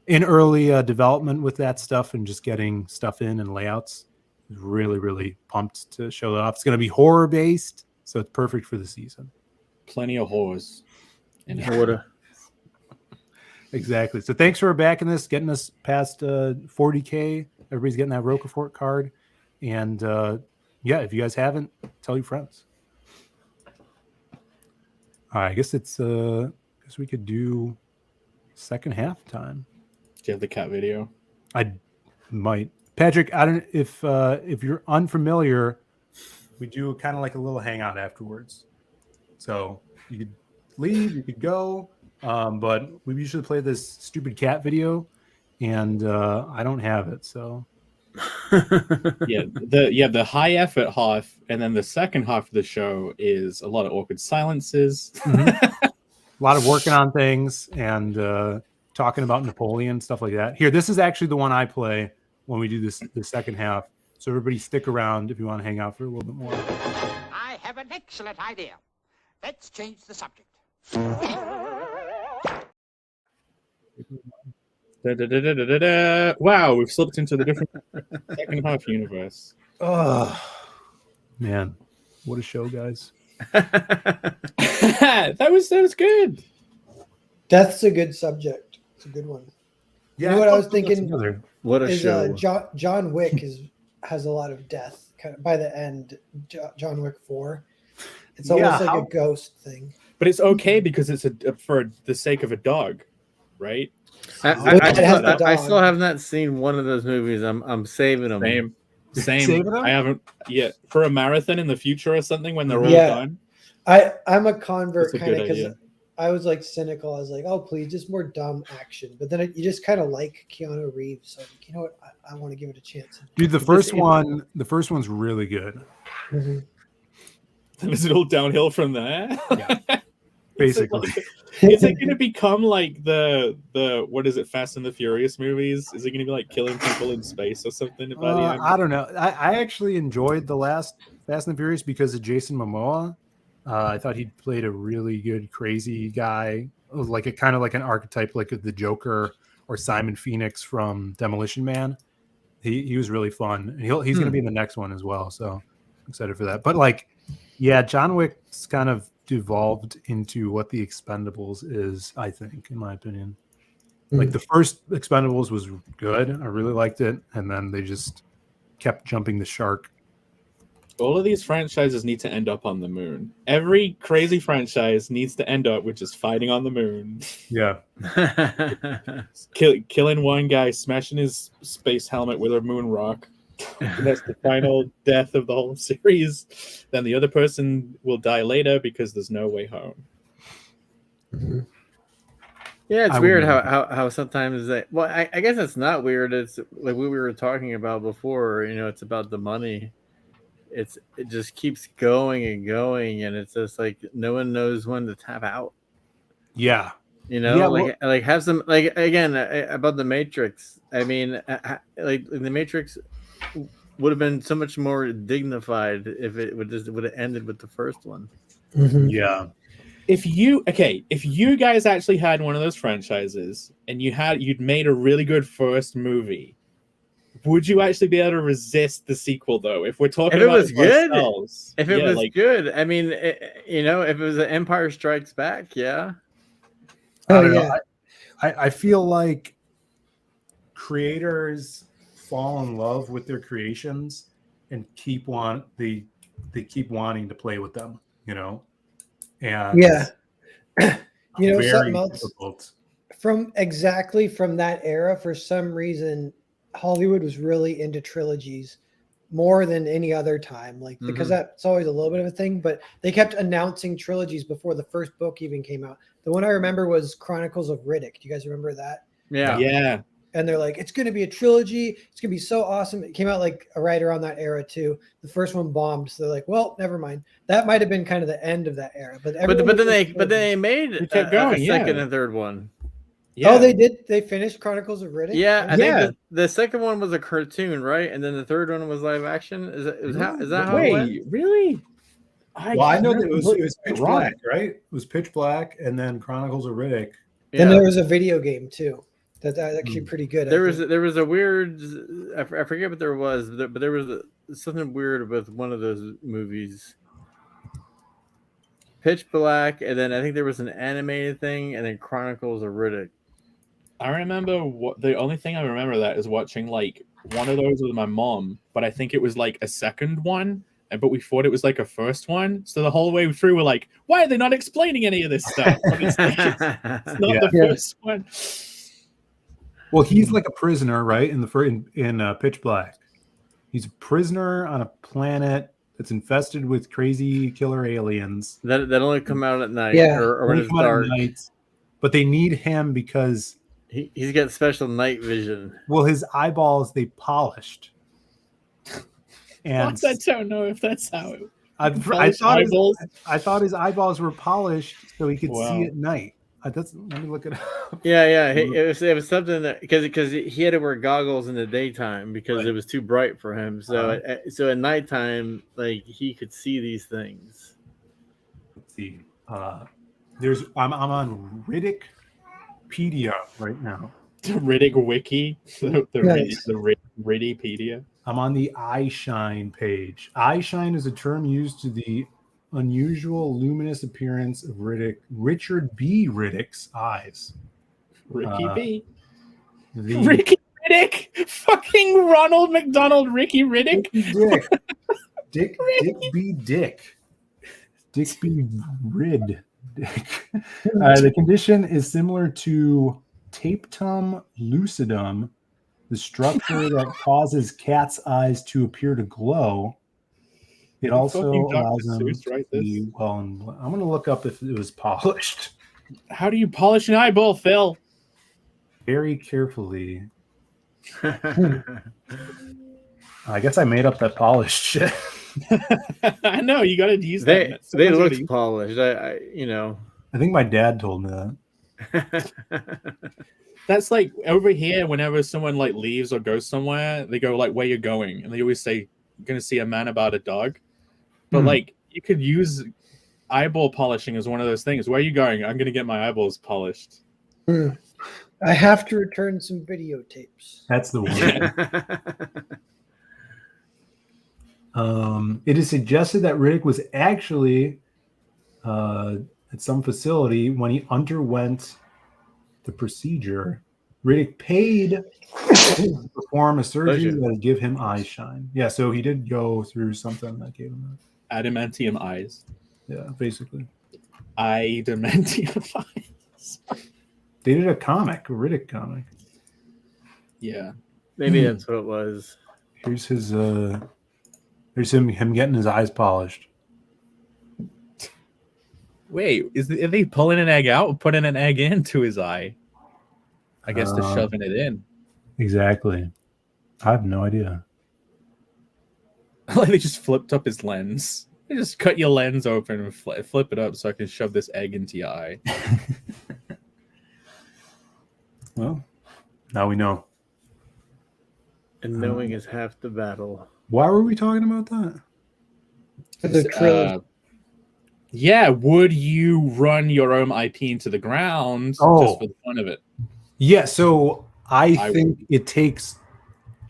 in early development with that stuff and just getting stuff in and layouts. Really, really pumped to show that off. It's going to be horror based, so it's perfect for the season. Plenty of horrors. And water. Exactly. So thanks for backing this, getting us past 40K. Everybody's getting that Roquefort card. And if you guys haven't, tell your friends. All right, I guess we could do second half time. Do you have the cat video? I might. Patrick, I don't if you're unfamiliar, we do kind of like a little hangout afterwards. So you could leave, you could go, but we usually play this stupid cat video, and I don't have it. So the high effort half, and then the second half of the show is a lot of awkward silences, a lot of working on things and talking about Napoleon, stuff like that. Here, this is actually the one I play when we do the second half. So everybody stick around if you want to hang out for a little bit more. I have an excellent idea. Let's change the subject. Wow, we've slipped into the different second half universe. Oh, man. What a show, guys. that was good. Death's a good subject. It's a good one. Yeah, you know what I was thinking? What a is show. John Wick has a lot of death. Kind of by the end, John Wick 4. It's almost like a ghost thing. But it's okay because it's for the sake of a dog, right? I still have not seen one of those movies. I'm saving them. Same. I haven't yet. For a marathon in the future or something when they're all done. I'm a convert kind of because I was like cynical. I was like, oh please, just more dumb action. But then you just kind of like Keanu Reeves. So you know what? I want to give it a chance. Dude, the first one's really good. Mm-hmm. Is it all downhill from there? Yeah. Basically. Is it going to become like the what is it, Fast and the Furious movies? Is it going to be like killing people in space or something by the end? I don't know. I actually enjoyed the last Fast and the Furious because of Jason Momoa. I thought he played a really good crazy guy, like a kind of like an archetype, like the Joker or Simon Phoenix from Demolition Man. He was really fun, and he's going to be in the next one as well. So I'm excited for that. But like, yeah, John Wick's kind of devolved into what the Expendables is, I think, in my opinion. Like the first Expendables was good. I really liked it. And then they just kept jumping the shark. All of these franchises need to end up on the moon. Every crazy franchise needs to end up with just fighting on the moon. Yeah. Killing one guy, smashing his space helmet with a moon rock. That's the final death of the whole series. Then the other person will die later because there's no way home. Mm-hmm. Yeah, it's weird how sometimes I guess it's not weird. It's like what we were talking about before. You know, it's about the money. It just keeps going and going, and it's just like no one knows when to tap out. Yeah. You know, like have some like again about the Matrix. I mean, like the Matrix would have been so much more dignified if it would have ended with the first one. Mm-hmm. Yeah. If you guys actually had one of those franchises and you'd made a really good first movie, would you actually be able to resist the sequel though? If we're talking if it about was good, ourselves, if it was good, I mean, you know, if it was an Empire Strikes Back, yeah. I don't know. I feel like creators fall in love with their creations and they keep wanting to play with them, you know. And you know, something else difficult. from that era, for some reason Hollywood was really into trilogies more than any other time, like because that's always a little bit of a thing, but they kept announcing trilogies before the first book even came out. The one I remember was Chronicles of Riddick. Do you guys remember that? Yeah. And they're like, it's going to be a trilogy. It's going to be so awesome. It came out like right around that era too. The first one bombed. So they're like, well, never mind. That might've been kind of the end of that era. But then they made a second and third one. Yeah. Oh, they did. They finished Chronicles of Riddick. Yeah, I think the second one was a cartoon, right? And then the third one was live action. Is that how it went? Really? Well, I know that it was Pitch wrong. Black, right? It was Pitch Black, and then Chronicles of Riddick. Then there was a video game too. That's actually pretty good. There was a weird. I forget what there was, but there was something weird with one of those movies. Pitch Black, and then I think there was an animated thing, and then Chronicles of Riddick. I remember the only thing I remember that is watching like one of those with my mom, but I think it was like a second one, but we thought it was like a first one. So the whole way through, we're like, why are they not explaining any of this stuff? It's not the first one. Well, he's like a prisoner, right? In Pitch Black, he's a prisoner on a planet that's infested with crazy killer aliens that only come out at night, or when Only it's come out at dark. night. But they need him because he's got special night vision. Well, his eyeballs they polished. And I don't know if that's how it. I thought his eyeballs were polished so he could see at night. Let me look it up. Yeah. It was something that because he had to wear goggles in the daytime because it was too bright for him. So at nighttime, like he could see these things. Let's see. I'm on Riddickpedia right now. The Riddick Wiki, the Riddipedia. I'm on the eyeshine page. Eyeshine is a term used to the unusual luminous appearance of Richard B. Riddick's eyes. Ricky Riddick, fucking Ronald McDonald, Ricky Riddick, Dick B. Rid. The condition is similar to tapetum lucidum, the structure that causes cat's eyes to appear to glow. It also allows them to be well. I'm going to look up if it was polished. How do you polish an eyeball, Phil? Very carefully. I guess I made up that polished shit. I know you got to use that. They look polished. I think my dad told me that. That's like over here. Whenever someone like leaves or goes somewhere, they go like, "Where you going?" And they always say, "You're gonna see a man about a dog." But like, you could use eyeball polishing as one of those things. Where are you going? I'm gonna get my eyeballs polished. I have to return some videotapes. That's the one. It is suggested that Riddick was actually at some facility when he underwent the procedure. Riddick paid to perform a surgery that would give him eye shine. Yeah, so he did go through something that gave him that. Adamantium eyes. Yeah, basically. Adamantium eyes. They did a Riddick comic. Yeah. Maybe that's what it was. Here's his here's him getting his eyes polished. Wait, are they pulling an egg out or putting an egg into his eye? I guess they're shoving it in. Exactly. I have no idea. Like they just flipped up his lens. They just cut your lens open and flip it up so I can shove this egg into your eye. Well, now we know. And knowing is half the battle. Why were we talking about that? Yeah, would you run your own IP into the ground just for the fun of it? Yeah, so I think it takes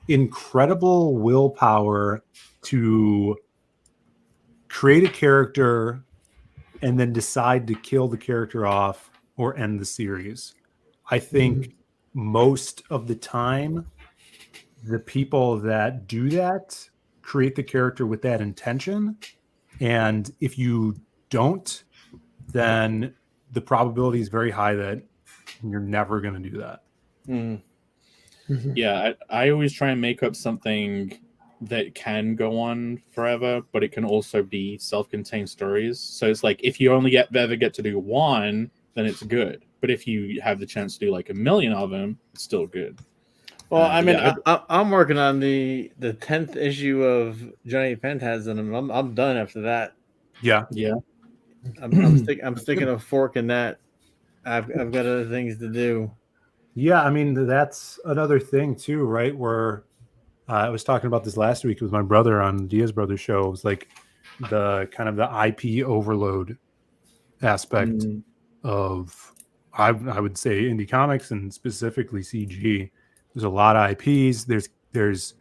incredible willpower to create a character and then decide to kill the character off or end the series. I think most of the time, the people that do that create the character with that intention. And if you don't, then the probability is very high that you're never going to do that. Yeah, I always try and make up something that can go on forever, but it can also be self-contained stories. So it's like if you only ever get to do one, then it's good. But if you have the chance to do like 1 million of them, it's still good. Well, I mean, I'm working on the 10th issue of Johnny Phantasm, and I'm done after that. Yeah. I'm sticking a fork in that. I've got other things to do. Yeah, I mean that's another thing too, right? Where I was talking about this last week with my brother on Diaz Brothers show. It was like the kind of the IP overload aspect of I would say indie comics and specifically CG. There's a lot of IPs. There's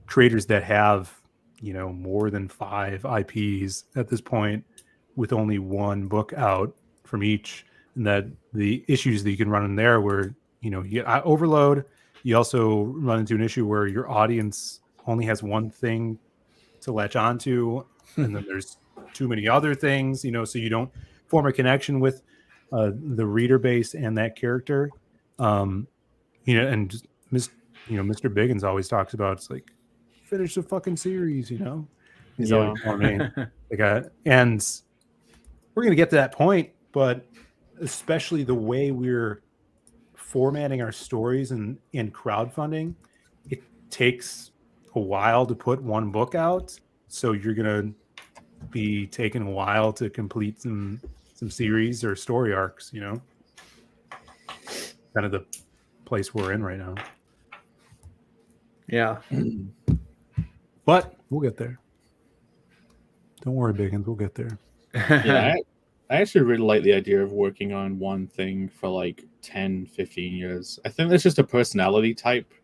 creators that have, you know, more than 5 IPs at this point with only one book out from each, and that the issues that you can run in there where, you know, you get overload. You also run into an issue where your audience only has one thing to latch onto, and then there's too many other things, you know, so you don't form a connection with the reader base and that character. You know, and just Mr. Biggins always talks about, it's like, finish the fucking series, you know. He's always telling me, like, and we're gonna get to that point, but especially the way we're formatting our stories and crowdfunding, it takes a while to put one book out, so you're gonna be taking a while to complete some series or story arcs, you know. Kind of the place we're in right now. Yeah. But we'll get there. Don't worry, Biggins, we'll get there. Yeah, I actually really like the idea of working on one thing for like 10, 15 years. I think that's just a personality type.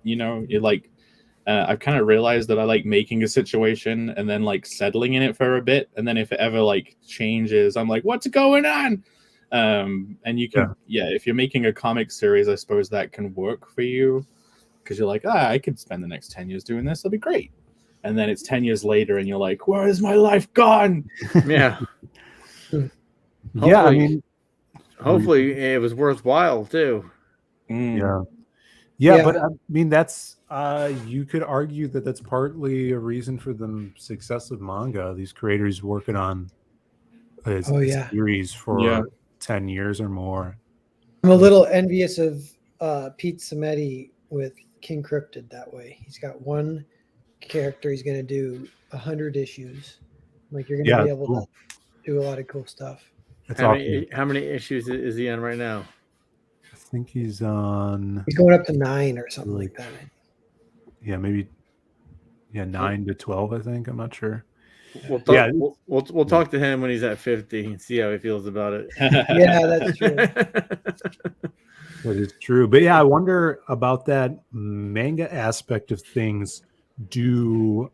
You know, you're like, I've kind of realized that I like making a situation and then like settling in it for a bit. And then if it ever like changes, I'm like, what's going on? And you can, if you're making a comic series, I suppose that can work for you. Because you're like, I could spend the next 10 years doing this. That'll be great. And then it's 10 years later and you're like, where is my life gone? Yeah. Yeah, I mean, hopefully it was worthwhile too. Yeah, but I mean, that's you could argue that that's partly a reason for the success of manga. These creators working on a series for 10 years or more. I'm a little envious of Pete Samedi with King Cryptid that way. He's got one character. He's going to do 100 issues. Like, you're going to be able to do a lot of cool stuff. How many issues is he on right now? I think he's going up to 9 or something like that. Yeah, maybe 9 to 12, I think. I'm not sure. We'll talk to him when he's at 50 and see how he feels about it. Yeah, that's true. That is true. But yeah, I wonder about that manga aspect of things. Do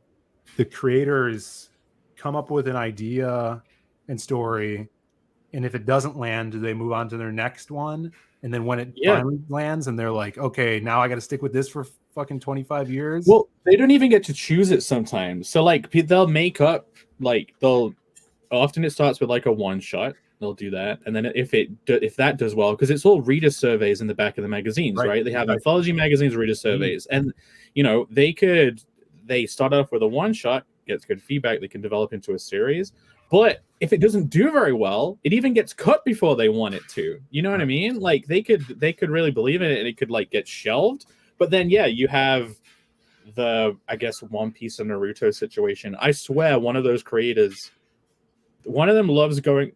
the creators come up with an idea and story, and if it doesn't land, do they move on to their next one? And then when it finally lands and they're like, okay, now I got to stick with this for fucking 25 years. Well, they don't even get to choose it sometimes. So like they'll make up, like often it starts with like a one shot. They'll do that. And then if that does well, because it's all reader surveys in the back of the magazines, right? They have anthology magazines, reader surveys. And, you know, they start off with a one shot, gets good feedback, they can develop into a series. But if it doesn't do very well, it even gets cut before they want it to. You know what I mean? Like they could really believe in it and it could like get shelved. But then, you have I guess, One Piece and Naruto situation. I swear one of those creators, one of them loves going...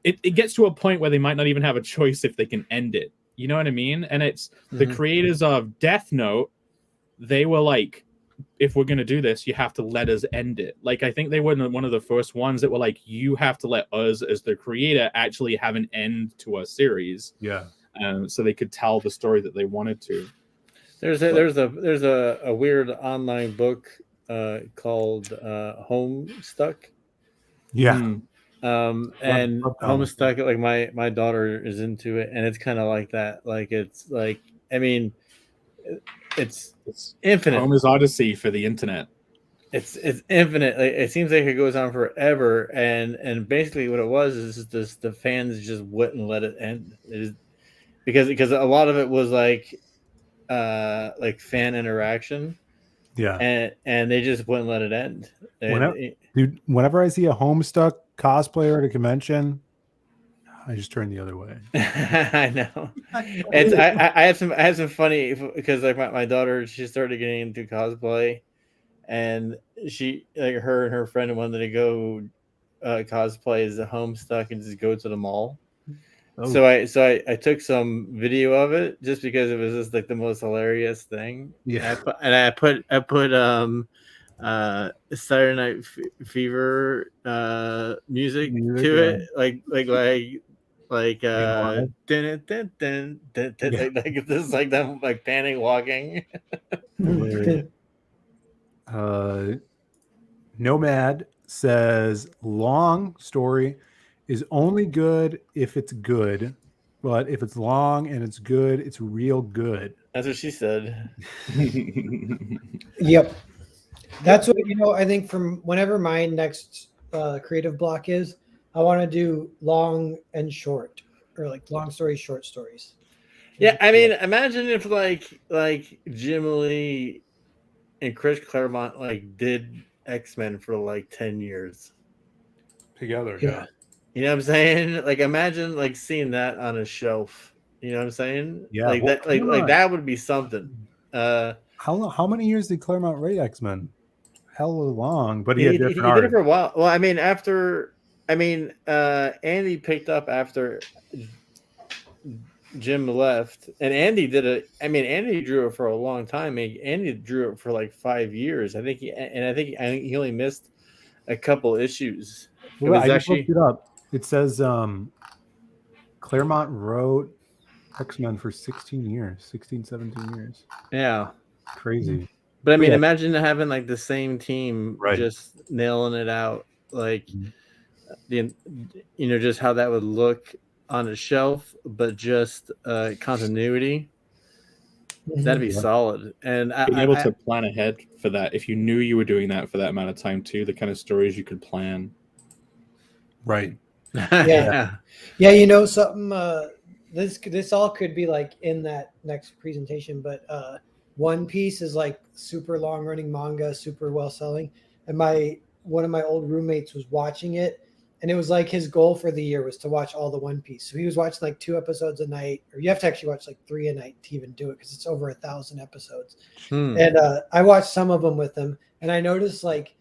It gets to a point where they might not even have a choice if they can end it. You know what I mean? And it's the creators of Death Note. They were like, if we're going to do this, you have to let us end it. Like, I think they were one of the first ones that were like, you have to let us as the creator actually have an end to our series. Yeah. So they could tell the story that they wanted to. There's a weird online book called Homestuck. Yeah. And Homestuck, like my daughter is into it, and it's kind of like that. Like, it's like, I mean, it's infinite. Home is Odyssey for the internet. It's infinite. Like, it seems like it goes on forever, and basically what it was is just the fans just wouldn't let it end. It is because a lot of it was like fan interaction. Yeah. And they just wouldn't let it end. Whenever I see a Homestuck cosplayer at a convention, I just turn the other way. I know. I had some funny, because like my daughter, she started getting into cosplay, and she, like, her and her friend wanted to go cosplay as a Homestuck and just go to the mall. Oh. So I took some video of it just because it was just like the most hilarious thing. Yeah. I put Saturday Night Fever music to yeah. it, like dun, dun, dun, dun, dun, Yeah. like this, like them like panic walking. Hilarious. Nomad says long story is only good if it's good, but if it's long and it's good, it's real good. That's what she said. Yep. That's what, I think from whenever my next creative block is, I want to do long and short, or like long stories, short stories. Yeah, I mean, imagine if like Jim Lee and Chris Claremont like did X-Men for like 10 years Together, Yeah. You know what I'm saying? Like imagine like seeing that on a shelf. You know what I'm saying? Yeah, Like well, that like that would be something. How many years did Claremont write X-Men? Hell long, but he He had did different it art. for a while. Well, I mean, Andy picked up after Jim left, and Andy did it. I mean, Andy drew it for a long time. Andy drew it for like 5 years. I think he only missed a couple issues. Well, I just looked it up. It says Claremont wrote X-Men for 16 years, 16, 17 years. Yeah. Crazy. But I mean, Yeah. imagine having like the same team just nailing it out, like just how that would look on a shelf, but just continuity. That'd be solid. And being able to plan ahead for that, if you knew you were doing that for that amount of time too, the kind of stories you could plan. Right. Yeah. Something. This all could be like in that next presentation, but One Piece is like super long running manga, super well selling, and one of my old roommates was watching it, and it was like his goal for the year was to watch all the One Piece. So he was watching like 2 episodes a night, or you have to actually watch like 3 a night to even do it because it's over 1,000 episodes. And I watched some of them with him, and I noticed like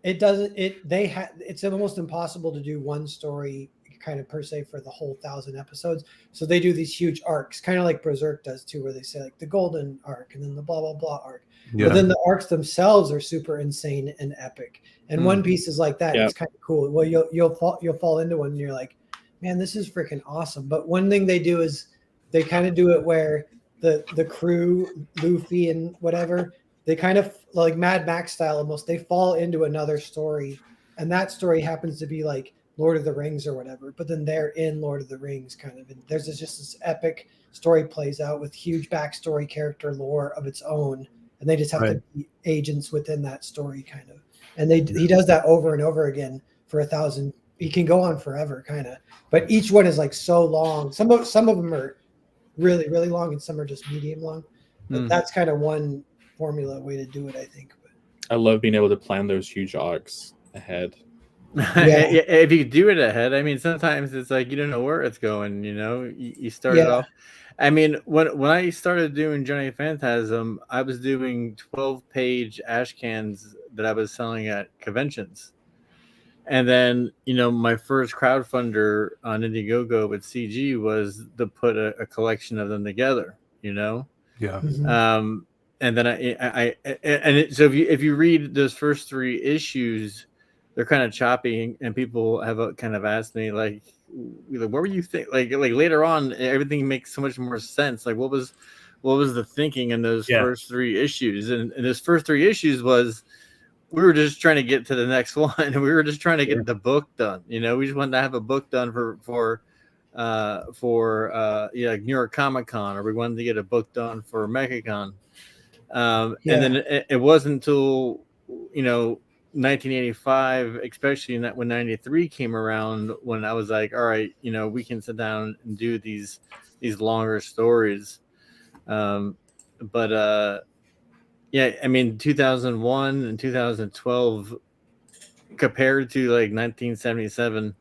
it's almost impossible to do one story kind of per se for the whole 1,000 episodes. So they do these huge arcs, kind of like Berserk does too, where they say like the golden arc and then the blah blah blah arc. Yeah. But then the arcs themselves are super insane and epic. And One Piece is like that. Yep. It's kind of cool. Well, you'll fall into one and you're like, man, this is freaking awesome. But one thing they do is they kind of do it where the crew, Luffy and whatever, they kind of like Mad Max style almost. They fall into another story, and that story happens to be like Lord of the Rings or whatever. But then they're in Lord of the Rings kind of. And there's just this epic story plays out with huge backstory, character lore of its own, and they just have to be agents within that story kind of. And he does that over and over again for 1,000. He can go on forever kind of. But each one is like so long. Some of them are really really long, and some are just medium long. But that's kind of one formula way to do it, I think. But I love being able to plan those huge arcs ahead. If you do it ahead, I mean, sometimes it's like you don't know where it's going. You start it off. I mean, when I started doing Johnny Phantasm, I was doing 12-page ash cans that I was selling at conventions. And then, my first crowdfunder on Indiegogo with CG was to put a collection of them together, Yeah. Mm-hmm. And then so if you read those first 3 issues, they're kind of choppy, and people have kind of asked me like, what were you think? Like later on, everything makes so much more sense. Like what was the thinking in those first 3 issues? And those first 3 issues was, we were just trying to get to the next one, and we were just trying to get the book done. We just wanted to have a book done for like New York Comic Con, or we wanted to get a book done for MechaCon. And then it wasn't until 1985, especially when 93 came around, when I was like, all right, we can sit down and do these longer stories. Yeah, I mean, 2001 and 2012 compared to like 1977,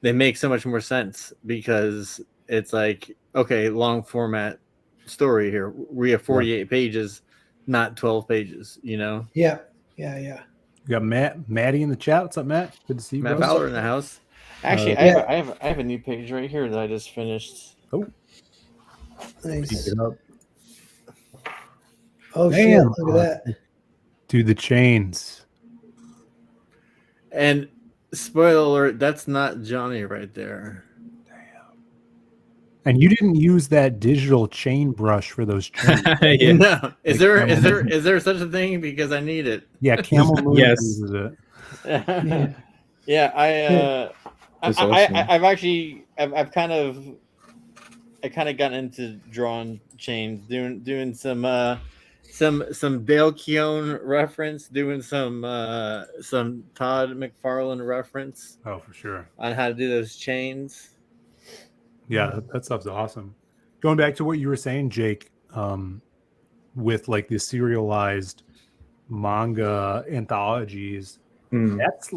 they make so much more sense, because it's like, okay, long format story here. We have 48 pages, not 12 pages, Yeah. You got Maddie in the chat. What's up, Matt? Good to see you. Matt Fowler in the house. Actually, I have a new page right here that I just finished. Oh, nice. Pick it up. Oh, shit, look at that. Do the chains. And spoiler alert, that's not Johnny right there. And you didn't use that digital chain brush for those chains. Yeah. No. Is Like there such a thing? Because I need it. Yeah, Camel Moon Yes. uses it. Yeah, That's awesome. I've kind of gotten into drawing chains, doing some Dale Keown reference, doing some Todd McFarlane reference Oh, for sure. on how to do those chains. Yeah, that stuff's awesome. Going back to what you were saying, Jake, with like the serialized manga anthologies, that's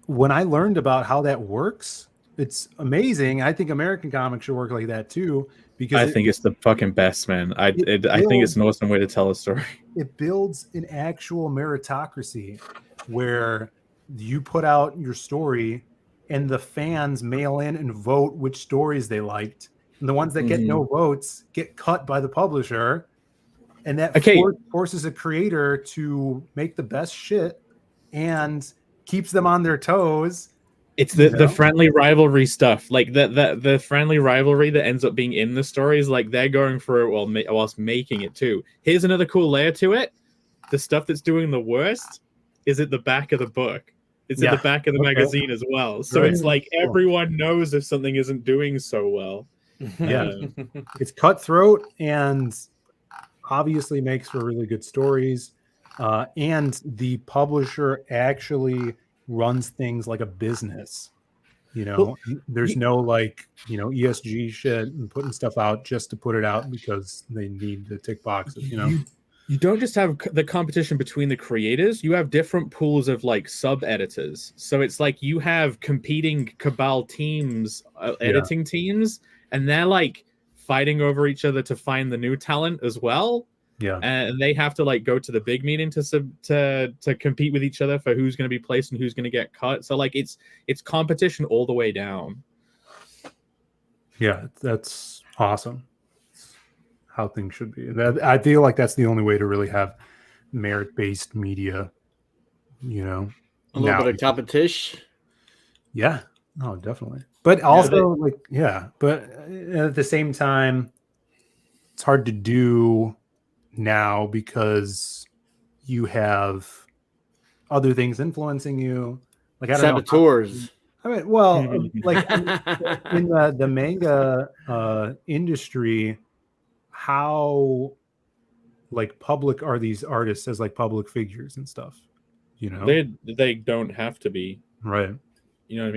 when I learned about how that works. It's amazing. I think American comics should work like that too, because I think it's the fucking best, man. I think it's an awesome way to tell a story. It builds an actual meritocracy where you put out your story and the fans mail in and vote which stories they liked. And the ones that get no votes get cut by the publisher. And that forces a creator to make the best shit and keeps them on their toes. It's the friendly rivalry stuff, like the friendly rivalry that ends up being in the stories. Like they're going for it whilst making it too. Here's another cool layer to it: the stuff that's doing the worst is at the back of the book. It's at the back of the magazine as well. So it's like everyone knows if something isn't doing so well. Yeah, it's cutthroat and obviously makes for really good stories. And the publisher actually runs things like a business. There's no ESG shit and putting stuff out just to put it out because they need to tick boxes. You don't just have the competition between the creators, you have different pools of like sub editors. So it's like you have competing cabal teams, editing teams, and they're like fighting over each other to find the new talent as well. Yeah, and they have to like go to the big meeting to compete with each other for who's going to be placed and who's going to get cut. So like it's competition all the way down. Yeah, that's awesome. How things should be. I feel like that's the only way to really have merit-based media. A little bit of competition. Yeah, oh, definitely. But also, but at the same time, it's hard to do now because you have other things influencing you. Like I don't saboteurs. I mean, well, like in the manga industry, how like public are these artists as like public figures and stuff? They don't have to be, right? You know what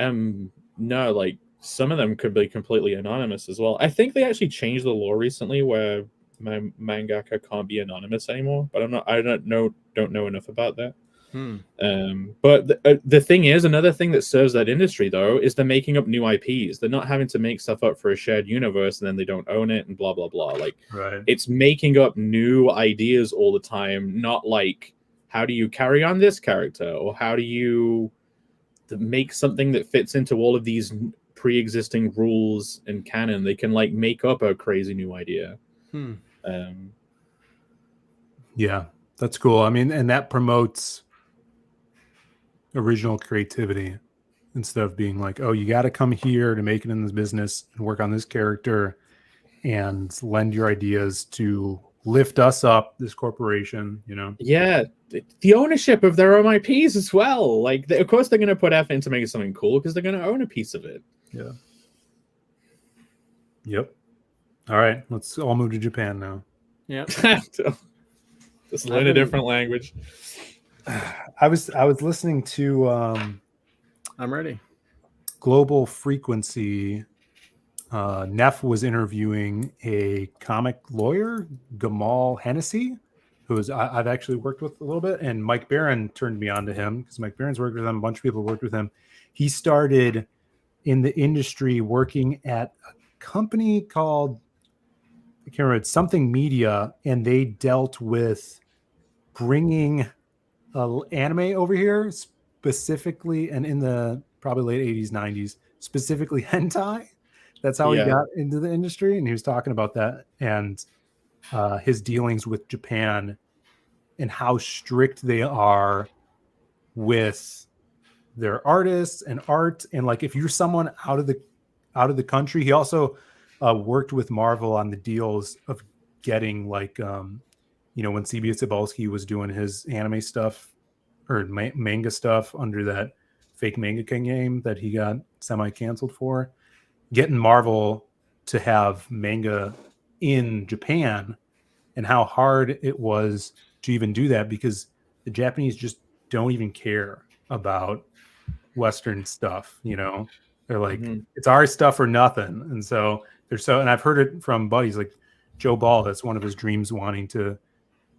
I mean? No, like some of them could be completely anonymous as well. I think they actually changed the law recently where mangaka can't be anonymous anymore, but I don't know enough about that. But the thing is, another thing that serves that industry though is they're making up new IPs. They're not having to make stuff up for a shared universe and then they don't own it and blah blah blah. Like it's making up new ideas all the time, not like how do you carry on this character or how do you make something that fits into all of these pre-existing rules and canon. They can like make up a crazy new idea. Yeah, that's cool. I mean, and that promotes original creativity instead of being like, oh, you got to come here to make it in this business and work on this character and lend your ideas to lift us up, this corporation, Yeah, the ownership of their own IPs as well. Like, of course, they're going to put effort into making something cool because they're going to own a piece of it. Yeah. Yep. All right, let's all move to Japan now. Yeah. Just learn a different language. I was listening to I'm ready. Global Frequency. Neff was interviewing a comic lawyer, Gamal Hennessy, who I've actually worked with a little bit, and Mike Barron turned me on to him because Mike Barron's worked with him. A bunch of people worked with him. He started in the industry working at a company called, I can't remember, it's something media, and they dealt with bringing anime over here specifically, and in the probably late 80s, 90s, specifically hentai. That's how he got into the industry, and he was talking about that and his dealings with Japan and how strict they are with their artists and art. And like, if you're someone out of the country, he also worked with Marvel on the deals of getting like, you know, when CB Cebulski was doing his anime stuff or manga stuff under that fake Manga King game that he got semi-canceled for, getting Marvel to have manga in Japan, and how hard it was to even do that because the Japanese just don't even care about Western stuff. You know, they're like, it's our stuff or nothing. And so and I've heard it from buddies like Joe Ball. That's one of his dreams, wanting to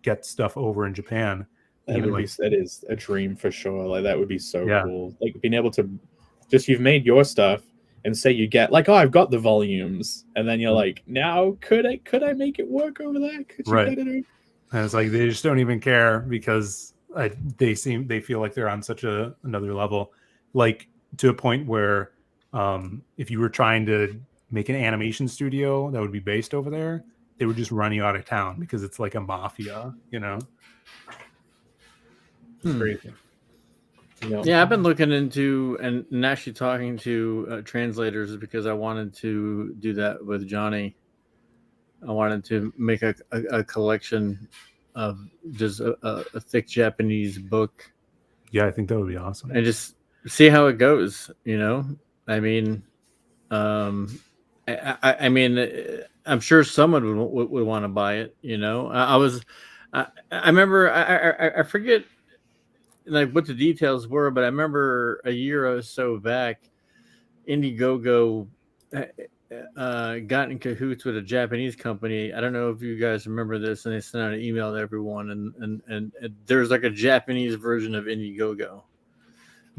get stuff over in Japan. That is a dream for sure. Like, that would be so Yeah. cool. Like, being able to just, you've made your stuff and say you get like, oh, I've got the volumes, and then you're like, now could I make it work over there? Could you get it over? And it's like they just don't even care because they feel like they're on such another level, like to a point where if you were trying to make an animation studio that would be based over there, they would just run you out of town because it's like a mafia, you know. It's crazy. You know? Yeah, I've been looking into and actually talking to translators because I wanted to do that with Johnny. I wanted to make a collection of just a thick Japanese book. Yeah, I think that would be awesome. And just see how it goes, you know? I mean, I mean, I'm sure someone would want to buy it, you know? I remember, I forget like what the details were, but I remember a year or so back, Indiegogo got in cahoots with a Japanese company. I don't know if you guys remember this, and they sent out an email to everyone, and there's like a Japanese version of Indiegogo.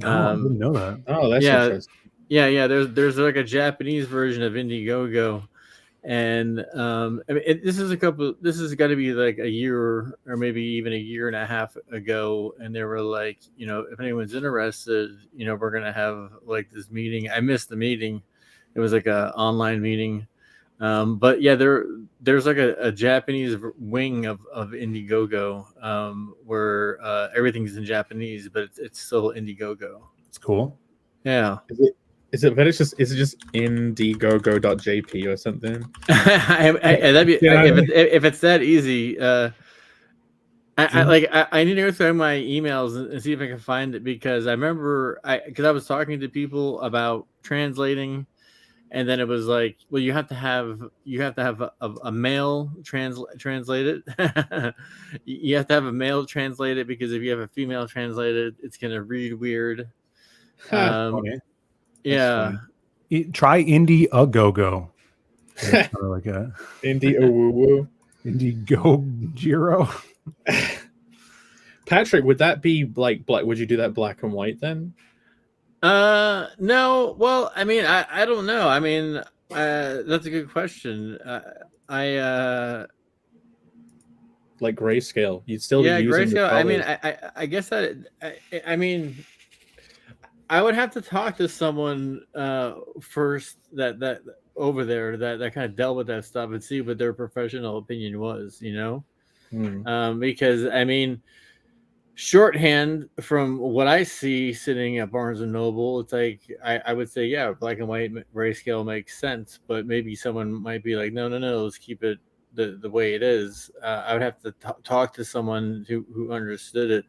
I didn't know that. Oh, that's interesting. Yeah. There's like a Japanese version of Indiegogo, and I mean, this is got to be like a year or maybe even a year and a half ago, and they were like, you know, if anyone's interested, you know, we're gonna have like this meeting. I missed the meeting. It was like a online meeting, but yeah, there's like a Japanese wing of Indiegogo where everything's in Japanese, but it's still Indiegogo. It's cool. Yeah. Is it just indiegogo.jp or something? That'd be if it's that easy. I need to go through my emails and see if I can find it, because I remember because I was talking to people about translating, and then it was like, well, you have to have a male translate it. You have to have a male translate it, because if you have a female translate it, it's gonna read weird. Yeah. Try Indiegogo. Like a Indiegogo. Patrick, would that be like black? Would you do that black and white then? No. Well, I mean, I don't know. I mean, that's a good question. Like grayscale. You'd still be using grayscale. I mean, colors. I guess that. I mean, I would have to talk to someone first that over there that kind of dealt with that stuff and see what their professional opinion was, you know. Because I mean, shorthand from what I see sitting at Barnes and Noble, it's like I would say, yeah, black and white grayscale makes sense, but maybe someone might be like, no, let's keep it the way it is. I would have to talk to someone who understood it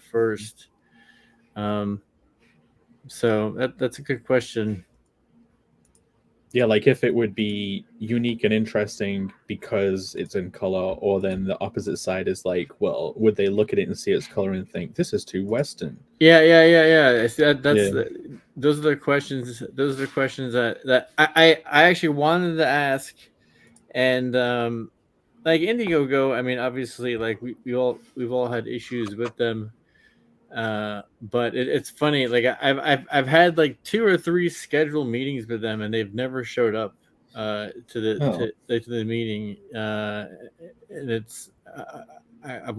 first. So that's a good question. Yeah, like if it would be unique and interesting because it's in color, or then the opposite side is like, well, would they look at it and see its color and think this is too Western? Yeah. Those are the questions. Those are the questions that I actually wanted to ask, and like Indiegogo. I mean, obviously, like we've all had issues with them. But it's funny, like I've had like 2 or 3 scheduled meetings with them, and they've never showed up to the meeting, and it's I've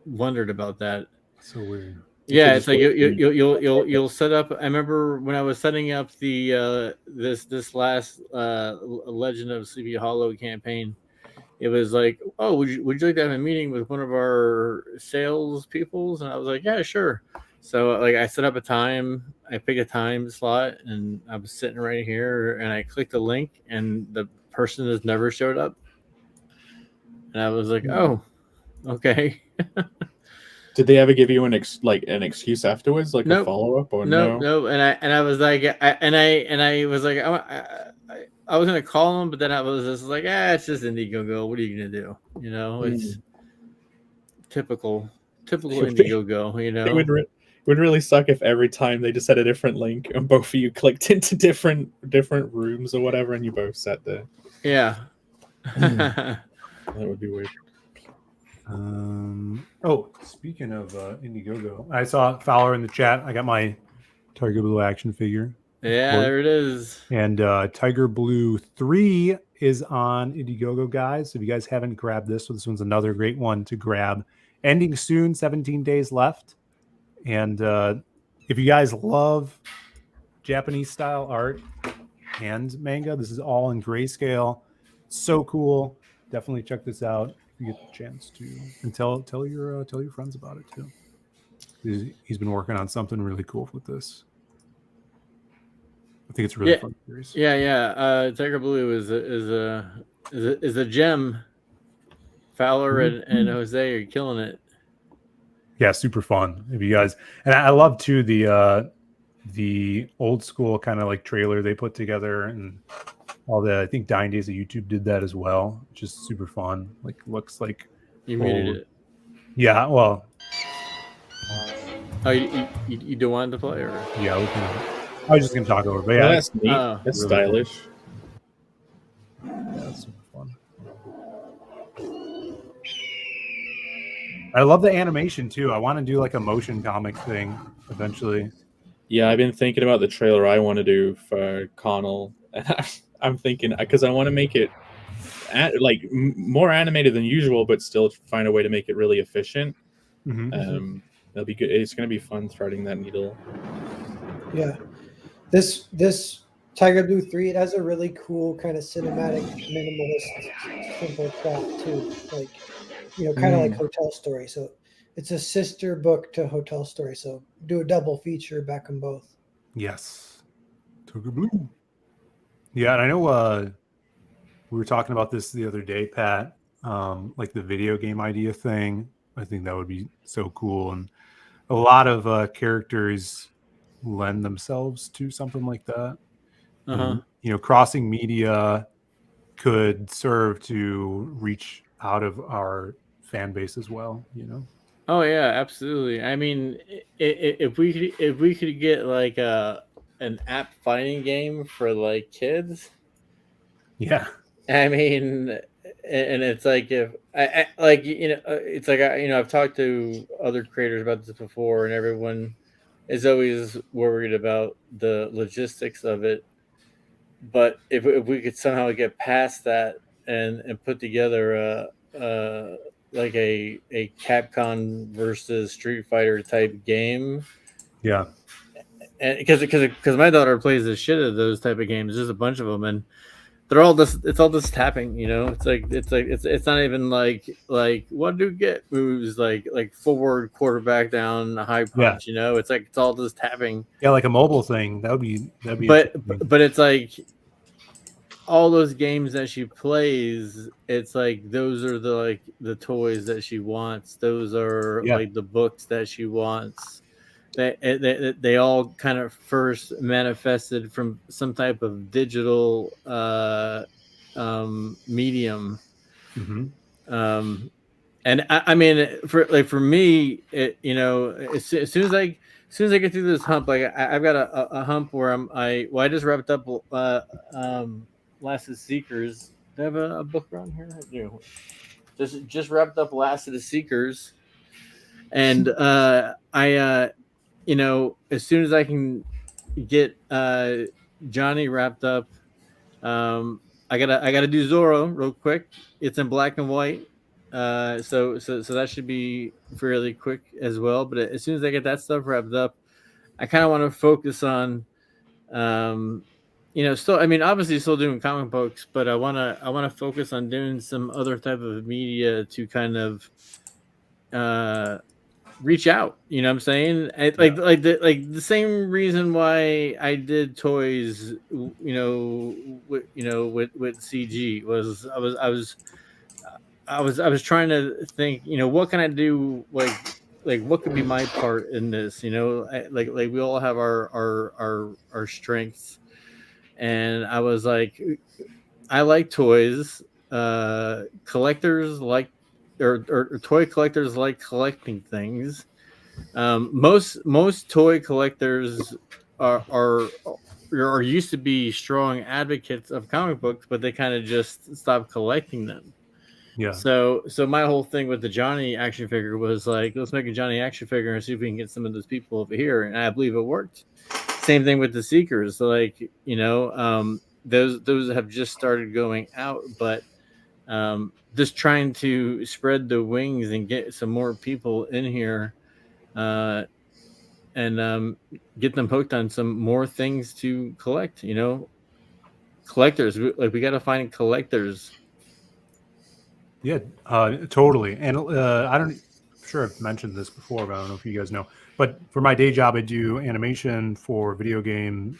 wondered about that. So weird. Yeah, it's like you'll set up. I remember when I was setting up the this last Legend of Sleepy Hollow campaign, it was like, oh, would you like to have a meeting with one of our sales peoples? And I was like, yeah, sure. So like I set up a time, I picked a time slot, and I was sitting right here, and I clicked the link, and the person has never showed up. And I was like, oh, okay. Did they ever give you an excuse afterwards, like Nope. a follow up, or No. no? And I was like, I was like, I was gonna call him, but then I was just like, it's just Indiegogo. What are you gonna do? You know, it's typical Indiegogo. You know, it would really suck if every time they just had a different link and both of you clicked into different rooms or whatever, and you both sat there. Yeah. That would be weird. Oh, speaking of Indiegogo, I saw Fowler in the chat. I got my Tiger Blue action figure. Yeah, there it is. And Tiger Blue 3 is on Indiegogo, guys. So if you guys haven't grabbed this one's another great one to grab. Ending soon, 17 days left. And if you guys love Japanese style art and manga, this is all in grayscale. So cool. Definitely check this out if you get the chance to. And tell your friends about it too. He's been working on something really cool with this. I think it's really fun series. Yeah. Tiger Blue is a gem. Fowler and Jose are killing it. Yeah, super fun. If you guys, and I love too the old school kind of like trailer they put together, and all the, I think Dying Days of YouTube did that as well. Just super fun. Like looks like you muted it. Yeah, well. Oh, you don't want to play, or yeah, we can. I was just gonna talk over, but yeah, that's neat. That's really stylish. Yeah, that's super fun. I love the animation too. I want to do like a motion comic thing eventually. Yeah, I've been thinking about the trailer I want to do for Connell, and I'm thinking because I want to make it more animated than usual, but still find a way to make it really efficient. That'll be good. It's going to be fun threading that needle. Yeah. This Tiger Blue 3, it has a really cool kind of cinematic, minimalist, simple plot too. Like, kind of like Hotel Story. So it's a sister book to Hotel Story. So do a double feature, back them both. Yes. Tiger Blue. Yeah, and I know we were talking about this the other day, Pat. Like the video game idea thing. I think that would be so cool, and a lot of characters lend themselves to something like that. Crossing media could serve to reach out of our fan base as well. Oh yeah, absolutely. I mean, if we could get like an app fighting game for like kids. Yeah. I mean, and it's like if I like it's like I've talked to other creators about this before, and everyone is always worried about the logistics of it. But if we could somehow get past that and put together like a Capcom versus Street Fighter type game, yeah, and because my daughter plays the shit of those type of games, there's a bunch of them, and they're all this. It's all this tapping, It's not even like what do get moves like forward, quarterback down, a high punch. Yeah. It's all this tapping. Yeah, like a mobile thing. That'd be. But it's like all those games that she plays. It's like those are the toys that she wants. Those are like the books that she wants. They all kind of first manifested from some type of digital medium. And I mean, for me, as soon as I get through this hump, like I've got a hump where I just wrapped up Last of the Seekers. Do I have a book around here? I do. Just wrapped up Last of the Seekers, and as soon as I can get Johnny wrapped up, I gotta do Zorro real quick. It's in black and white, so that should be fairly quick as well. But as soon as I get that stuff wrapped up, I kind of want to focus on still, I mean, obviously still doing comic books, but I wanna focus on doing some other type of media to kind of reach out. You know what I'm saying? Like the same reason why I did toys. With CG was I was trying to think. What can I do? Like what could be my part in this? Like we all have our strengths, and I was like, I like toys. Collectors like or toy collectors like collecting things. Most toy collectors are used to be strong advocates of comic books, but they kind of just stopped collecting them. Yeah. So my whole thing with the Johnny action figure was like, let's make a Johnny action figure and see if we can get some of those people over here, and I believe it worked. Same thing with the Seekers. So like, those have just started going out, but just trying to spread the wings and get some more people in here, and get them hooked on some more things to collect. Collectors, we got to find collectors. Yeah, totally. And I'm sure I've mentioned this before, but I don't know if you guys know. But for my day job, I do animation for video game,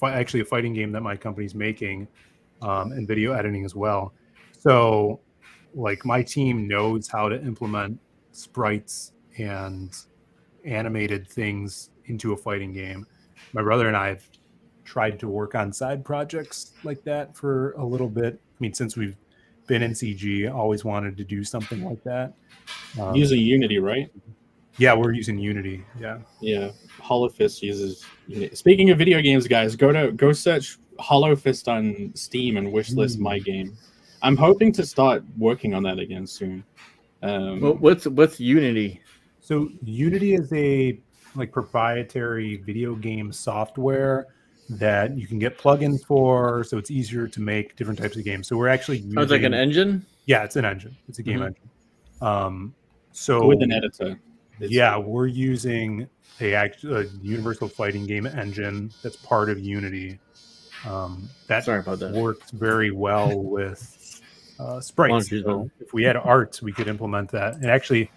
actually a fighting game that my company's making, and video editing as well. So, like, my team knows how to implement sprites and animated things into a fighting game. My brother and I have tried to work on side projects like that for a little bit. I mean, since we've been in CG, always wanted to do something like that. Using Unity, right? Yeah, we're using Unity. Yeah. Hollow Fist uses Unity. Speaking of video games, guys, go search Hollow Fist on Steam and wishlist my game. I'm hoping to start working on that again soon. What's Unity? So Unity is a proprietary video game software that you can get plugins for, so it's easier to make different types of games. So we're actually using, it's like an engine. Yeah, it's an engine. It's a game engine. So with an editor. We're using a universal fighting game engine that's part of Unity. Sorry about that. Works very well with sprites. So if we had art, we could implement that. And actually,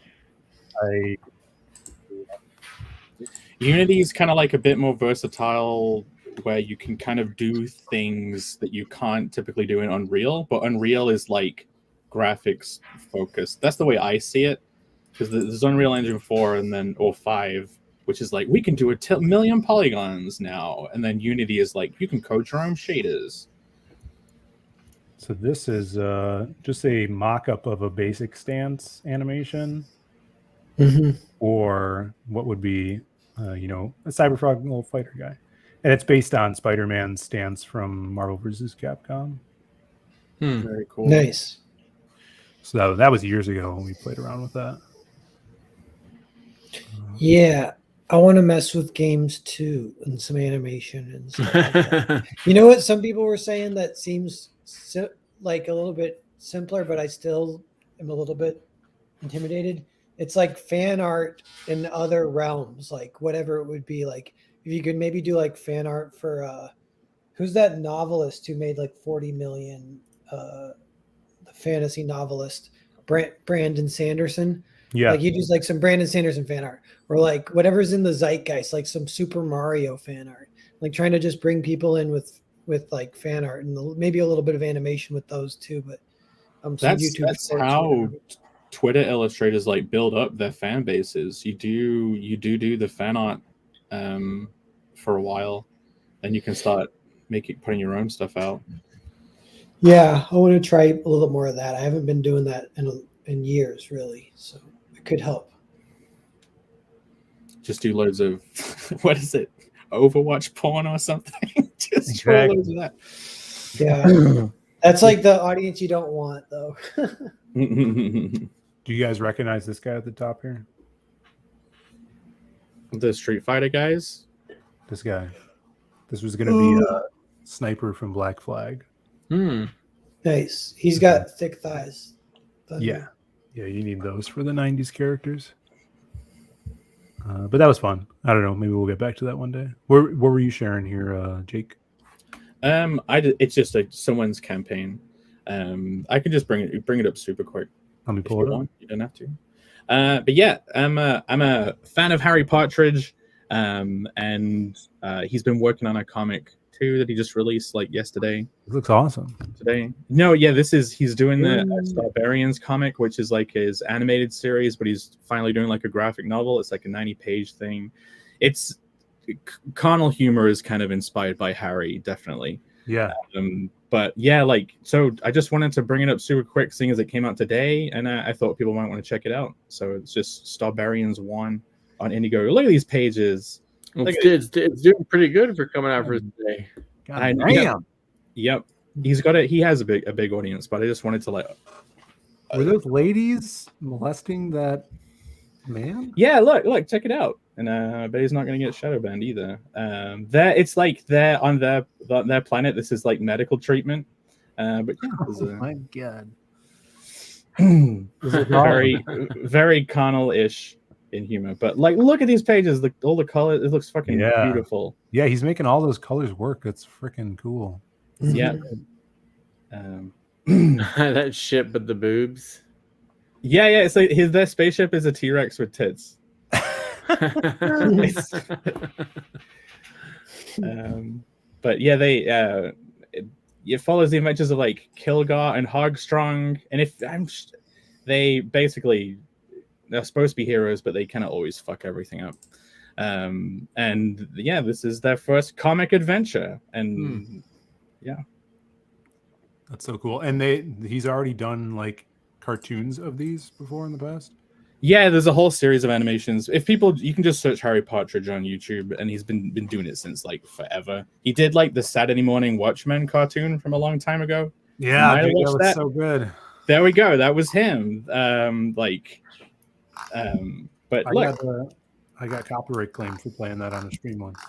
Unity is kind of like a bit more versatile, where you can kind of do things that you can't typically do in Unreal, but Unreal is like graphics focused. That's the way I see it, because there's Unreal Engine 4 or 5, which is like, we can do a million polygons now, and then Unity is like, you can code your own shaders. So this is just a mock-up of a basic stance animation, or what would be a Cyberfrog little fighter guy. And it's based on Spider-Man's stance from Marvel vs. Capcom. Very cool. Nice. So that was years ago when we played around with that. Yeah, I want to mess with games too and some animation and stuff like that. You know what? Some people were saying that seems like a little bit simpler, but I still am a little bit intimidated. It's like fan art in other realms, like whatever it would be. Like if you could maybe do like fan art for who's that novelist who made like 40 million, the fantasy novelist Brandon Sanderson. Yeah, like you do like some Brandon Sanderson fan art, or like whatever's in the zeitgeist, like some Super Mario fan art. Like trying to just bring people in with like fan art and maybe a little bit of animation with those too. But that's how Twitter illustrators like build up their fan bases. You do the fan art for a while, then you can start putting your own stuff out. Yeah, I want to try a little bit more of that. I haven't been doing that in years, really, so it could help. Just do loads of what is it, Overwatch porn or something. Just draw loads of that. Yeah, that's like the audience you don't want, though. Do you guys recognize this guy at the top here? The Street Fighter guys? This guy. This was going to be a sniper from Black Flag. Nice. He's got thick thighs. Yeah, you need those for the 90s characters. But that was fun. I don't know. Maybe we'll get back to that one day. What were you sharing here, Jake? It's just someone's campaign. I can just bring it up super quick. Let me pull it up. You don't have to. But yeah, I'm a fan of Harry Partridge, and he's been working on a comic too that he just released like yesterday. It looks awesome. Today. No, yeah, he's doing the Barbarians comic, which is like his animated series, but he's finally doing like a graphic novel. It's like a 90-page thing. It's carnal humor is kind of inspired by Harry, definitely. Yeah. But yeah, like, so I just wanted to bring it up super quick, seeing as it came out today, and I thought people might want to check it out. So it's just Starbarians 1 on Indiegogo. Look at these pages. It's doing pretty good for coming out for today. Damn. Yep. He has a big audience, but I just wanted to like. Were those ladies molesting that man? Yeah, look, check it out. And but he's not going to get shadow banned either. It's like they're on their planet. This is like medical treatment. But yeah, my god, very very carnal-ish in humor. But like, look at these pages. Look, all the colors. It looks fucking beautiful. Yeah, he's making all those colors work. It's freaking cool. Yeah. That shit, but the boobs. Yeah. It's like their spaceship is a T-Rex with tits. But yeah, it follows the adventures of like Kilgar and Hogstrong, and they're supposed to be heroes, but they kind of always fuck everything up. And yeah, this is their first comic adventure, and yeah, that's so cool. And he's already done like cartoons of these before in the past. Yeah, there's a whole series of animations. You can just search Harry Partridge on YouTube, and he's been doing it since like forever. He did like the Saturday Morning Watchmen cartoon from a long time ago. Yeah, dude, that was so good. There we go. That was him. But I got copyright claim for playing that on a stream once.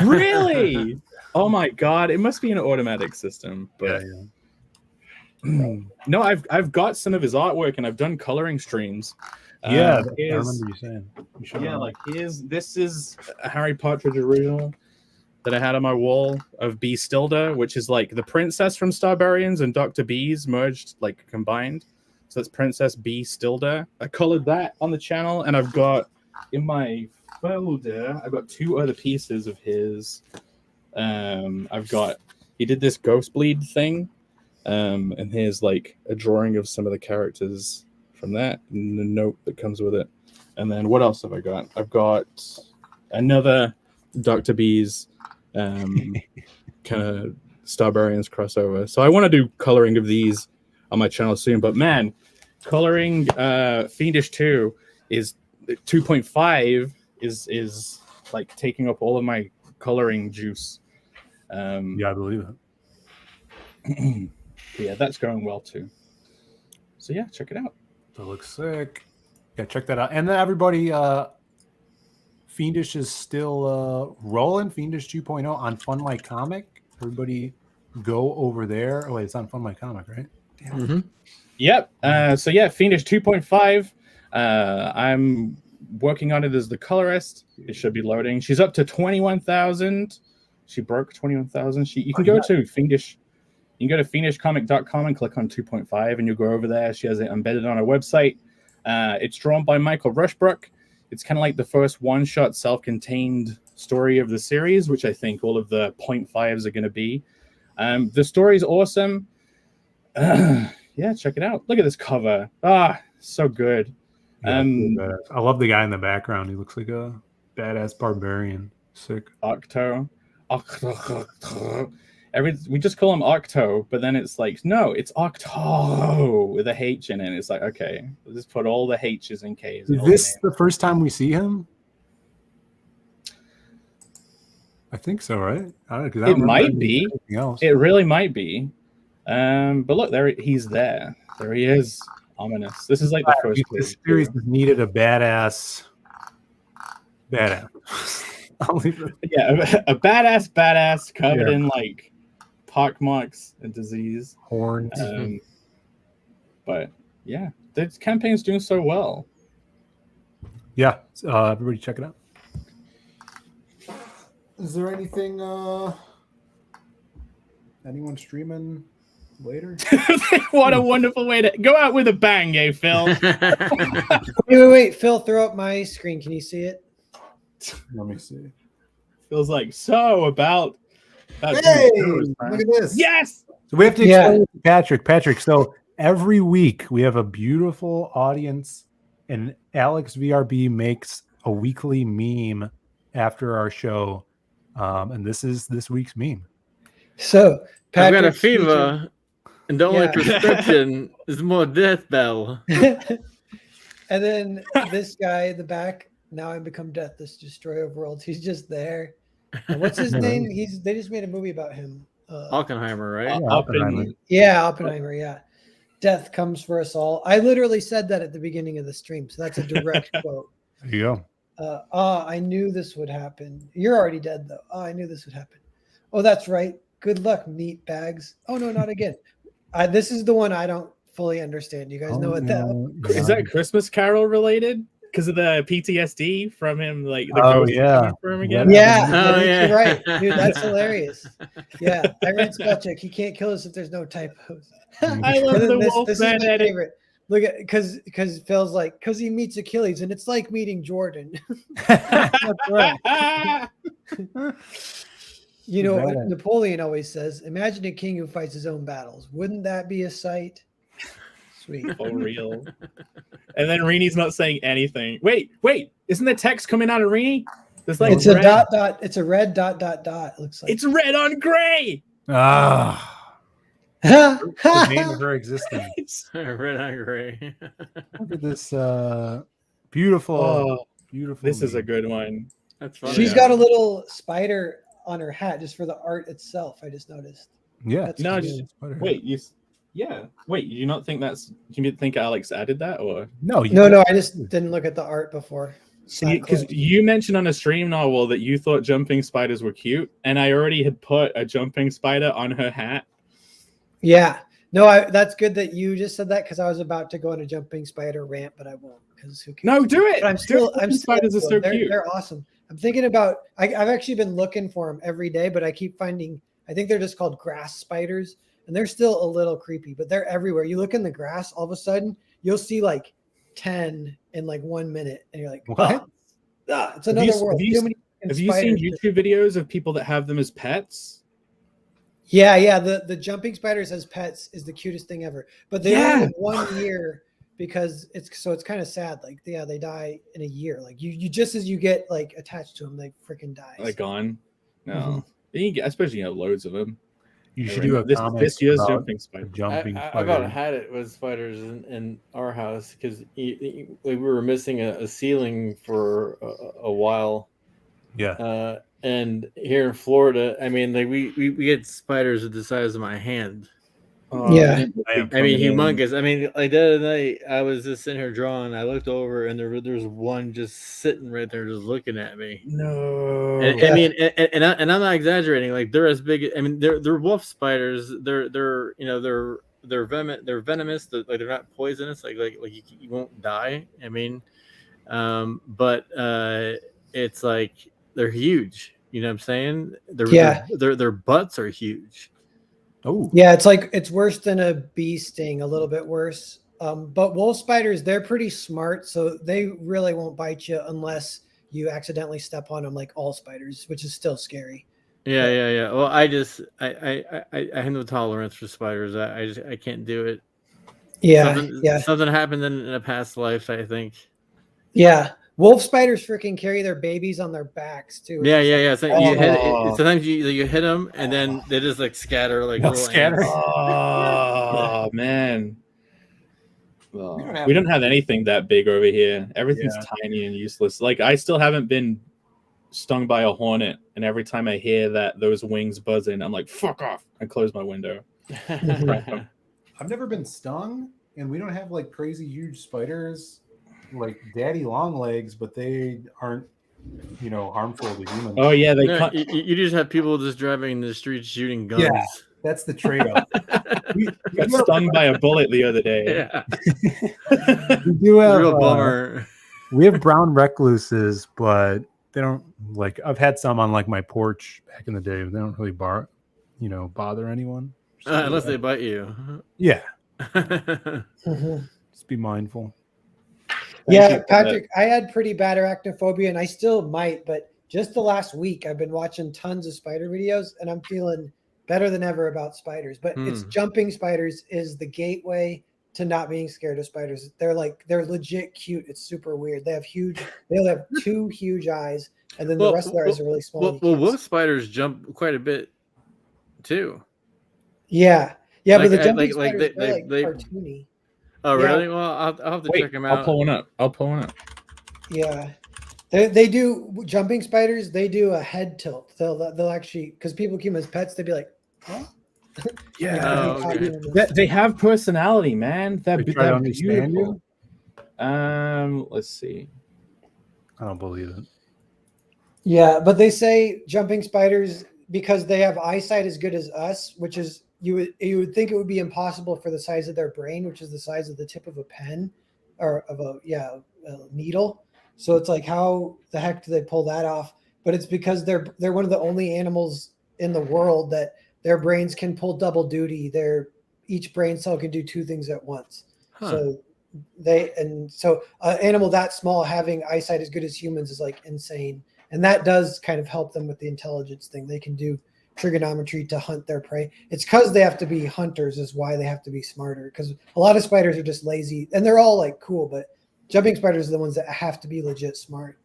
Really? Oh my god! It must be an automatic system. But yeah. No, I've got some of his artwork, and I've done coloring streams. Yeah, I remember you saying. This is a Harry Partridge original that I had on my wall of Bee Stilda, which is like the princess from Starbarians and Dr. Bees merged, like combined. So that's Princess Bee Stilda. I colored that on the channel, and I've got in my folder, I've got 2 other pieces of his. He did this ghost bleed thing, and here's like a drawing of some of the characters from that, and the note that comes with it. And then what else have I got? I've got another Dr. Bees kind of Starbarians crossover. So I want to do coloring of these on my channel soon. But man, coloring Fiendish 2 is 2.5 is like taking up all of my coloring juice. Yeah, I believe it. Yeah, that's going well too. So yeah, check it out. That looks sick. Yeah, check that out. And then everybody, Fiendish is still rolling. Fiendish 2.0 on Fun My Comic. Everybody go over there. Oh, wait, it's on Fun My Comic, right? Damn. Mm-hmm. Yep. So yeah, Fiendish 2.5. I'm working on it as the colorist. It should be loading. She's up to 21,000. She broke 21,000. You can go to Fiendish. You can go to fiendishcomic.com and click on 2.5, and you'll go over there. She has it embedded on her website. It's drawn by Michael Rushbrook. It's kind of like the first one-shot self-contained story of the series, which I think all of the 0.5s are going to be. The story's awesome. Yeah, check it out. Look at this cover. So good. Yeah, I love the guy in the background. He looks like a badass barbarian. Sick. Octo. We just call him Octo, but then it's like, no, it's Octo with a H in it. It's like, okay, let's just put all the H's and K's. Is this the first time we see him? I think so, right? It might be. It really might be. But look, he's there. There he is. Ominous. This is like the first. This series has needed a badass. I'll leave it. Yeah, a badass covered in like pockmarks and disease, horns. But yeah, this campaign's doing so well. Yeah, everybody check it out. Is there anything Anyone streaming later? What a wonderful way to go out with a bang, eh, Phil? Wait. Phil, throw up my screen. Can you see it? Let me see. Feels like so about. Hey, look at this. Yes. So we have to explain to Patrick. Patrick, so every week we have a beautiful audience, and Alex VRB makes a weekly meme after our show. And this is this week's meme. So I've got a Patrick's fever, and the only prescription is more death bell. And then this guy in the back, now I become death, this destroyer of worlds. He's just there. And what's his name? They just made a movie about him. Oppenheimer, right? Oppenheimer. Yeah, Oppenheimer. Yeah, death comes for us all. I literally said that at the beginning of the stream, so that's a direct quote. There you go. I knew this would happen. You're already dead, though. I knew this would happen. Oh, that's right. Good luck, meat bags. Oh no, not again. This is the one I don't fully understand. You guys know what that is? That Christmas Carol related? Because of the PTSD from him, like the ghost for him again. Yeah, you're right, dude. That's hilarious. Yeah, I read Spellcheck. He can't kill us if there's no typos. I love the wolf. This is my favorite. Look at because Phil's like because he meets Achilles and it's like meeting Jordan. That's right. You know, Napoleon always says, "Imagine a king who fights his own battles. Wouldn't that be a sight?" Sweet. For real. And then Reenie's not saying anything. Wait, isn't the text coming out of Reenie? Like it's a dot. It's a red dot. It looks like it's red on gray. The name of her existence. Red on gray. Look at this beautiful. This is a good one. That's funny. She's got a little spider on her hat just for the art itself. I just noticed. Yeah. That's no, wait, Wait, you not think that's? You think Alex added that or no? No. I just didn't look at the art before. Because you mentioned on a stream novel that you thought jumping spiders were cute, and I already had put a jumping spider on her hat. Yeah, no, that's good that you just said that because I was about to go on a jumping spider rant, but I won't because who cares? No, do it. But I'm still spiders are so cute. They're awesome. I'm thinking about. I've actually been looking for them every day, but I keep finding. I think they're just called grass spiders. And they're still a little creepy, but they're everywhere. You look in the grass, all of a sudden, you'll see like 10 in like 1 minute. And you're like, what? It's another world. Have you seen YouTube videos of people that have them as pets? Yeah. The jumping spiders as pets is the cutest thing ever. But they only live 1 year because it's kind of sad. Like, they die in a year. Like you just as you get like attached to them, they freaking die. Like gone? No. I suppose you have loads of them. You should do a this year's jumping spider. I about had it with spiders in our house because we were missing a ceiling for a while. Yeah. And here in Florida, I mean, like we get spiders the size of my hand. Yeah. I mean, humongous. I mean, like the other night, I was just sitting here drawing. I looked over, and there's one just sitting right there, just looking at me. No. And, I mean, and I'm not exaggerating. Like they're as big. I mean, they're wolf spiders. They're venomous. They're not poisonous. Like you won't die. I mean, but it's like they're huge. You know what I'm saying? Their butts are huge. Oh yeah, it's worse than a bee sting, a little bit worse. But wolf spiders, they're pretty smart, so they really won't bite you unless you accidentally step on them, like all spiders, which is still scary. Yeah. Well, I have no tolerance for spiders. I can't do it. Yeah, Something happened in a past life, I think. Yeah. Wolf spiders freaking carry their babies on their backs too. Yeah. So sometimes you hit them and then they just like scatter like little scatter. Oh man. Well, we don't have anything that big over here. Everything's tiny and useless. Like I still haven't been stung by a hornet, and every time I hear those wings buzzing, I'm like, fuck off. I close my window. I've never been stung, and we don't have like crazy huge spiders like daddy long legs, but they aren't harmful to humans. Oh yeah, you just have people just driving in the streets shooting guns. Yeah, that's the trade-off. we got stung by a bullet the other day. Yeah. We do have real bummer. We have brown recluses, but they don't I've had some on like my porch back in the day. They don't really bother anyone. Unless they bite you. Yeah, Mhm. just be mindful. Yeah, Patrick, I had pretty bad arachnophobia and I still might, but just the last week I've been watching tons of spider videos and I'm feeling better than ever about spiders. But it's jumping spiders is the gateway to not being scared of spiders. They're legit cute. It's super weird. They have 2 huge eyes, and then the rest of their eyes are really small. Well, wolf spiders jump quite a bit too. Yeah, but the jumping like spiders they are cartoony. Oh, Yeah. really? Well, I'll have to check them out. I'll pull one up. Yeah, they do jumping spiders. They do a head tilt. They'll actually, because people keep them as pets, they'd be like, huh? Yeah, okay. They have personality, man. They try to understand beautiful. Let's see. I don't believe it. Yeah, but they say jumping spiders, because they have eyesight as good as us, which is you would think it would be impossible for the size of their brain, which is the size of the tip of a pen or of a needle. So it's like, how the heck do they pull that off? But it's because they're one of the only animals in the world that their brains can pull double duty. Each brain cell can do 2 things at once. So an animal that small having eyesight as good as humans is like insane. And that does kind of help them with the intelligence thing. They can do trigonometry to hunt their prey. It's because they have to be hunters is why they have to be smarter. Because a lot of spiders are just lazy and they're all like cool, but jumping spiders are the ones that have to be legit smart.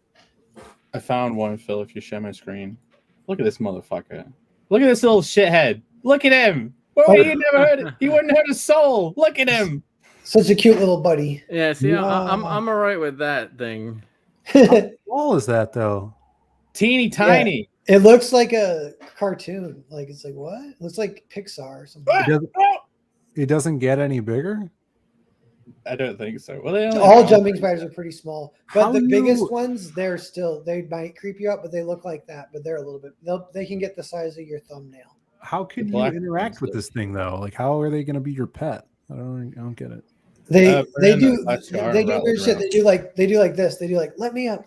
I found one, Phil, if you share my screen. Look at this motherfucker. Look at this little shithead. Look at him. He wouldn't hurt a soul. Look at him. Such a cute little buddy. Yeah, see, I'm all right with that thing. How small is that though? Teeny tiny. Yeah, it looks like a cartoon. Like, it's like, what? It looks like Pixar or something. It doesn't get any bigger? I don't think so. Well, all jumping spiders are pretty small, but the biggest ones, they might creep you out, but they look like that, but they're a little bit, they can get the size of your thumbnail. How can you interact with this thing though? Like, how are they going to be your pet? I don't get it. They do weird shit. They do like this. They do like, let me up,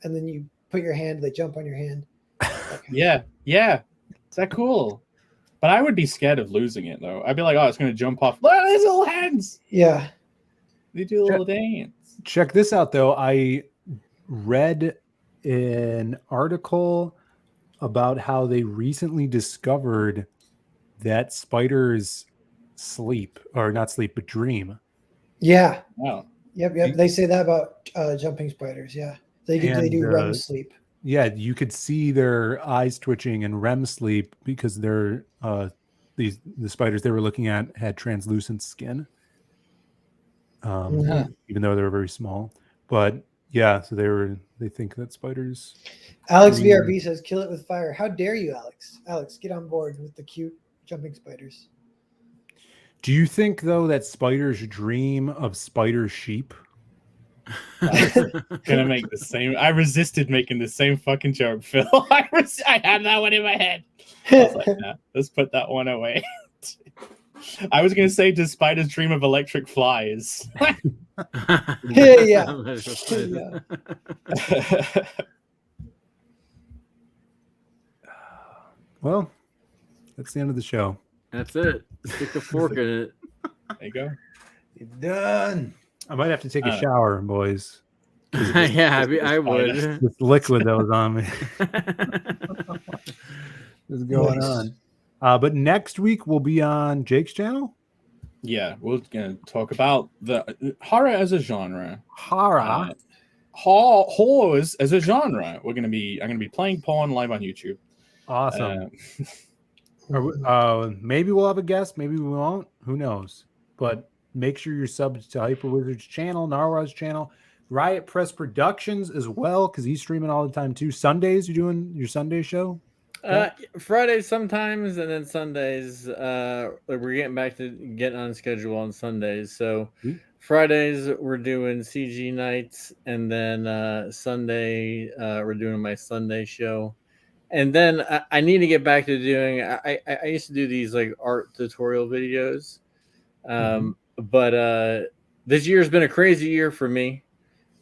and then you put your hand. They jump on your hand. Yeah. Is that cool? But I would be scared of losing it though. I'd be like, oh, it's going to jump off. Look at these little hands. Yeah. They do a little dance. Check this out though. I read an article about how they recently discovered that spiders sleep, or not sleep, but dream. Yeah. Wow. Yep. They say that about jumping spiders. Yeah. They do REM sleep. Yeah, you could see their eyes twitching in REM sleep because they're the spiders they were looking at had translucent skin. Even though they were very small. But yeah, so they think that spiders. Alex VRB says, kill it with fire. How dare you, Alex? Alex, get on board with the cute jumping spiders. Do you think though that spiders dream of spider sheep? Gonna make the same. I resisted making the same fucking joke, Phil. I had that one in my head. I was like, nah, let's put that one away. I was gonna say, does spiders dream of electric flies? Yeah. Well, that's the end of the show. That's it. Stick a fork in it. There you go. You're done. I might have to take a shower, boys. Yeah, I would. This liquid that was on me. What's going on? But next week we'll be on Jake's channel. Yeah, we're gonna talk about the horror as a genre. Horrors as a genre. I'm gonna be playing porn live on YouTube. Awesome. Maybe we'll have a guest. Maybe we won't. Who knows? But make sure you're subbed to Hyper Wizard's channel, Narwhal's channel, Riot Press Productions as well, because he's streaming all the time too. Sundays, you doing your Sunday show? Fridays sometimes, and then Sundays. We're getting back to getting on schedule on Sundays. So Fridays we're doing CG nights, and then Sunday we're doing my Sunday show. And then I need to get back to doing. I used to do these like art tutorial videos, but this year has been a crazy year for me.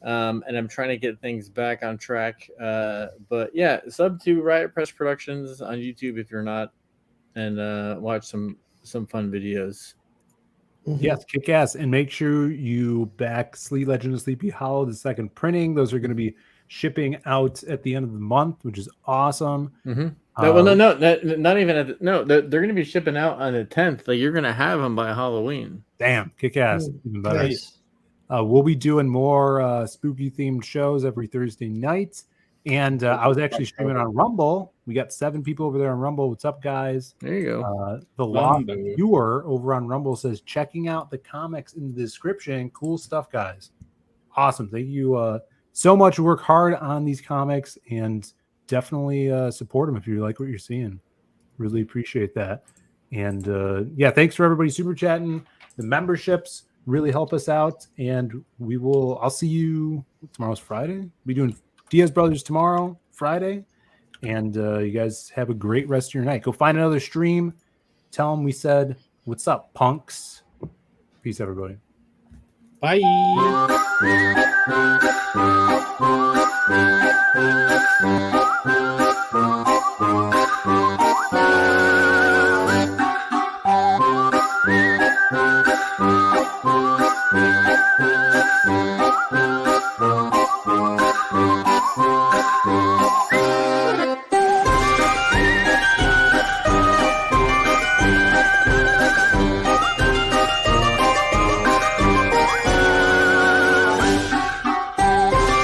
And I'm trying to get things back on track. But yeah, sub to Riot Press Productions on YouTube if you're not and watch some fun videos. Yes, kick ass. And make sure you back Sleep Legend of Sleepy Hollow, the second printing. Those are going to be shipping out at the end of the month, which is awesome. Mm-hmm. Not even they're going to be shipping out on the 10th. Like you're going to have them by Halloween. Damn, kick ass. Even better. Nice. We'll be doing more spooky themed shows every Thursday night. And I was actually streaming on Rumble. We got 7 people over there on Rumble. What's up, guys? There you go. The Lost viewer over on Rumble says, checking out the comics in the description. Cool stuff, guys. Awesome. Thank you so much. Work hard on these comics and definitely support them if you like what you're seeing. Really appreciate that. And thanks for everybody super chatting. The memberships really help us out. And I'll see you tomorrow's Friday. We'll be doing Diaz Brothers tomorrow, Friday. And you guys have a great rest of your night. Go find another stream. Tell them we said, what's up, punks? Peace, everybody. Bye.